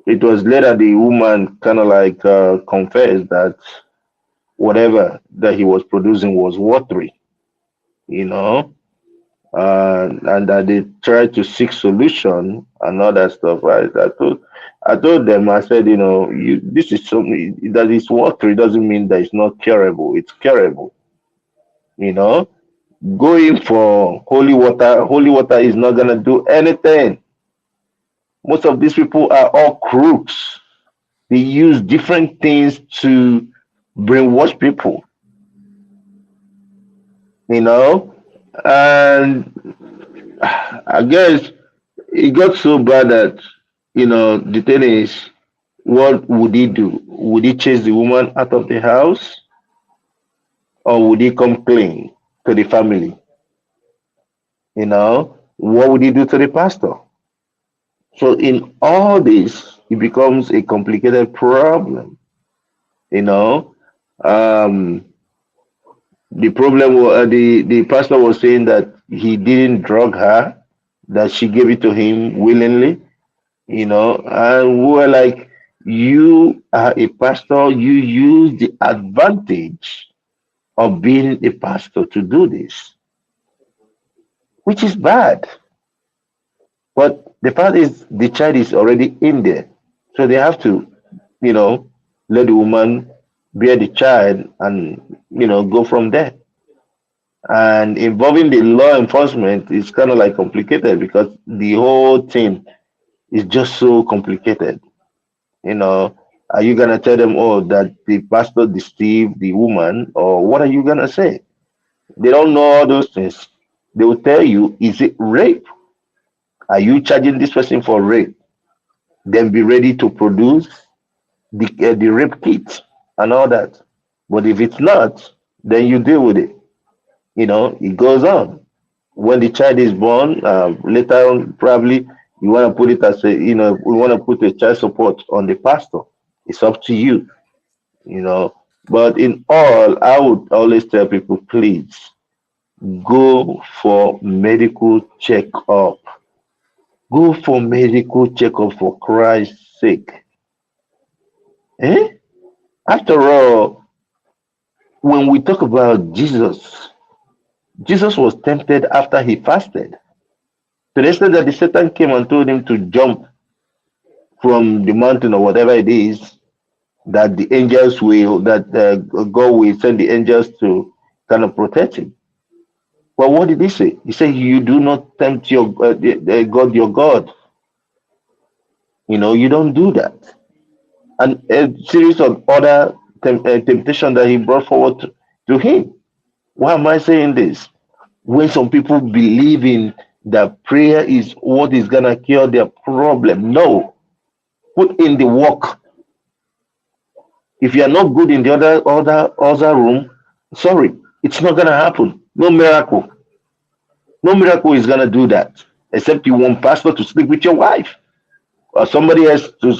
it was later the woman kind of like confessed that whatever that he was producing was watery, you know, and that they tried to seek solution and all that stuff. Right? I told them, I said, this is something that is watery doesn't mean that it's not curable. It's curable. You know, going for holy water. Holy water is not gonna do anything. Most of these people are all crooks. They use different things to brainwash people. You know, and I guess it got so bad that the thing is, what would he do? Would he chase the woman out of the house, or would he come clean to the family? What would he do to the pastor? So in all this, it becomes a complicated problem. You know, um, the problem was the pastor was saying that he didn't drug her, that she gave it to him willingly. And we were like, you are a pastor, you use the advantage of being a pastor to do this, which is bad. But the fact is, the child is already in there. So they have to, you know, let the woman bear the child and, go from there. And involving the law enforcement is kind of like complicated because the whole thing is just so complicated. You know, are you gonna tell them, oh, that the pastor deceived the woman, or what are you gonna say? They don't know all those things. They will tell you, is it rape? Are you charging this person for rape? Then be ready to produce the rape kit and all that. But if it's not, then you deal with it. It goes on. When the child is born, later on, probably you want to put it as we want to put a child support on the pastor. It's up to you, you know. But in all, I would always tell people, please go for medical checkup. Go for medical checkup for Christ's sake. Eh? After all, when we talk about Jesus, Jesus was tempted after he fasted. To the extent that the Satan came and told him to jump from the mountain or whatever it is, that God will send the angels to kind of protect him. Well, what did he say? He said, "You do not tempt your God, your God." You don't do that. And a series of other temptation that he brought forward to him. Why am I saying this? When some people believe in that prayer is what is gonna cure their problem, no. Put in the work. If you are not good in the other room, sorry, it's not gonna happen. No miracle. No miracle is gonna do that. Except you want pastor to sleep with your wife or somebody else to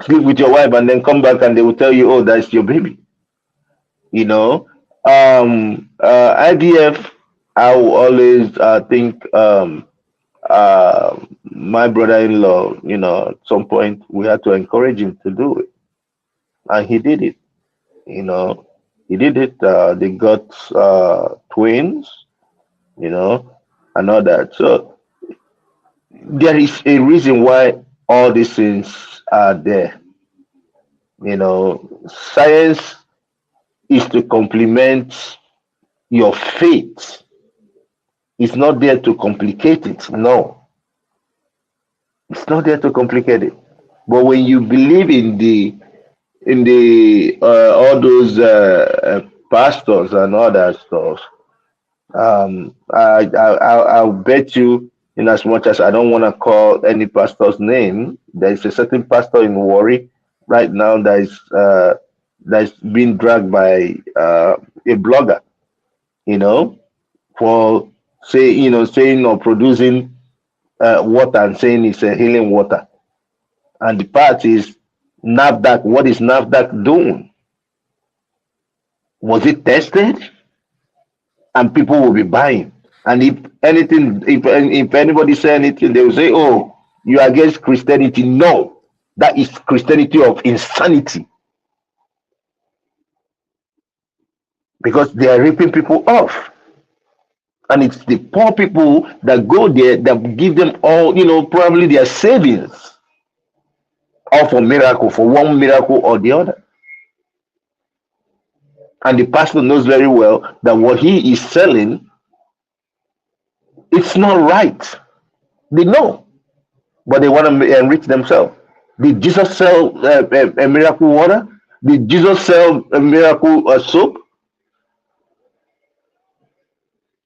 sleep with your wife and then come back and they will tell you, oh, that's your baby. You know. IVF, I will always think my brother-in-law, at some point we had to encourage him to do it, and he did it. You know, he did it. They got twins, you know, and all that. So there is a reason why all these things are there. Science is to complement your faith. It's not there to complicate it. No, it's not there to complicate it. But when you believe in the all those pastors and all that stuff, I'll bet you, in as much as I don't want to call any pastor's name, there is a certain pastor in Warri right now that's being dragged by a blogger, you know, for saying or producing water and saying it's a healing water. And the part is NAFDAC. What is NAFDAC doing? Was it tested? And people will be buying. And if anybody say anything, they will say, "Oh, you are against Christianity." No, that is Christianity of insanity, because they are ripping people off, and it's the poor people that go there that give them all, probably their savings, all for miracle, for one miracle or the other. And the pastor knows very well that what he is selling, it's not right. They know, but they want to enrich themselves. Did Jesus sell a miracle water? Did Jesus sell a miracle soap?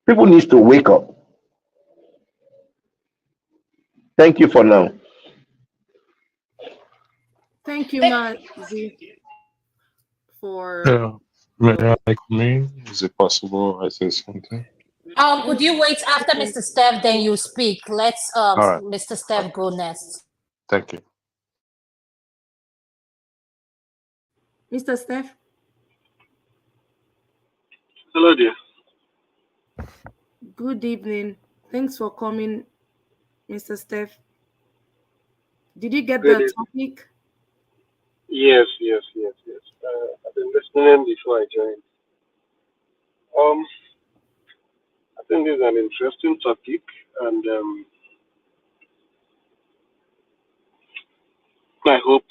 People need to wake up. Thank you for now. Thank you, Mazi, for May I come in? Is it possible I say something? Would you wait after Mr. Steph, then you speak? Let's All right. Mr. Steph go next. Thank you. Mr. Steph. Hello, dear. Good evening. Thanks for coming, Mr. Steph. Did you get the topic? Yes. I've been listening before I joined. I think this is an interesting topic, and I hope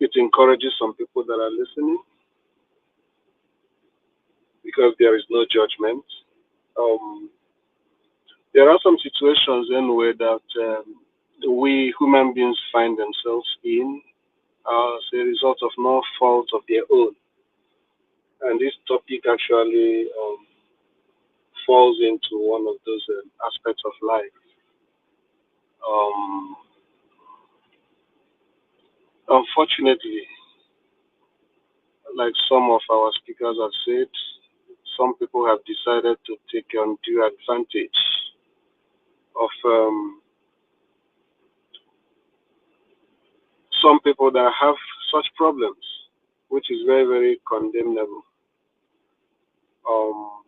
it encourages some people that are listening, because there is no judgment. There are some situations anyway that we human beings find themselves in as a result of no fault of their own. And this topic actually falls into one of those aspects of life. Um, Unfortunately, like some of our speakers have said, some people have decided to take undue advantage of some people that have such problems, which is very, very condemnable. Um,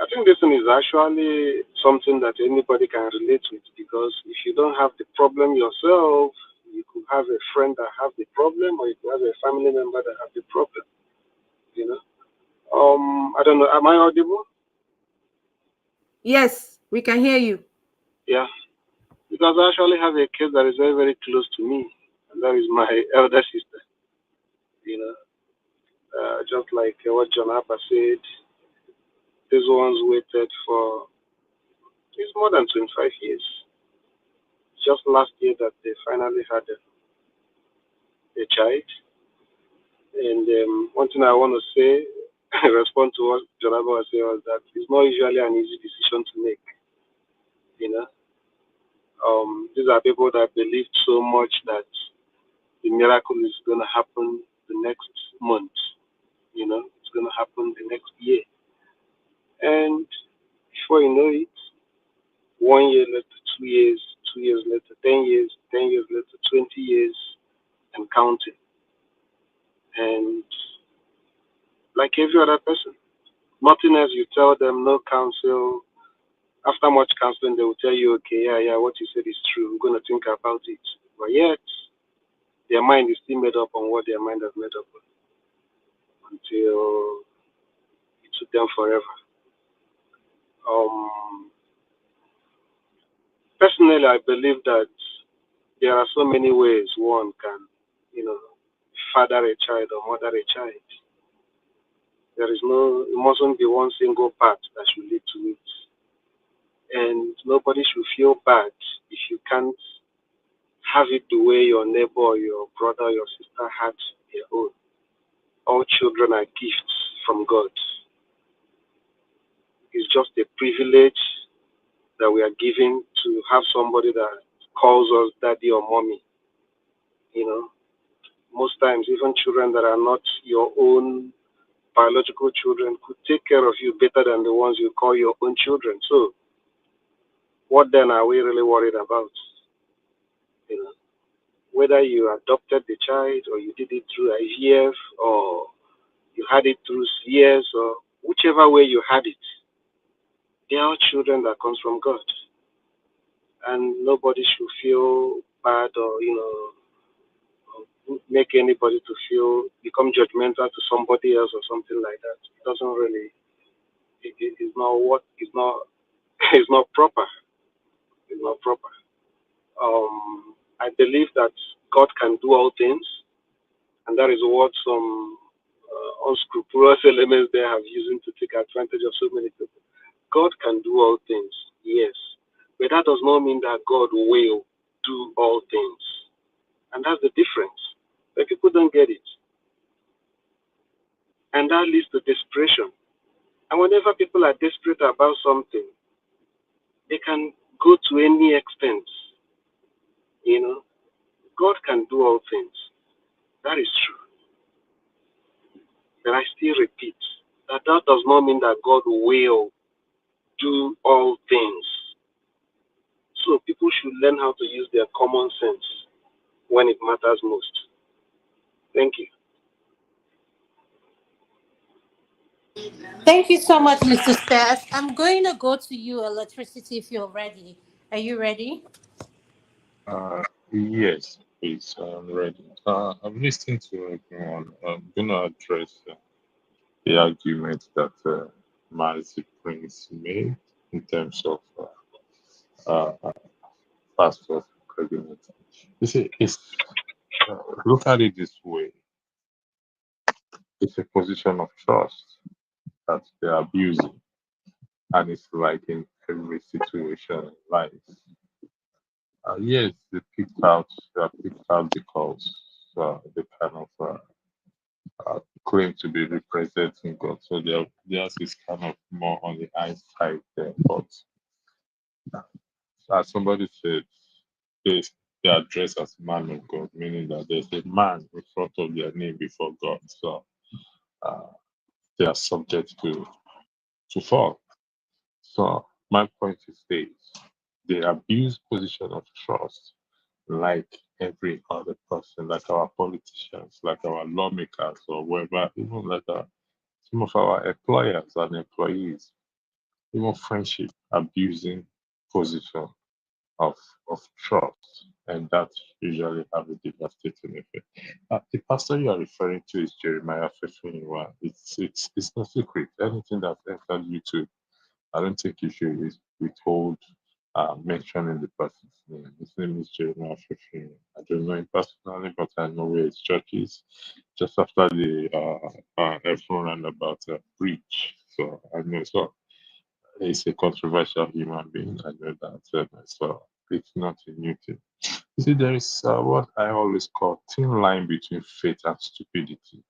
I think this one is actually something that anybody can relate with, because if you don't have the problem yourself, you could have a friend that have the problem, or you could have a family member that have the problem. You know. I don't know. Am I audible? Yes, we can hear you. Yeah. Because I actually have a case that is very, very close to me, and that is my elder sister. You know, just like what John Harper said, these ones waited for it's more than 25 years. Just last year that they finally had a child. And one thing I want to say, respond to what John Harper was saying, was that it's not usually an easy decision to make. You know, these are people that believed so much that the miracle is going to happen the next month. You know, it's going to happen the next year. And before you know it, 1 year later, 2 years, 2 years later, 10 years, 10 years later, 20 years, and counting. And like every other person, nothing else you tell them, no counsel. After much counseling, they will tell you, okay, yeah, what you said is true. We're going to think about it. But yet, their mind is still made up on what their mind has made up on until it took them forever. Um, Personally, I believe that there are so many ways one can, you know, father a child or mother a child. There is no, it mustn't be one single path that should lead to it. And nobody should feel bad if you can't have it the way your neighbor or your brother or your sister had their own. All children are gifts from God. It's just a privilege that we are given to have somebody that calls us daddy or mommy. You know, most times, even children that are not your own biological children could take care of you better than the ones you call your own children. So, what then are we really worried about? You know, whether you adopted the child or you did it through IVF or you had it through CS or whichever way you had it, they are all children that comes from God, and nobody should feel bad or make anybody to feel become judgmental to somebody else or something like that. It doesn't really. It's not what. It's not. It's not proper. It's not proper. I believe that God can do all things, and that is what some unscrupulous elements they have using to take advantage of so many people. God can do all things, yes, but that does not mean that God will do all things, and that's the difference. But people don't get it, and that leads to desperation. And whenever people are desperate about something, they can go to any extent. You know, God can do all things. That is true. But I still repeat that that does not mean that God will do all things. So people should learn how to use their common sense when it matters most. Thank you. Thank you so much, Mr. Stas. I'm going to go to you, Electricity, if you're ready. Are you ready? Yes, please. I'm ready. I'm listening to everyone. I'm gonna address the argument that Marcy Prince made in terms of pastor pregnant. You see, look at it this way: it's a position of trust that they're abusing, and it's like in every situation in life. Yes, they are picked out because they kind of claim to be representing God. So theirs is kind of more on the high side there. But as somebody said, they, they are dressed as man of God, meaning that there's a man in front of their name before God. So uh, they are subject to fall. So my point is this: they abuse position of trust like every other person, like our politicians, like our lawmakers, or whoever, even like some of our employers and employees, even friendship abusing position of of trust, and that usually have a devastating effect. The pastor you are referring to is Jeremiah 51. It's no secret. Anything that entered YouTube, I don't think you should withhold mentioning the person's name. His name is Jeremiah 15. I don't know him personally, but I know where his church is. Just after the F1 about breach. So I know. So he's a controversial human being. I know that. So it's not a new thing. You see, there is what I always call thin line between faith and stupidity.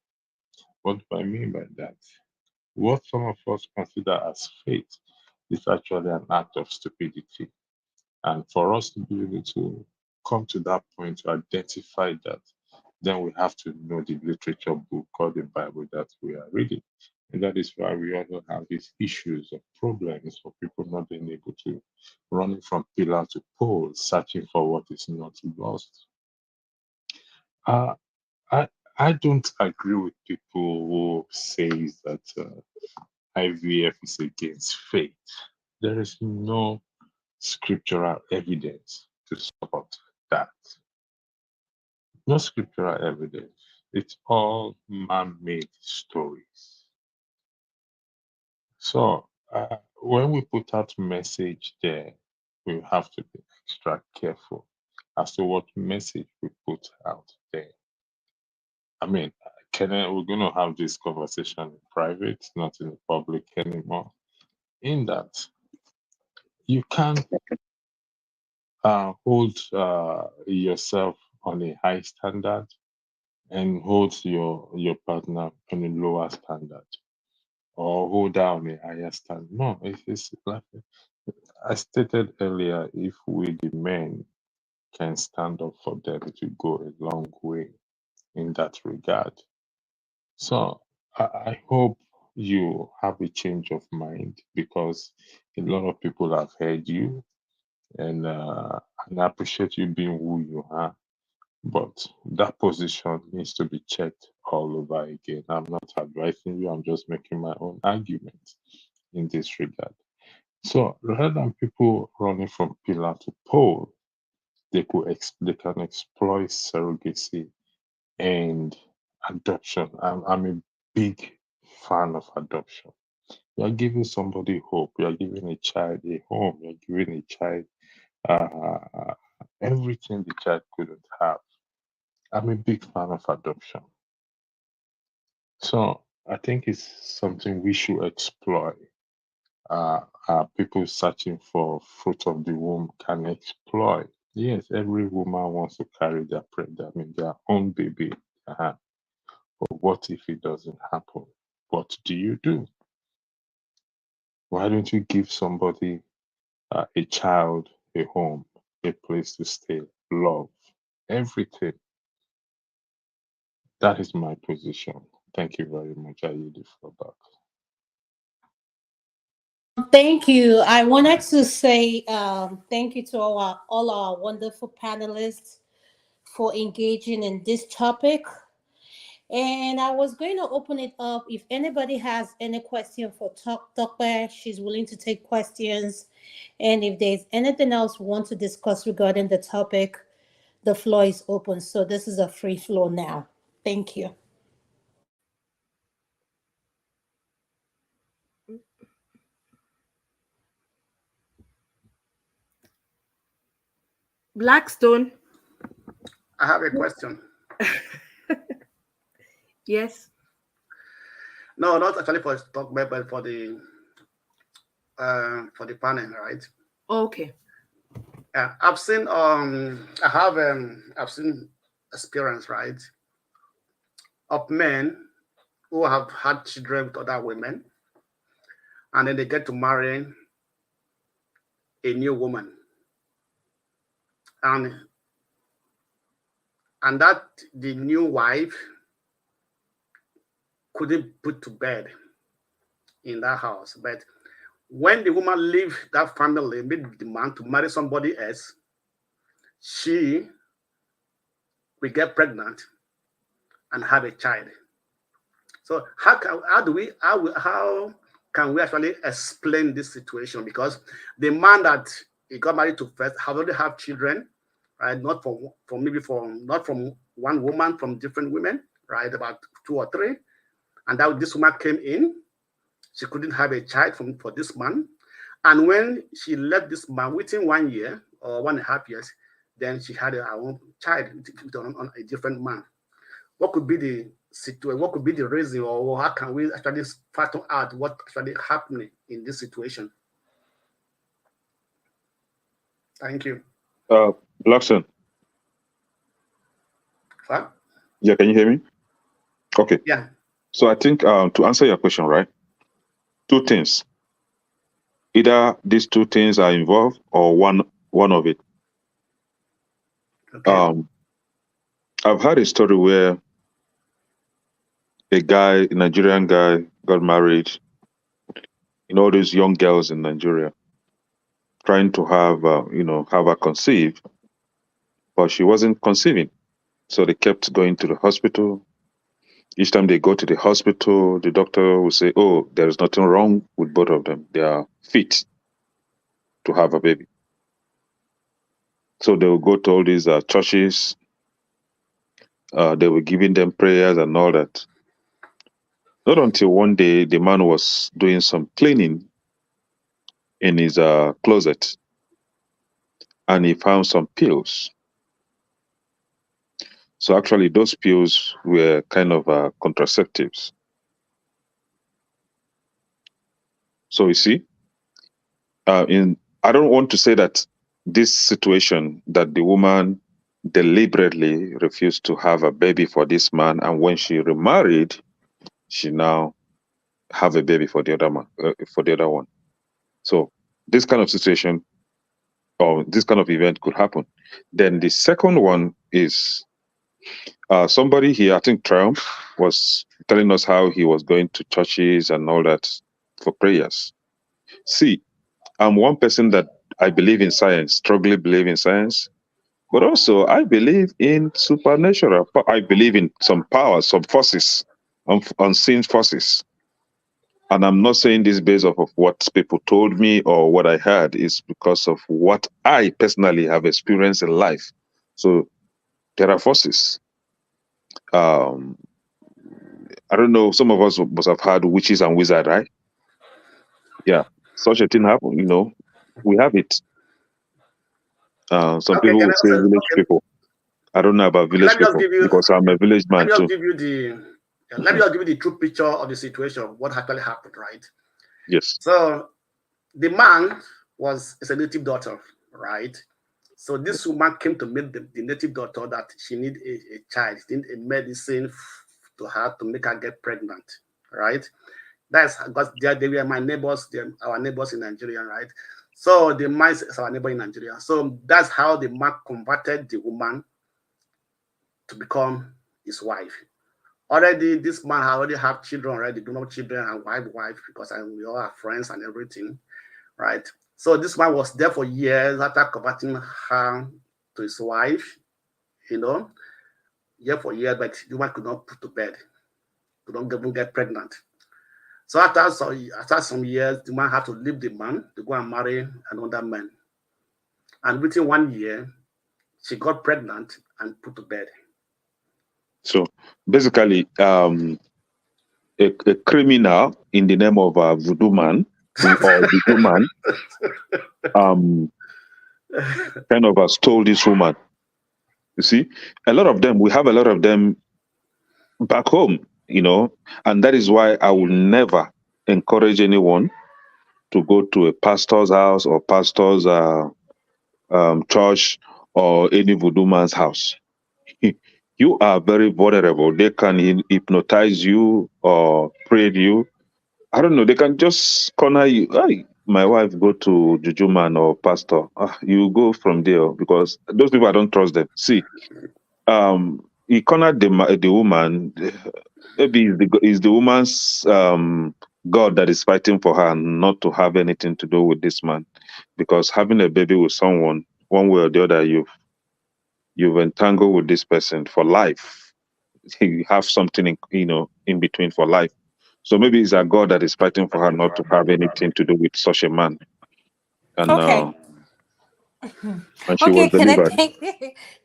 What do I mean by that? What some of us consider as faith is actually an act of stupidity. And for us to be able to come to that point to identify that, then we have to know the literature book called the Bible that we are reading. And that is why we also have these issues of problems for people not being able to running from pillar to pole, searching for what is not lost. Uh, I I don't agree with people who says that IVF is against faith. There is no scriptural evidence to support that. No scriptural evidence. It's all man-made stories. So when we put out message there, we have to be extra careful as to what message we put out there. I mean, we're going to have this conversation in private, not in the public anymore. In that, you can't hold yourself on a high standard and hold your partner on a lower standard, or hold down a higher standard. No, it's like I stated earlier, if we the men can stand up for them, it will go a long way in that regard. So I hope you have a change of mind, because a lot of people have heard you, and I appreciate you being who you are. But that position needs to be checked all over again. I'm not advising you, I'm just making my own argument in this regard. So rather than people running from pillar to pole, they can exploit surrogacy and adoption. I'm a big fan of adoption. You are giving somebody hope. You are giving a child a home. You are giving a child uh, everything the child couldn't have. I'm a big fan of adoption. So I think it's something we should explore. People searching for fruit of the womb can explore. Yes, every woman wants to carry their own baby. But what if it doesn't happen? What do you do? Why don't you give somebody a child a home, a place to stay, love, everything? That is my position. Thank you very much. I yield the floor back. Thank you. I wanted to say thank you to all our wonderful panelists for engaging in this topic. And I was going to open it up. If anybody has any question for Tokwe, she's willing to take questions. And if there's anything else we want to discuss regarding the topic, the floor is open. So this is a free floor now. Thank you. Blackstone. I have a question. Yes. No, not actually for talk, but for the panel, right? Okay. I've seen I've seen experience, right, of men who have had children with other women, and then they get to marry a new woman, and that the new wife couldn't put to bed in that house. But when the woman leave that family, made the man to marry somebody else, she will get pregnant and have a child. So how can we actually explain this situation? Because the man that he got married to first have already have children, right? Not from not from one woman, from different women, right? About 2 or 3, and that this woman came in, she couldn't have a child for this man, and when she left this man within 1 year or 1.5 years, then she had her own child on a different man. What could be the situation? What could be the reason, or how can we actually factor out what actually happening in this situation? Thank you. Blackson. What? Yeah, can you hear me? Okay. Yeah. So I think to answer your question, right? 2 things. Either these 2 things are involved or one of it. Okay. I've heard a story where a Nigerian guy, got married. All these young girls in Nigeria trying to have her conceive, but she wasn't conceiving. So they kept going to the hospital. Each time they go to the hospital, the doctor will say, "Oh, there is nothing wrong with both of them. They are fit to have a baby." So they will go to all these churches. They were giving them prayers and all that. Not until one day, the man was doing some cleaning in his closet, and he found some pills. So actually, those pills were kind of contraceptives. So you see, I don't want to say that this situation that the woman deliberately refused to have a baby for this man, and when she remarried, she now have a baby for the other man, for the other one. So this kind of situation or this kind of event could happen. Then the second one is somebody here, I think Trump, was telling us how he was going to churches and all that for prayers. See, I'm one person that I believe in science, strongly believe in science, but also I believe in supernatural. I believe in some powers, some forces, unseen forces. And I'm not saying this based off of what people told me or what I heard. It's because of what I personally have experienced in life. So there are forces. I don't know. Some of us must have heard witches and wizards, right? Yeah, such a thing happen. We have it. Some Okay. people Can will I say also, village okay? people. I don't know about Okay. Let village me just people give you. because I'm a village Let man me just too. give you let me just give you the true picture of the situation, what actually happened, right? Yes. So the man is a native doctor, right? So this woman came to meet the native doctor that she need a child, she need a medicine to her to make her get pregnant, right? That's because they were my neighbors, our neighbors in Nigeria, right? So the man is our neighbor in Nigeria. So that's how the man converted the woman to become his wife. Already, this man already have children already, grown up children and wife, because we all are friends and everything, right? So this man was there for years after converting her to his wife, year for year, but the woman could not put to bed, could not even get pregnant. So after some years, the man had to leave the man to go and marry another man. And within 1 year, she got pregnant and put to bed. So basically, a criminal in the name of a voodoo man or voodoo man kind of stole this woman. You see, we have a lot of them back home, and that is why I will never encourage anyone to go to a pastor's house or pastor's church or any voodoo man's house. you are very vulnerable. They can hypnotize you or pray you. I don't know. They can just corner you. Hey, my wife go to juju man or pastor. You go from there because those people I don't trust them. See, he cornered the woman. Maybe it's the woman's God that is fighting for her not to have anything to do with this man, because having a baby with someone, one way or the other, you've entangled with this person for life. You have something in between for life. So maybe it's a God that is fighting for her not to have anything to do with such a man, and Okay. she was Okay, can I delivered.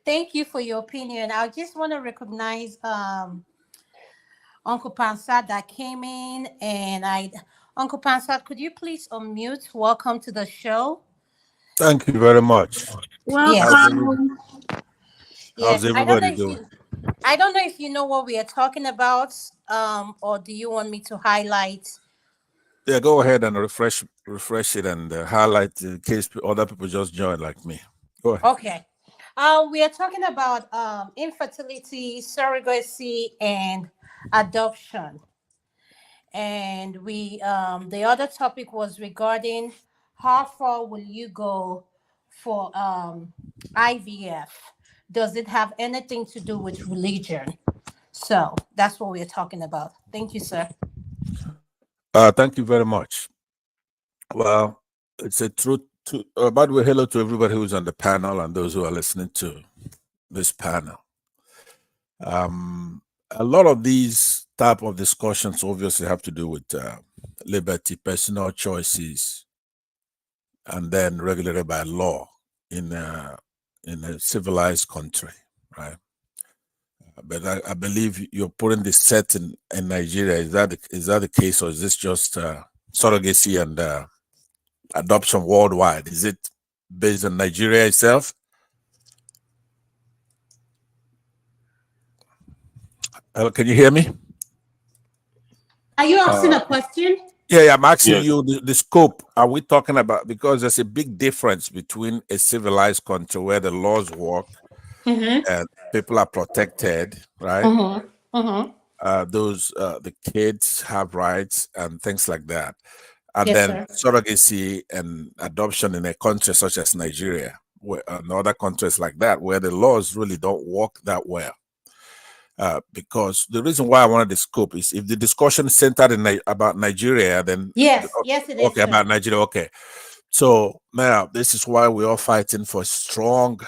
thank you for your opinion. I just want to recognize Uncle Pansat that came in, and Uncle Pansat, could you please unmute? Welcome to the show. Thank you very much. How's, every, Welcome. how's Yes, everybody doing? I don't know if you know what we are talking about, or do you want me to highlight? Yeah, go ahead and refresh it and highlight in case other people just join like me. Go ahead. Okay. We are talking about infertility, surrogacy, and adoption. And the other topic was regarding how far will you go for IVF? Does it have anything to do with religion? So that's what we're talking about. Thank you, sir. Thank you very much. Well, it's a truth. By the way, hello to everybody who's on the panel and those who are listening to this panel. A lot of these type of discussions obviously have to do with liberty, personal choices, and then regulated by law in a civilized country, right? But I believe you're putting this set in Nigeria. Is that the case, or is this just surrogacy and adoption worldwide? Is it based on Nigeria itself? Can you hear me? Are you asking a question? Yeah, I'm asking Yes. you the scope. Are we talking about, because there's a big difference between a civilized country where the laws work and people are protected, right? The kids have rights and things like that, and Yes, then sir. surrogacy and adoption in a country such as Nigeria, and other countries like that, where the laws really don't work that well. Because the reason why I wanted the scope is if the discussion centered about Nigeria, then Yes, it is, okay, sir. about Nigeria, okay. So now this is why we're all fighting for a strong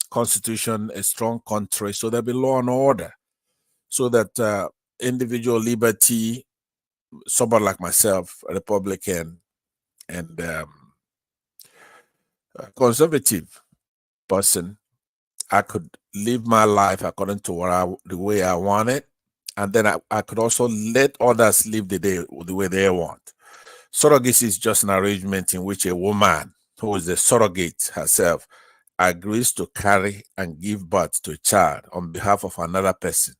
constitution, a strong country, so there'll be law and order, so that individual liberty, somebody like myself, a Republican and conservative person, I could live my life according to the way I want it, and then I could also let others live the way they want. Surrogacy is just an arrangement in which a woman who is the surrogate herself agrees to carry and give birth to a child on behalf of another person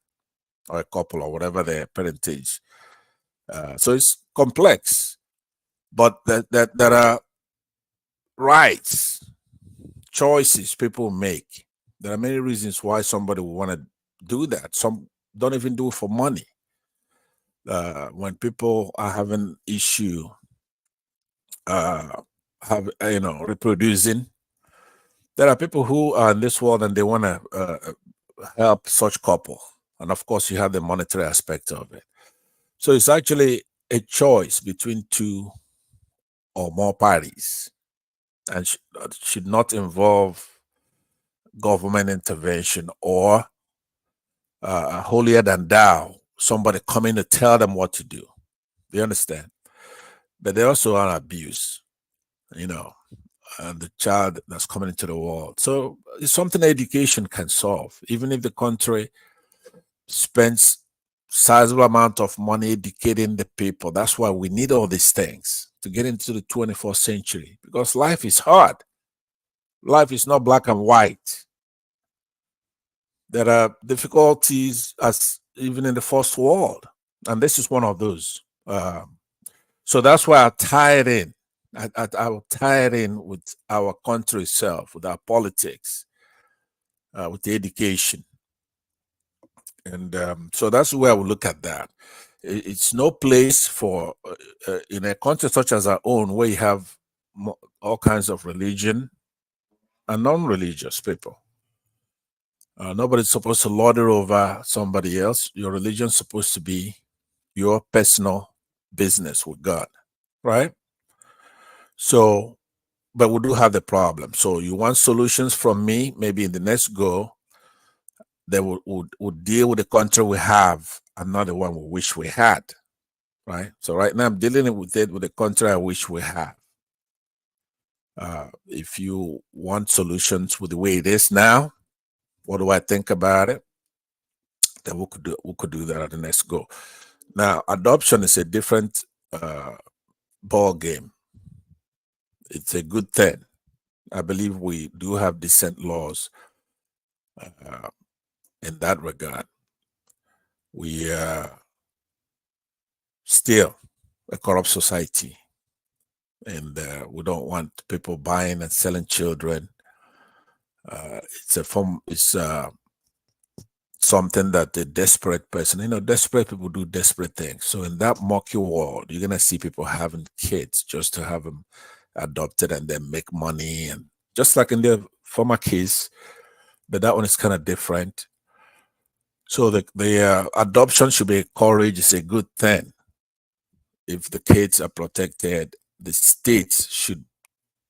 or a couple or whatever their parentage. So it's complex, but there are rights, choices people make. There are many reasons why somebody would want to do that. Some don't even do it for money. When people are having issue, reproducing, there are people who are in this world and they want to help such couple, and of course you have the monetary aspect of it. So it's actually a choice between two or more parties, and should not involve government intervention or holier than thou, somebody coming to tell them what to do. You understand? But they also are abuse, and the child that's coming into the world. So it's something education can solve, even if the country spends sizable amount of money educating the people. That's why we need all these things to get into the 21st century, because life is hard. Life is not black and white. There are difficulties as even in the first world, and this is one of those. So that's why I tie it in. I will tie it in with our country itself, with our politics, with the education. And so that's where I would look at that. It's no place for, in a country such as our own, where you have all kinds of religion and non-religious people. Nobody's supposed to lord it over somebody else. Your religion's supposed to be your personal business with God, right? So, but we do have the problem. So you want solutions from me, maybe in the next go, that would deal with the country we have and not the one we wish we had, right? So right now I'm dealing with it with the country I wish we have. If you want solutions with the way it is now, what do I think about it? Then we could do that at the next go. Now, adoption is a different ball game. It's a good thing. I believe we do have decent laws in that regard. We still a corrupt society, and we don't want people buying and selling children. It's a form. It's something that the desperate person, desperate people do desperate things. So in that murky world, you're gonna see people having kids just to have them adopted and then make money, and just like in the former case, but that one is kind of different. So the adoption should be encouraged. It's a good thing. If the kids are protected, the states should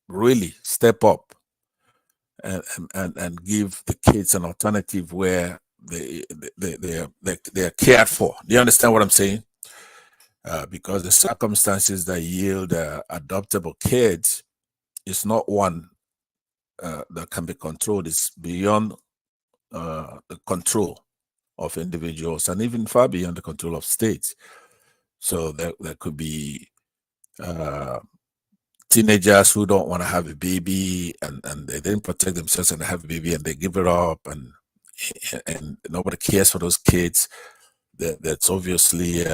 really step up and give the kids an alternative where they're cared for. Do you understand what I'm saying? Because the circumstances that yield adoptable kids is not one that can be controlled. It's beyond the control of individuals and even far beyond the control of states. So there could be teenagers who don't want to have a baby and they didn't protect themselves and they have a baby and they give it up and nobody cares for those kids. That's obviously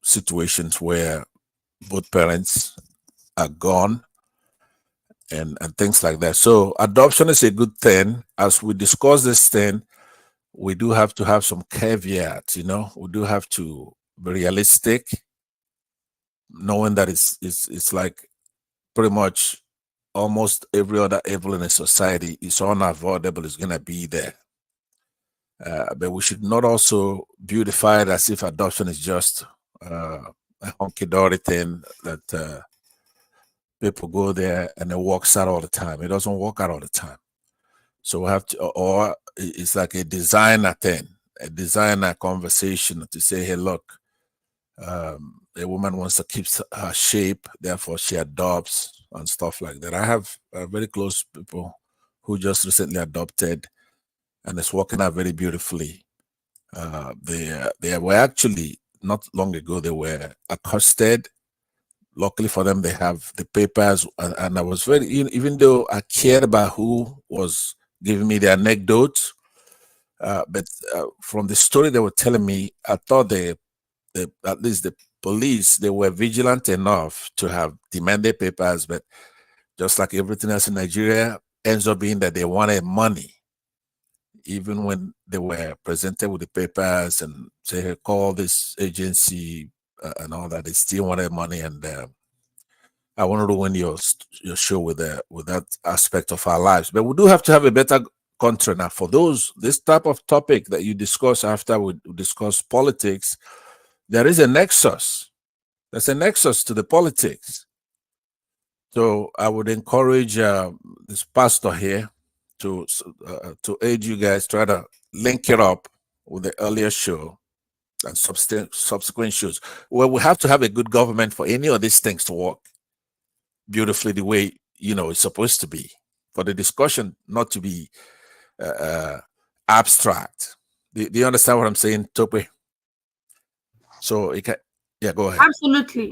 situations where both parents are gone and things like that. So adoption is a good thing. As we discuss this thing, we do have to have some caveats, we do have to be realistic, knowing that it's like pretty much almost every other evil in a society is unavoidable, is going to be there. But we should not also beautify it as if adoption is just a hunky-dory thing that people go there and it works out all the time. It doesn't work out all the time. So we have to, or it's like a designer thing, a designer conversation to say, hey, look, a woman wants to keep her shape, therefore she adopts and stuff like that. I have very close people who just recently adopted and it's working out very beautifully. They were actually, not long ago, they were accosted. Luckily for them, they have the papers, and I was very, even though I cared about who was giving me the anecdotes, but from the story they were telling me, I thought at least the police, they were vigilant enough to have demanded papers, but just like everything else in Nigeria, ends up being that they wanted money. Even when they were presented with the papers and say, hey, call this agency and all that, they still wanted money. And I want to ruin your show with that aspect of our lives. But we do have to have a better country now. For this type of topic that you discuss after we discuss politics, there is a nexus. There's a nexus to the politics. So I would encourage this pastor here to aid you guys, try to link it up with the earlier show and subsequent shows. Well, we have to have a good government for any of these things to work beautifully the way it's supposed to be. For the discussion not to be abstract. Do you understand what I'm saying, Tope? So it can, yeah, go ahead.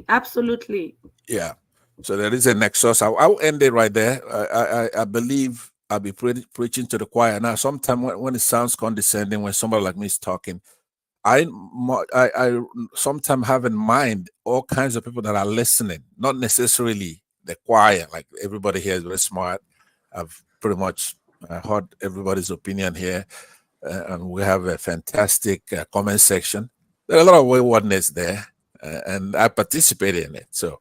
Absolutely. Yeah. So there is a nexus. I'll end it right there. I believe I'll be preaching to the choir. Now, sometimes when it sounds condescending, when somebody like me is talking, I sometimes have in mind all kinds of people that are listening, not necessarily the choir. Like everybody here is very smart. I've pretty much heard everybody's opinion here. and we have a fantastic comment section. There are a lot of waywardness there, and I participate in it. So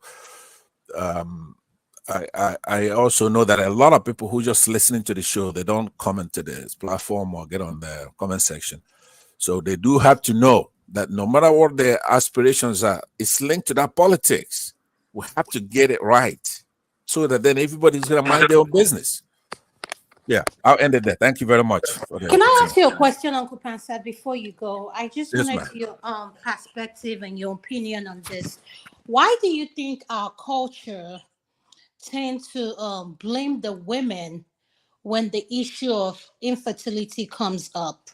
I also know that a lot of people who just listening to the show, they don't comment to this platform or get on the comment section. So they do have to know that no matter what their aspirations are, it's linked to that politics. We have to get it right so that then everybody's going to mind their own business. Yeah, I'll end it there. Thank you very much for the Can I opportunity. ask you a question, Uncle Pansat, before you go? I just Yes, wanted ma'am. your perspective and your opinion on this. Why do you think our culture tend to blame the women when the issue of infertility comes up?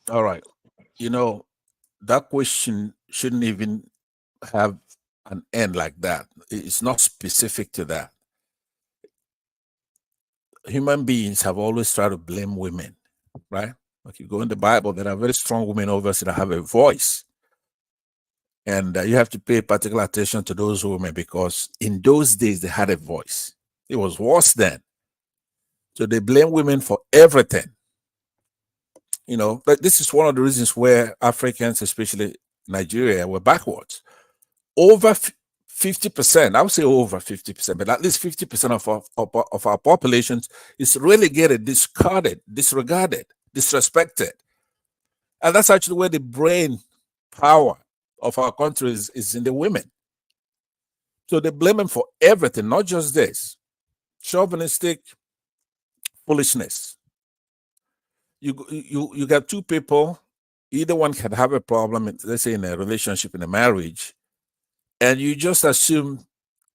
All right. You know, that question shouldn't even have an end like that. It's not specific to that. Human beings have always tried to blame women, right? Like you go in the Bible, there are very strong women obviously that have a voice. And you have to pay particular attention to those women because in those days they had a voice. It was worse then. So they blame women for everything. You know, but this is one of the reasons where Africans, especially Nigeria, were backwards. Over 50%, I would say over 50%, but at least 50% of our populations is relegated, discarded, disregarded, disrespected. And that's actually where the brain power of our country is in the women. So they blame them for everything, not just this. Chauvinistic foolishness. You got two people, either one can have a problem, let's say in a relationship, in a marriage, and you just assume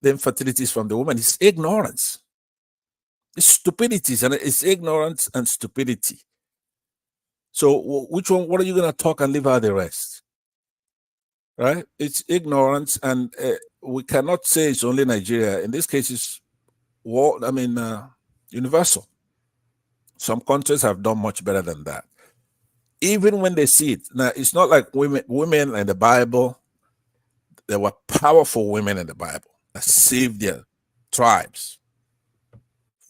the infertility is from the woman. It's ignorance. It's stupidity, and it's ignorance and stupidity. So which one? What are you going to talk and leave out the rest? Right? It's ignorance, and we cannot say it's only Nigeria. In this case, it's universal. Some countries have done much better than that. Even when they see it, now it's not like women in the Bible. There were powerful women in the Bible that saved their tribes.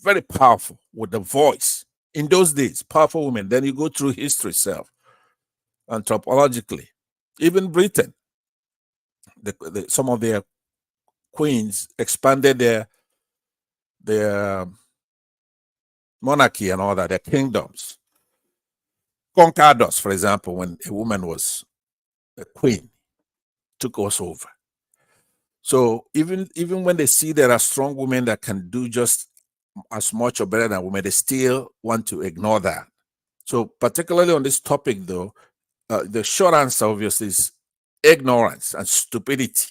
Very powerful with the voice. In those days, powerful women. Then you go through history itself, anthropologically. Even Britain, some of their queens expanded their monarchy and all that, their kingdoms. Conquered us, for example, when a woman was a queen, took us over. So even when they see there are strong women that can do just as much or better than women, they still want to ignore that. So particularly on this topic, though, the short answer obviously is ignorance and stupidity,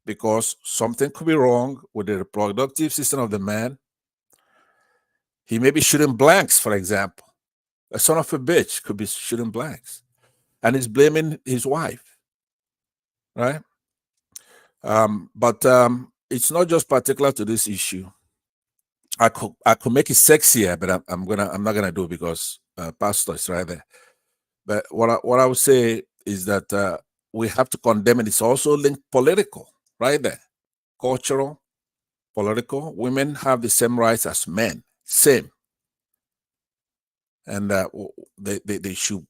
because something could be wrong with the reproductive system of the man. He may be shooting blanks, for example. A son of a bitch could be shooting blanks, and he's blaming his wife, right? But it's not just particular to this issue. I could make it sexier, but I'm not gonna do it because Pastor is right there. But what I would say is that we have to condemn it. It's also linked political, right there, cultural, political. Women have the same rights as men, same, and they should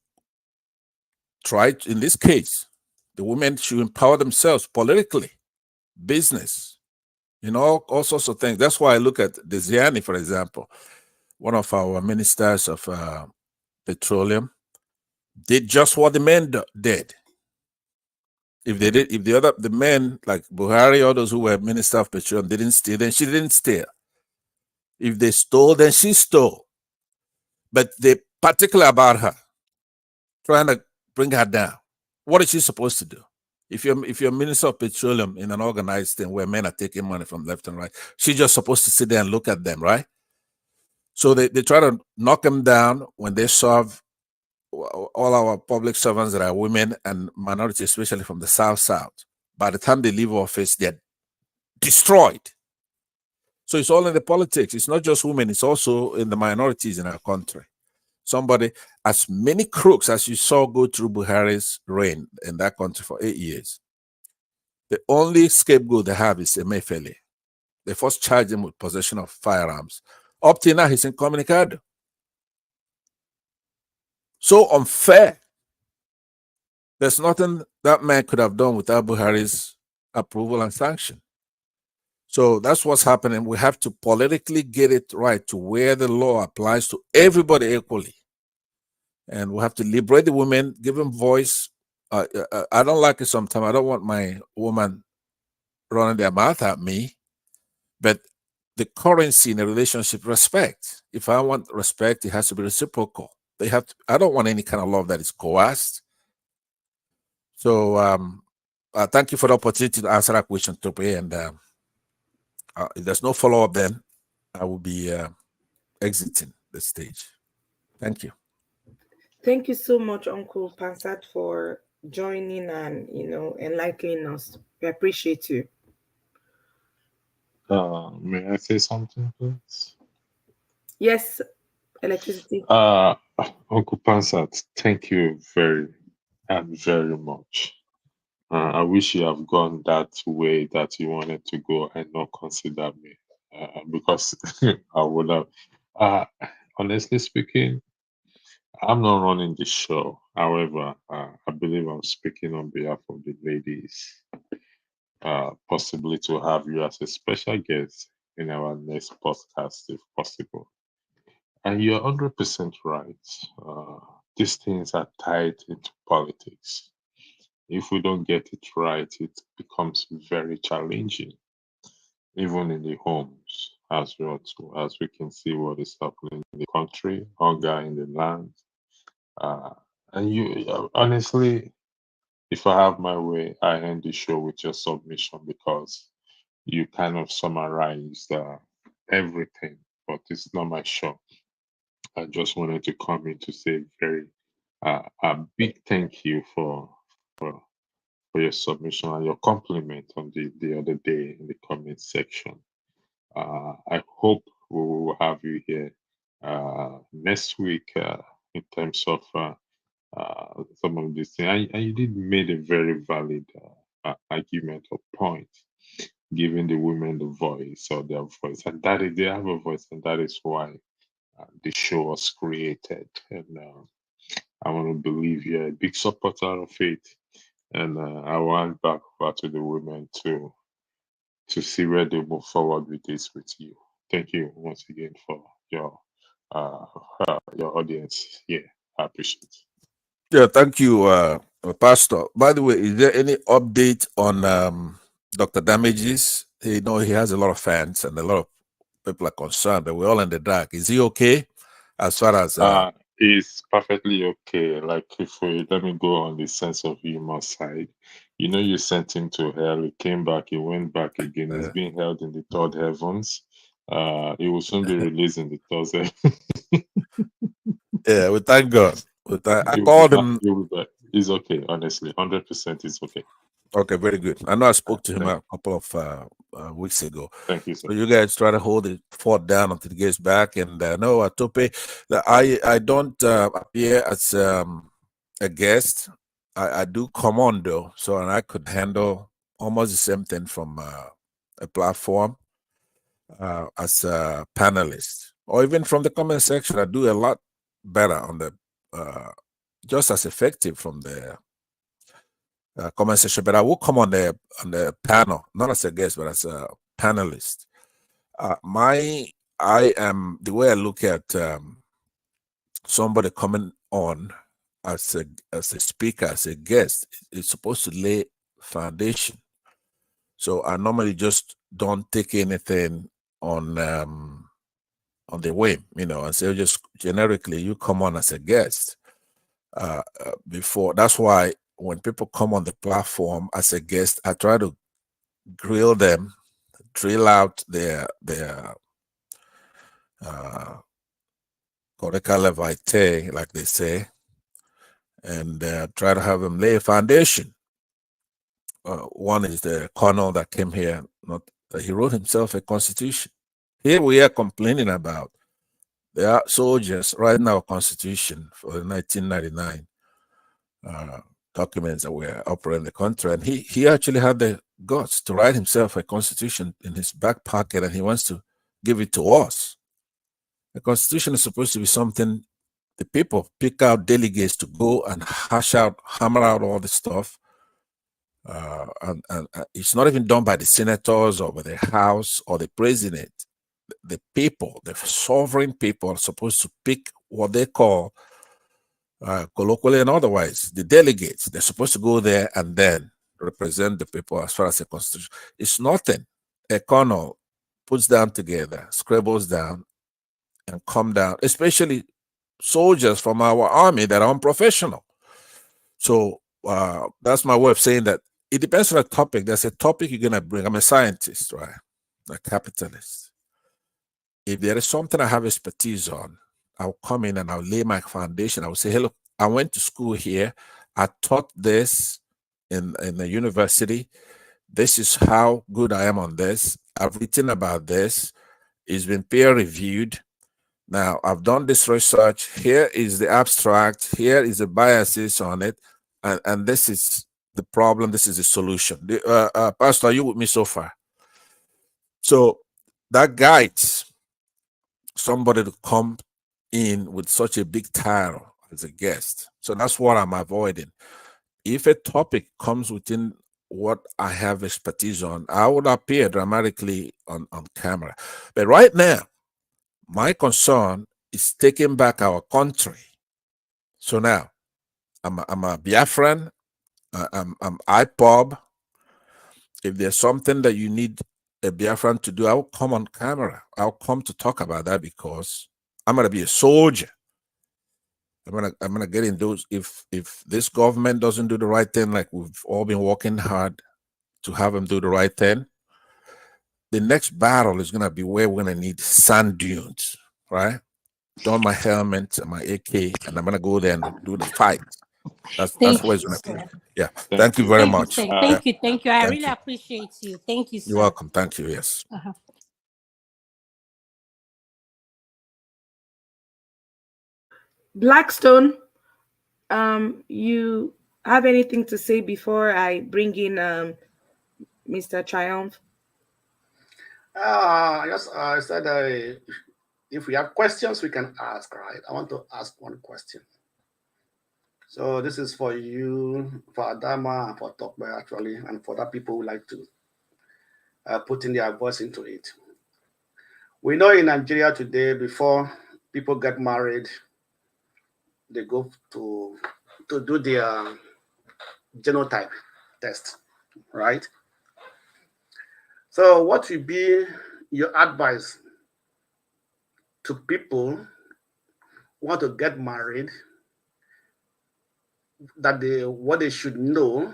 try. In this case, the women should empower themselves politically, business, all sorts of things. That's why I look at the Ziani, for example, one of our ministers of petroleum, did just what the men did. If the men like Buhari, or those who were minister of petroleum didn't steal, then she didn't steal. If they stole, then she stole. But they particular about her, trying to bring her down. What is she supposed to do? If you're minister of petroleum in an organized thing where men are taking money from left and right, she's just supposed to sit there and look at them, right? So they try to knock them down when they serve all our public servants that are women and minorities, especially from the South. By the time they leave office, they're destroyed. So it's all in the politics. It's not just women, it's also in the minorities in our country. Somebody, as many crooks as you saw go through Buhari's reign in that country for 8 years, the only scapegoat they have is Emefiele. They first charged him with possession of firearms. Up till now, he's incommunicado. So unfair. There's nothing that man could have done without Buhari's approval and sanction. So that's what's happening. We have to politically get it right to where the law applies to everybody equally. And we have to liberate the women, give them voice. I don't like it sometimes. I don't want my woman running their mouth at me. But the currency in a relationship, respect. If I want respect, it has to be reciprocal. They have to, I don't want any kind of love that is coerced. So thank you for the opportunity to answer that question, Tope. And if there's no follow-up, then I will be exiting the stage. Thank you. Thank you so much, Uncle Pansat, for joining and enlightening us. We appreciate you. May I say something, please? Yes, electricity. Uncle Pansat, thank you very and very much. I wish you have gone that way that you wanted to go and not consider me, because I would have. Honestly speaking, I'm not running the show. However, I believe I'm speaking on behalf of the ladies, possibly to have you as a special guest in our next podcast if possible. And you're 100% right. These things are tied into politics. If we don't get it right, it becomes very challenging, even in the homes as well, too, as we can see what is happening in the country, hunger in the land. And honestly, if I have my way, I end the show with your submission because you kind of summarized everything, but it's not my show. I just wanted to come in to say a big thank you for your submission and your compliment on the other day in the comment section. I hope we will have you here next week in terms of some of these things. And you did made a very valid argument or point, giving the women the voice or their voice, and that is they have a voice, and that is why the show was created. And I want to believe you're a big supporter of it. And I want back over to the women to see where they move forward with this with you. Thank you once again for your audience here. I appreciate it. Yeah, thank you, Pastor. By the way, is there any update on Dr. Damages? You know, he has a lot of fans and a lot of people are concerned, but we're all in the dark. Is he okay as far as It's perfectly okay. Like if we let me go on the sense of humor side, you know, you sent him to hell, he came back, he went back again, he's being held in the third heavens. He will soon be released in the third heaven. yeah, we thank God. I He will be called back. him. He will be back. He's okay, honestly. 100% is okay. Okay, very good. I know I spoke to him a couple of weeks ago. Thank you, sir. So you guys try to hold the fort down until he gets back. And no, Tope, I don't appear as a guest. I do come on though, so and I could handle almost the same thing from a platform as a panelist, or even from the comment section. I do a lot better on the just as effective from the comment section, but I will come on the panel, not as a guest, but as a panelist. I am the way I look at somebody coming on as a speaker, as a guest, is supposed to lay foundation. So I normally just don't take anything on the whim, and say just generically you come on as a guest. Before that's why when people come on the platform as a guest, I try to grill them, drill out their curricula vitae, like they say, and try to have them lay a foundation. One is the colonel that came here. He wrote himself a constitution. Here we are complaining about there are soldiers writing our constitution for the 1999 documents that were operating the country, and he actually had the guts to write himself a constitution in his back pocket, and he wants to give it to us. The constitution is supposed to be something the people pick out delegates to go and hammer out all this stuff. And it's not even done by the senators or by the House or the president. The people, the sovereign people, are supposed to pick what they call, colloquially and otherwise, the delegates. They're supposed to go there and then represent the people as far as the constitution. It's nothing. A colonel puts down together, scribbles down, and come down, especially soldiers from our army that are unprofessional. So that's my way of saying that it depends on the topic. There's a topic you're going to bring. I'm a scientist, right? A capitalist. If there is something I have expertise on, I'll come in and I'll lay my foundation. I will say, hey, look, I went to school here. I taught this in the university. This is how good I am on this. I've written about this. It's been peer reviewed. Now, I've done this research. Here is the abstract. Here is the biases on it. And this is the problem. This is the solution. Pastor, are you with me so far? So that guides somebody to come in with such a big title as a guest. So that's what I'm avoiding. If a topic comes within what I have expertise on, I would appear dramatically on camera. But right now, my concern is taking back our country. So now, I'm a Biafran, I'm IPOB. If there's something that you need a Biafran to do, I will come on camera. I'll come to talk about that because I'm gonna be a soldier. I'm gonna get in those. If this government doesn't do the right thing, like we've all been working hard to have them do the right thing, the next battle is gonna be where we're gonna need sand dunes, right? Don my helmet and my AK, and I'm gonna go there and do the fight. That's where it's gonna be. Yeah. Thank you very much. Thank you. I Thank really you. appreciate you. Thank you, sir. You're welcome. Thank you. Yes. Blackstone, you have anything to say before I bring in Mr. Triumph? Yes, I said if we have questions, we can ask, right? I want to ask one question. So this is for you, for Adama, and for Tokbe, actually, and for the people who like to put in their voice into it. We know in Nigeria today, before people get married, they go to do their genotype test, right? So what will be your advice to people who want to get married, that what they should know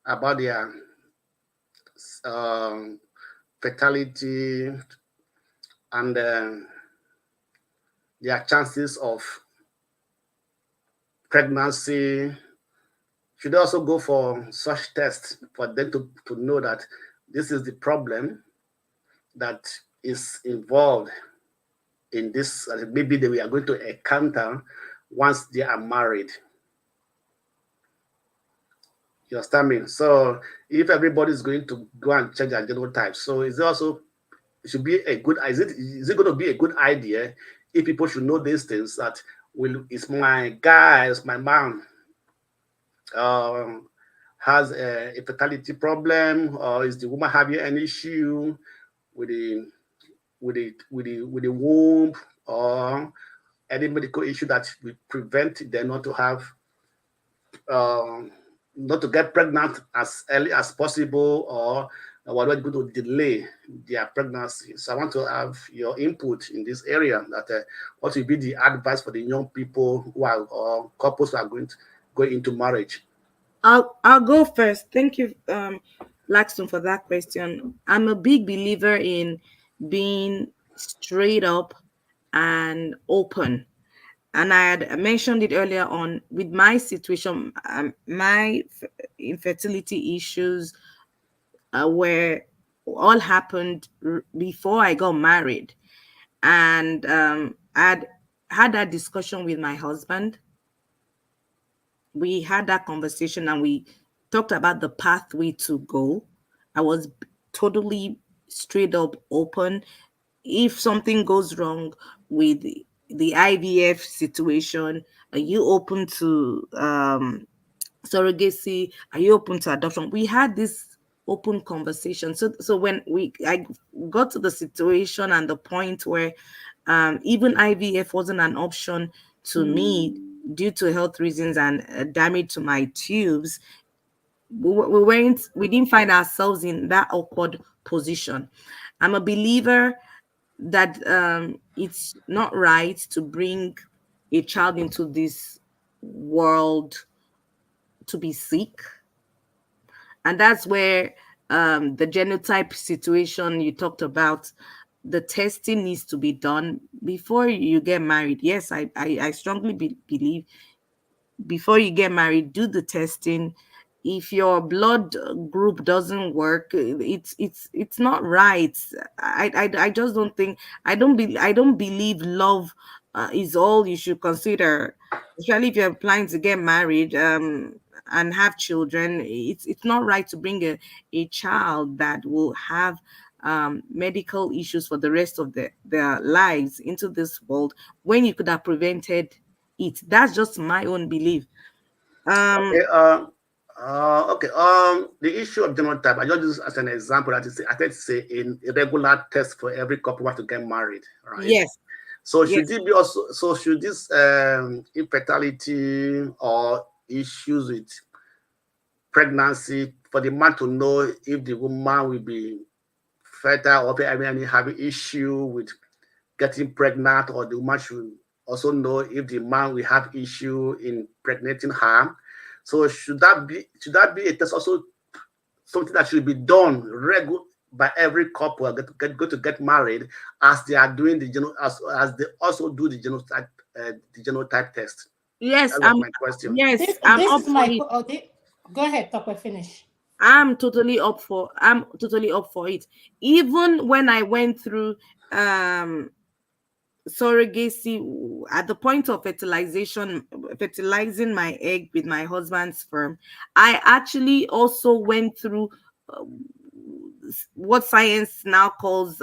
about their fertility and their chances of pregnancy? Should also go for such tests for them to know that this is the problem that is involved in this, maybe we are going to encounter once they are married. You understand me? So if everybody is going to go and check their genotype, so is it also, it should be a good, is it going to be a good idea if people should know these things, that is my guy, is my man has a fertility problem, or is the woman having an issue with the womb, or any medical issue that will prevent them not to have not to get pregnant as early as possible, or we're going to delay their pregnancy. So I want to have your input in this area, that what will be the advice for the young people who are, or couples who are going to go into marriage. I'll go first. Thank you, Blackstone, for that question. I'm a big believer in being straight up and open. And I had mentioned it earlier on with my situation. My infertility issues were all happened before I got married, and I had that discussion with my husband. We had that conversation and we talked about the pathway to go. I was totally straight up open. If something goes wrong with the IVF situation? Are you open to surrogacy? Are you open to adoption? We had this open conversation. So when I got to the situation and the point where even IVF wasn't an option to me due to health reasons and damage to my tubes, we didn't find ourselves in that awkward position. I'm a believer that it's not right to bring a child into this world to be sick. And that's where the genotype situation you talked about, the testing needs to be done before you get married. Yes, I strongly believe before you get married, do the testing. If your blood group doesn't work, it's not right. I just don't think, I don't believe love is all you should consider, especially if you're planning to get married and have children. It's not right to bring a child that will have medical issues for the rest of their lives into this world when you could have prevented it. That's just my own belief. Okay. Okay. The issue of genotype, I just use as an example. That is, I can say in a regular test for every couple who want to get married, right? Yes. So Yes. should it be also? So should this infertility or issues with pregnancy for the man to know if the woman will be fertile or having issue with getting pregnant, or the woman should also know if the man will have issue in impregnating her. So should that be a test also, something that should be done regular by every couple go to get married, as they are doing as they also do the genotype test? Yes. That was my question. Yes, I'm This up is for my it. go ahead, Tokwe, finish. I'm totally up for it. Even when I went through um surrogacy at the point of fertilizing my egg with my husband's sperm, I actually also went through uh, what science now calls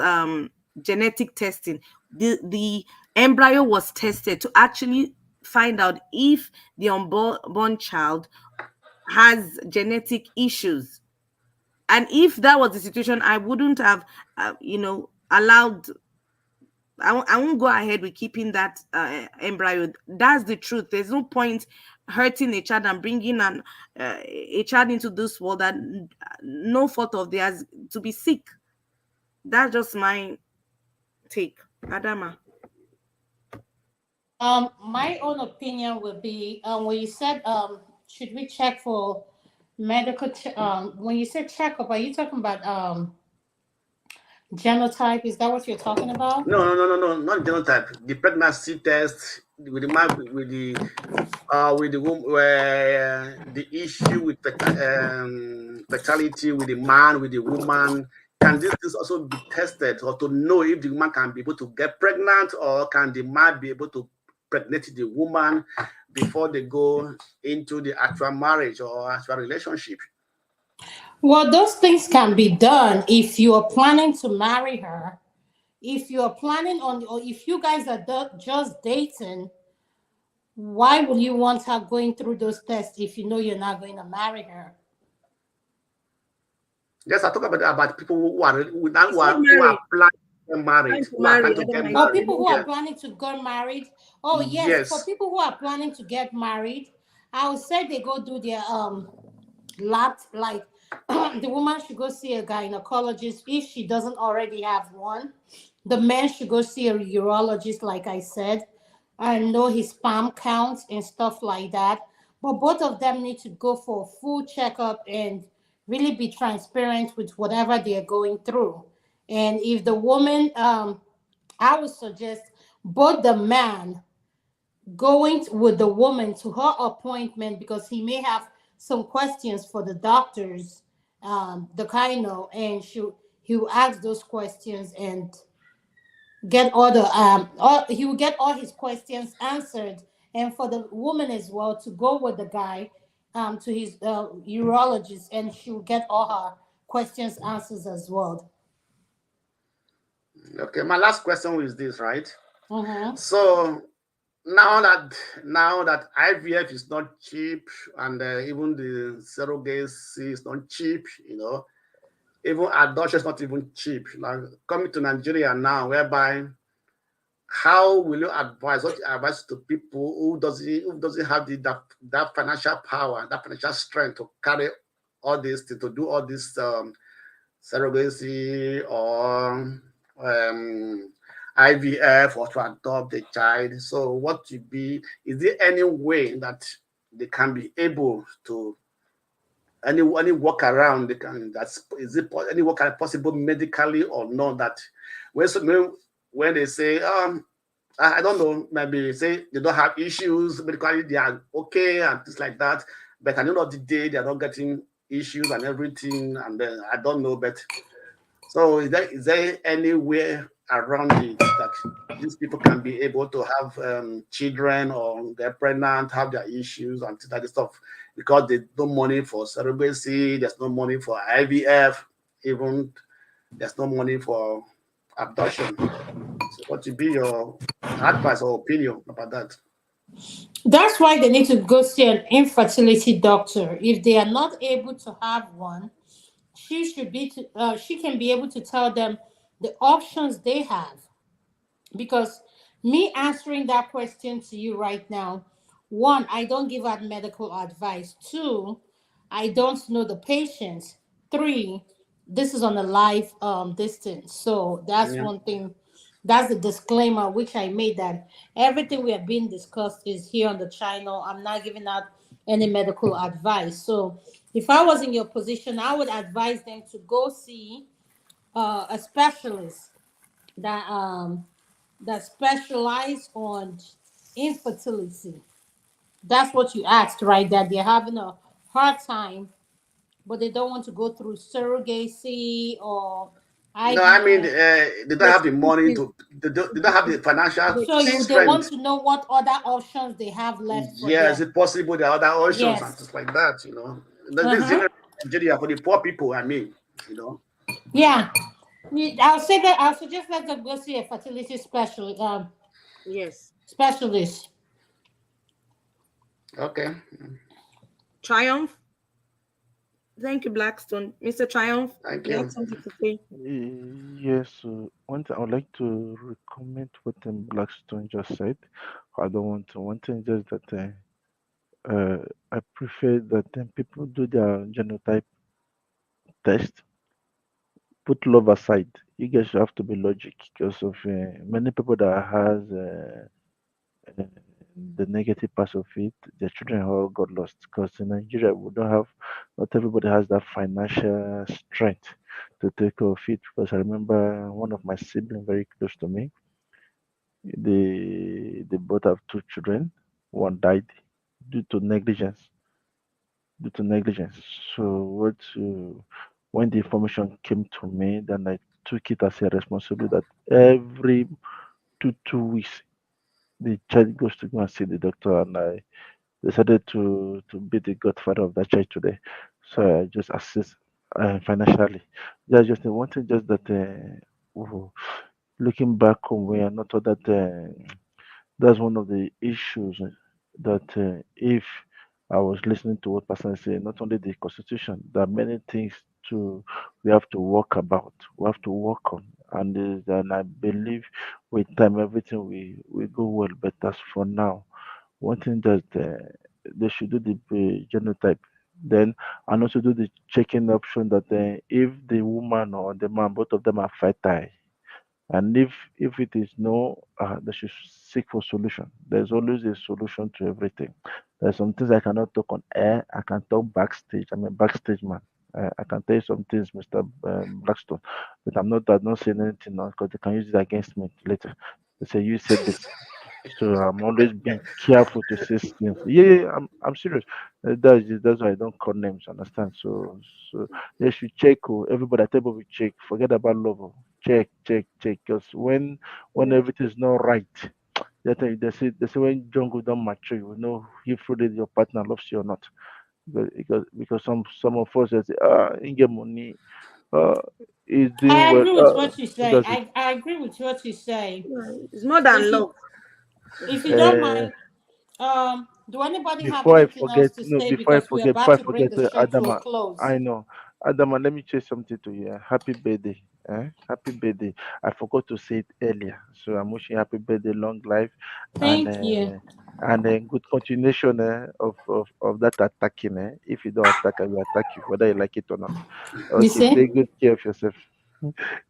genetic testing. The embryo was tested to actually find out if the unborn child has genetic issues. And if that was the situation, I wouldn't have allowed, I won't go ahead with keeping that embryo. That's the truth. There's no point hurting a child and bringing a child into this world that no fault of theirs to be sick. That's just my take. Adama. My own opinion would be when you said should we check for when you said checkup, are you talking about genotype? Is that what you're talking about? No, not genotype. The pregnancy test with the man with the womb, where the issue with fertility with the man with the woman. Can these things also be tested, or to know if the woman can be able to get pregnant, or can the man be able to pregnate the woman before they go into the actual marriage or actual relationship? Well, those things can be done if you are planning to marry her. If you are planning on, or if you guys are just dating, why would you want her going through those tests if you know you're not going to marry her? Yes, I talk about people who are It's not married. planning to get married, Trying to who are marry. planning to get Adama, Or it's married. people who related. are Yeah. planning to get married. Oh yes, for Yes. people who are planning to get married, I would say they go do their lab, like the woman should go see a gynecologist if she doesn't already have one. The man should go see a urologist, like I said, and know his sperm counts and stuff like that. But both of them need to go for a full checkup and really be transparent with whatever they're going through. And if the woman, I would suggest both the man going with the woman to her appointment because he may have some questions for the doctors, the gyno, and he will ask those questions and get all the he will get all his questions answered, and for the woman as well to go with the guy to his urologist, and she will get all her questions answers as well. Okay. My last question is this, right? Mm-hmm. So now that IVF is not cheap, and even the surrogacy is not cheap, even adoption is not even cheap. Like coming to Nigeria now, whereby how will you advise, what you advise to people who doesn't have that financial power, that financial strength to carry all this, to do all this surrogacy or IVF, or to adopt a child? So is there any way that they can be able to, any workaround they can, any workaround possible medically or not, that when they say I don't know, maybe say they don't have issues medically, they are okay and things like that, but at the end of the day they are not getting issues and everything, and then I don't know, but so is there any way around it that these people can be able to have children, or they're pregnant, have their issues and things like this stuff, because there's no money for surrogacy, there's no money for IVF, even there's no money for abduction. So what would be your advice or opinion about that? That's why they need to go see an infertility doctor. If they are not able to have one, she can be able to tell them the options they have. Because me answering that question to you right now, one, I don't give out medical advice. Two, I don't know the patient. Three, this is on a live distance. So that's Yeah. one thing. That's the disclaimer which I made, that everything we have been discussed is here on the channel. I'm not giving out any medical advice. So if I was in your position, I would advise them to go see a specialist that specialize on infertility. That's what you asked, right? That they're having a hard time, but they don't want to go through surrogacy or No, I mean, IVF. they don't The have the money expensive. to, they don't have the financial So they want strength. to know what other options they have left for Yeah, is them. it possible there are other options and Yes. things like that? This is Uh-huh. generally Nigeria for the poor people, I mean, you know. Yeah. I'll say that I'll suggest let them go see a fertility Yes. specialist. Okay. Triumph. Thank you, Blackstone. Mr. Triumph, Thank you have you. something to say? Yes, one thing I would like to recommend what Blackstone just said. I don't want to. One thing just that I prefer that people do their genotype test. Put love aside. You guys have to be logic because of many people that has uh, the negative part of it. Their children all got lost because in Nigeria we don't have. Not everybody has that financial strength to take care of it. Because I remember one of my siblings very close to me. They both have two children. One died due to negligence. Due to negligence. So when the information came to me, then I took it as a responsibility that every two weeks the child goes to go and see the doctor, and I decided to be the godfather of that child today. So I just assist financially. That's just the one thing, just that looking back home, we are not all that. That's one of the issues that if I was listening to what Pastor say, not only the constitution, there are many things to we have to work about, we have to work on, and I believe with time everything we go well. But as for now, one thing that they should do the genotype, then and also do the checking option that if the woman or the man, both of them are fertile, and if it is no, they should seek for solution. There's always a solution to everything. There's some things I cannot talk on air. I can talk backstage. I'm a backstage man. I can tell you some things, Mr. Blackstone, but I'm not saying anything now because they can use it against me later. They say you said this. So I'm always being careful to say things. Yeah, I'm serious. That's why I don't call names. Understand? So they should check. Oh, everybody at table will check. Forget about love. Oh. Check. Because when everything is not right, they say when jungle don't mature, you will know if really your partner loves you or not. Because some of us they say, you get money. Uh, he's doing I well. agree with what you What say. does it? I agree with what you say. It's more than If you love. if you don't Uh, mind, do anybody have Before I anything else forget, to no, say? Because we're about before I to bring forget, the show to a Adama, close. I know. Adama, let me say something to you. Happy birthday. Happy birthday. I forgot to say it earlier. So I'm wishing you happy birthday, long life, and Thank you. good continuation of that attacking. If you don't attack, I will attack you, whether you like it or not. You Okay, see? take good care of yourself.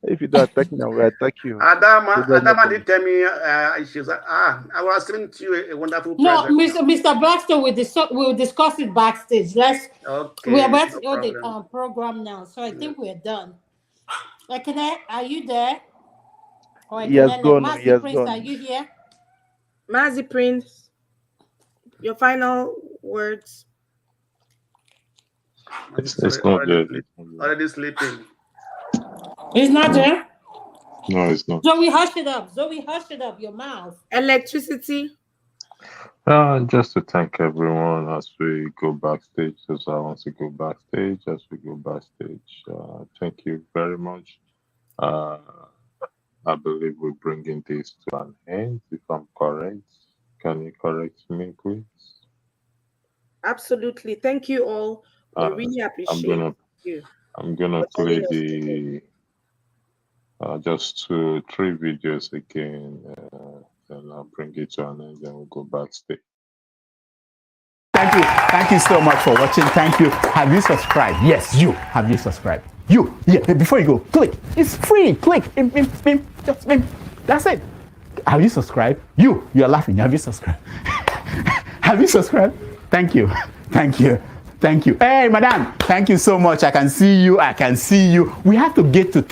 If you don't attack me, I will attack you. So Adama, there's no Adama problem. did tell me she's like, I was sending to you a wonderful No, present. Mr. Baxter, we'll discuss it backstage. We're Okay, about no to end the problem. program now, so I think we're done. Like, are you there? Or He can has I let gone. He Master has Prince, are gone. you here? Mazi Prince, your final words. It's not there. Already sleeping. He's not No, there? no, it's not. Zoe, hush it up. Zoe, hush it up. Your mouth. Electricity. Just to thank everyone as we go backstage. Those I want to go backstage as we go backstage. Thank you very much. Uh, I believe we're bringing this to an end. If I'm correct, can you correct me, please? Absolutely. Thank you all. We Uh, really I'm appreciate gonna you I'm gonna for play joining us today. the just 2 3 videos again, and I'll bring it to an end. Then we'll go backstage. Thank you. Thank you so much for watching. Thank you. Have you subscribed? Yes, you. Have you subscribed? You. Yeah. Before you go, click. It's free. Click. Just that's it. Have you subscribed? You. You're laughing. Have you subscribed? Have you subscribed? Thank you. Thank you. Thank you. Hey, madam. Thank you so much. I can see you. I can see you. We have to get to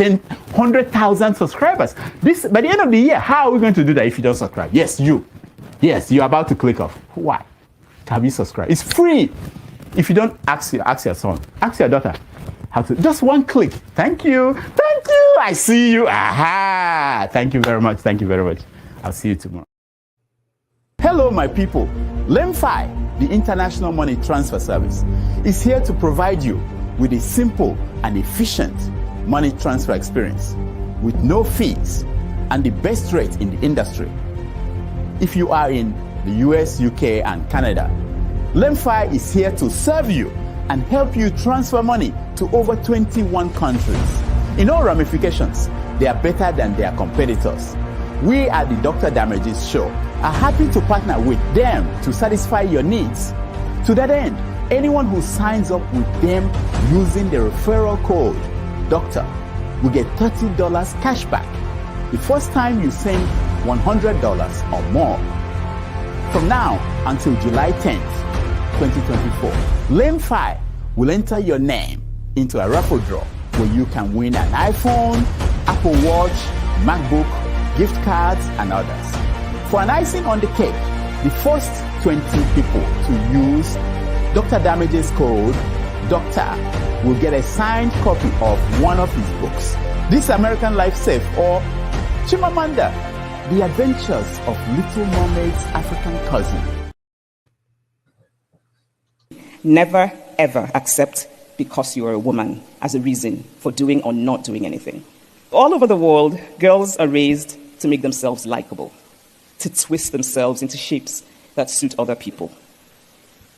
100,000 subscribers. This by the end of the year. How are we going to do that if you don't subscribe? Yes, you. Yes, you're about to click off. Why? Have you subscribed? It's free. If you don't, ask your son, ask your daughter how to. Just one click. Thank you. Thank you. I see you. Aha. Thank you very much. Thank you very much. I'll see you tomorrow. Hello, my people. LEMFI, the International Money Transfer Service, is here to provide you with a simple and efficient money transfer experience with no fees and the best rate in the industry. If you are in the US, UK, and Canada, LEMFI is here to serve you and help you transfer money to over 21 countries. In all ramifications, they are better than their competitors. We at the Dr. Damages Show are happy to partner with them to satisfy your needs. To that end, anyone who signs up with them using the referral code DOCTOR will get $30 cash back the first time you send $100 or more. From now until July 10th, 2024, LEMFI will enter your name into a raffle draw where you can win an iPhone, Apple Watch, MacBook, gift cards, and others. For an icing on the cake, the first 20 people to use Dr. Damage's code, DOCTOR, will get a signed copy of one of his books, This American Life Safe or Chimamanda, The Adventures of Little Mermaid's African Cousin. Never, ever accept because you are a woman as a reason for doing or not doing anything. All over the world, girls are raised to make themselves likable, to twist themselves into shapes that suit other people.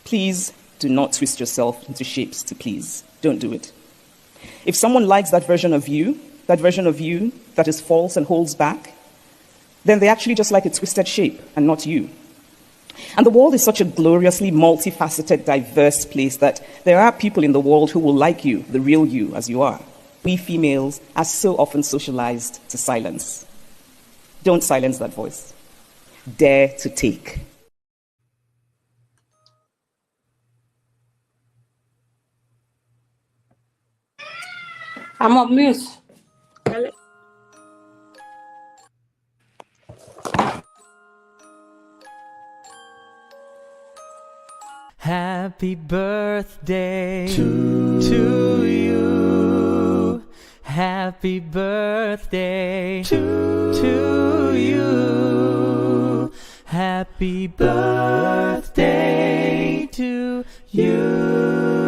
Please do not twist yourself into shapes to please. Don't do it. If someone likes that version of you that is false and holds back, then they actually just like a twisted shape and not you. And the world is such a gloriously multifaceted, diverse place that there are people in the world who will like you, the real you, as you are. We females are so often socialized to silence. Don't silence that voice. Dare to take. I'm on mute. Happy birthday to you. Happy birthday to you. Happy birthday to you.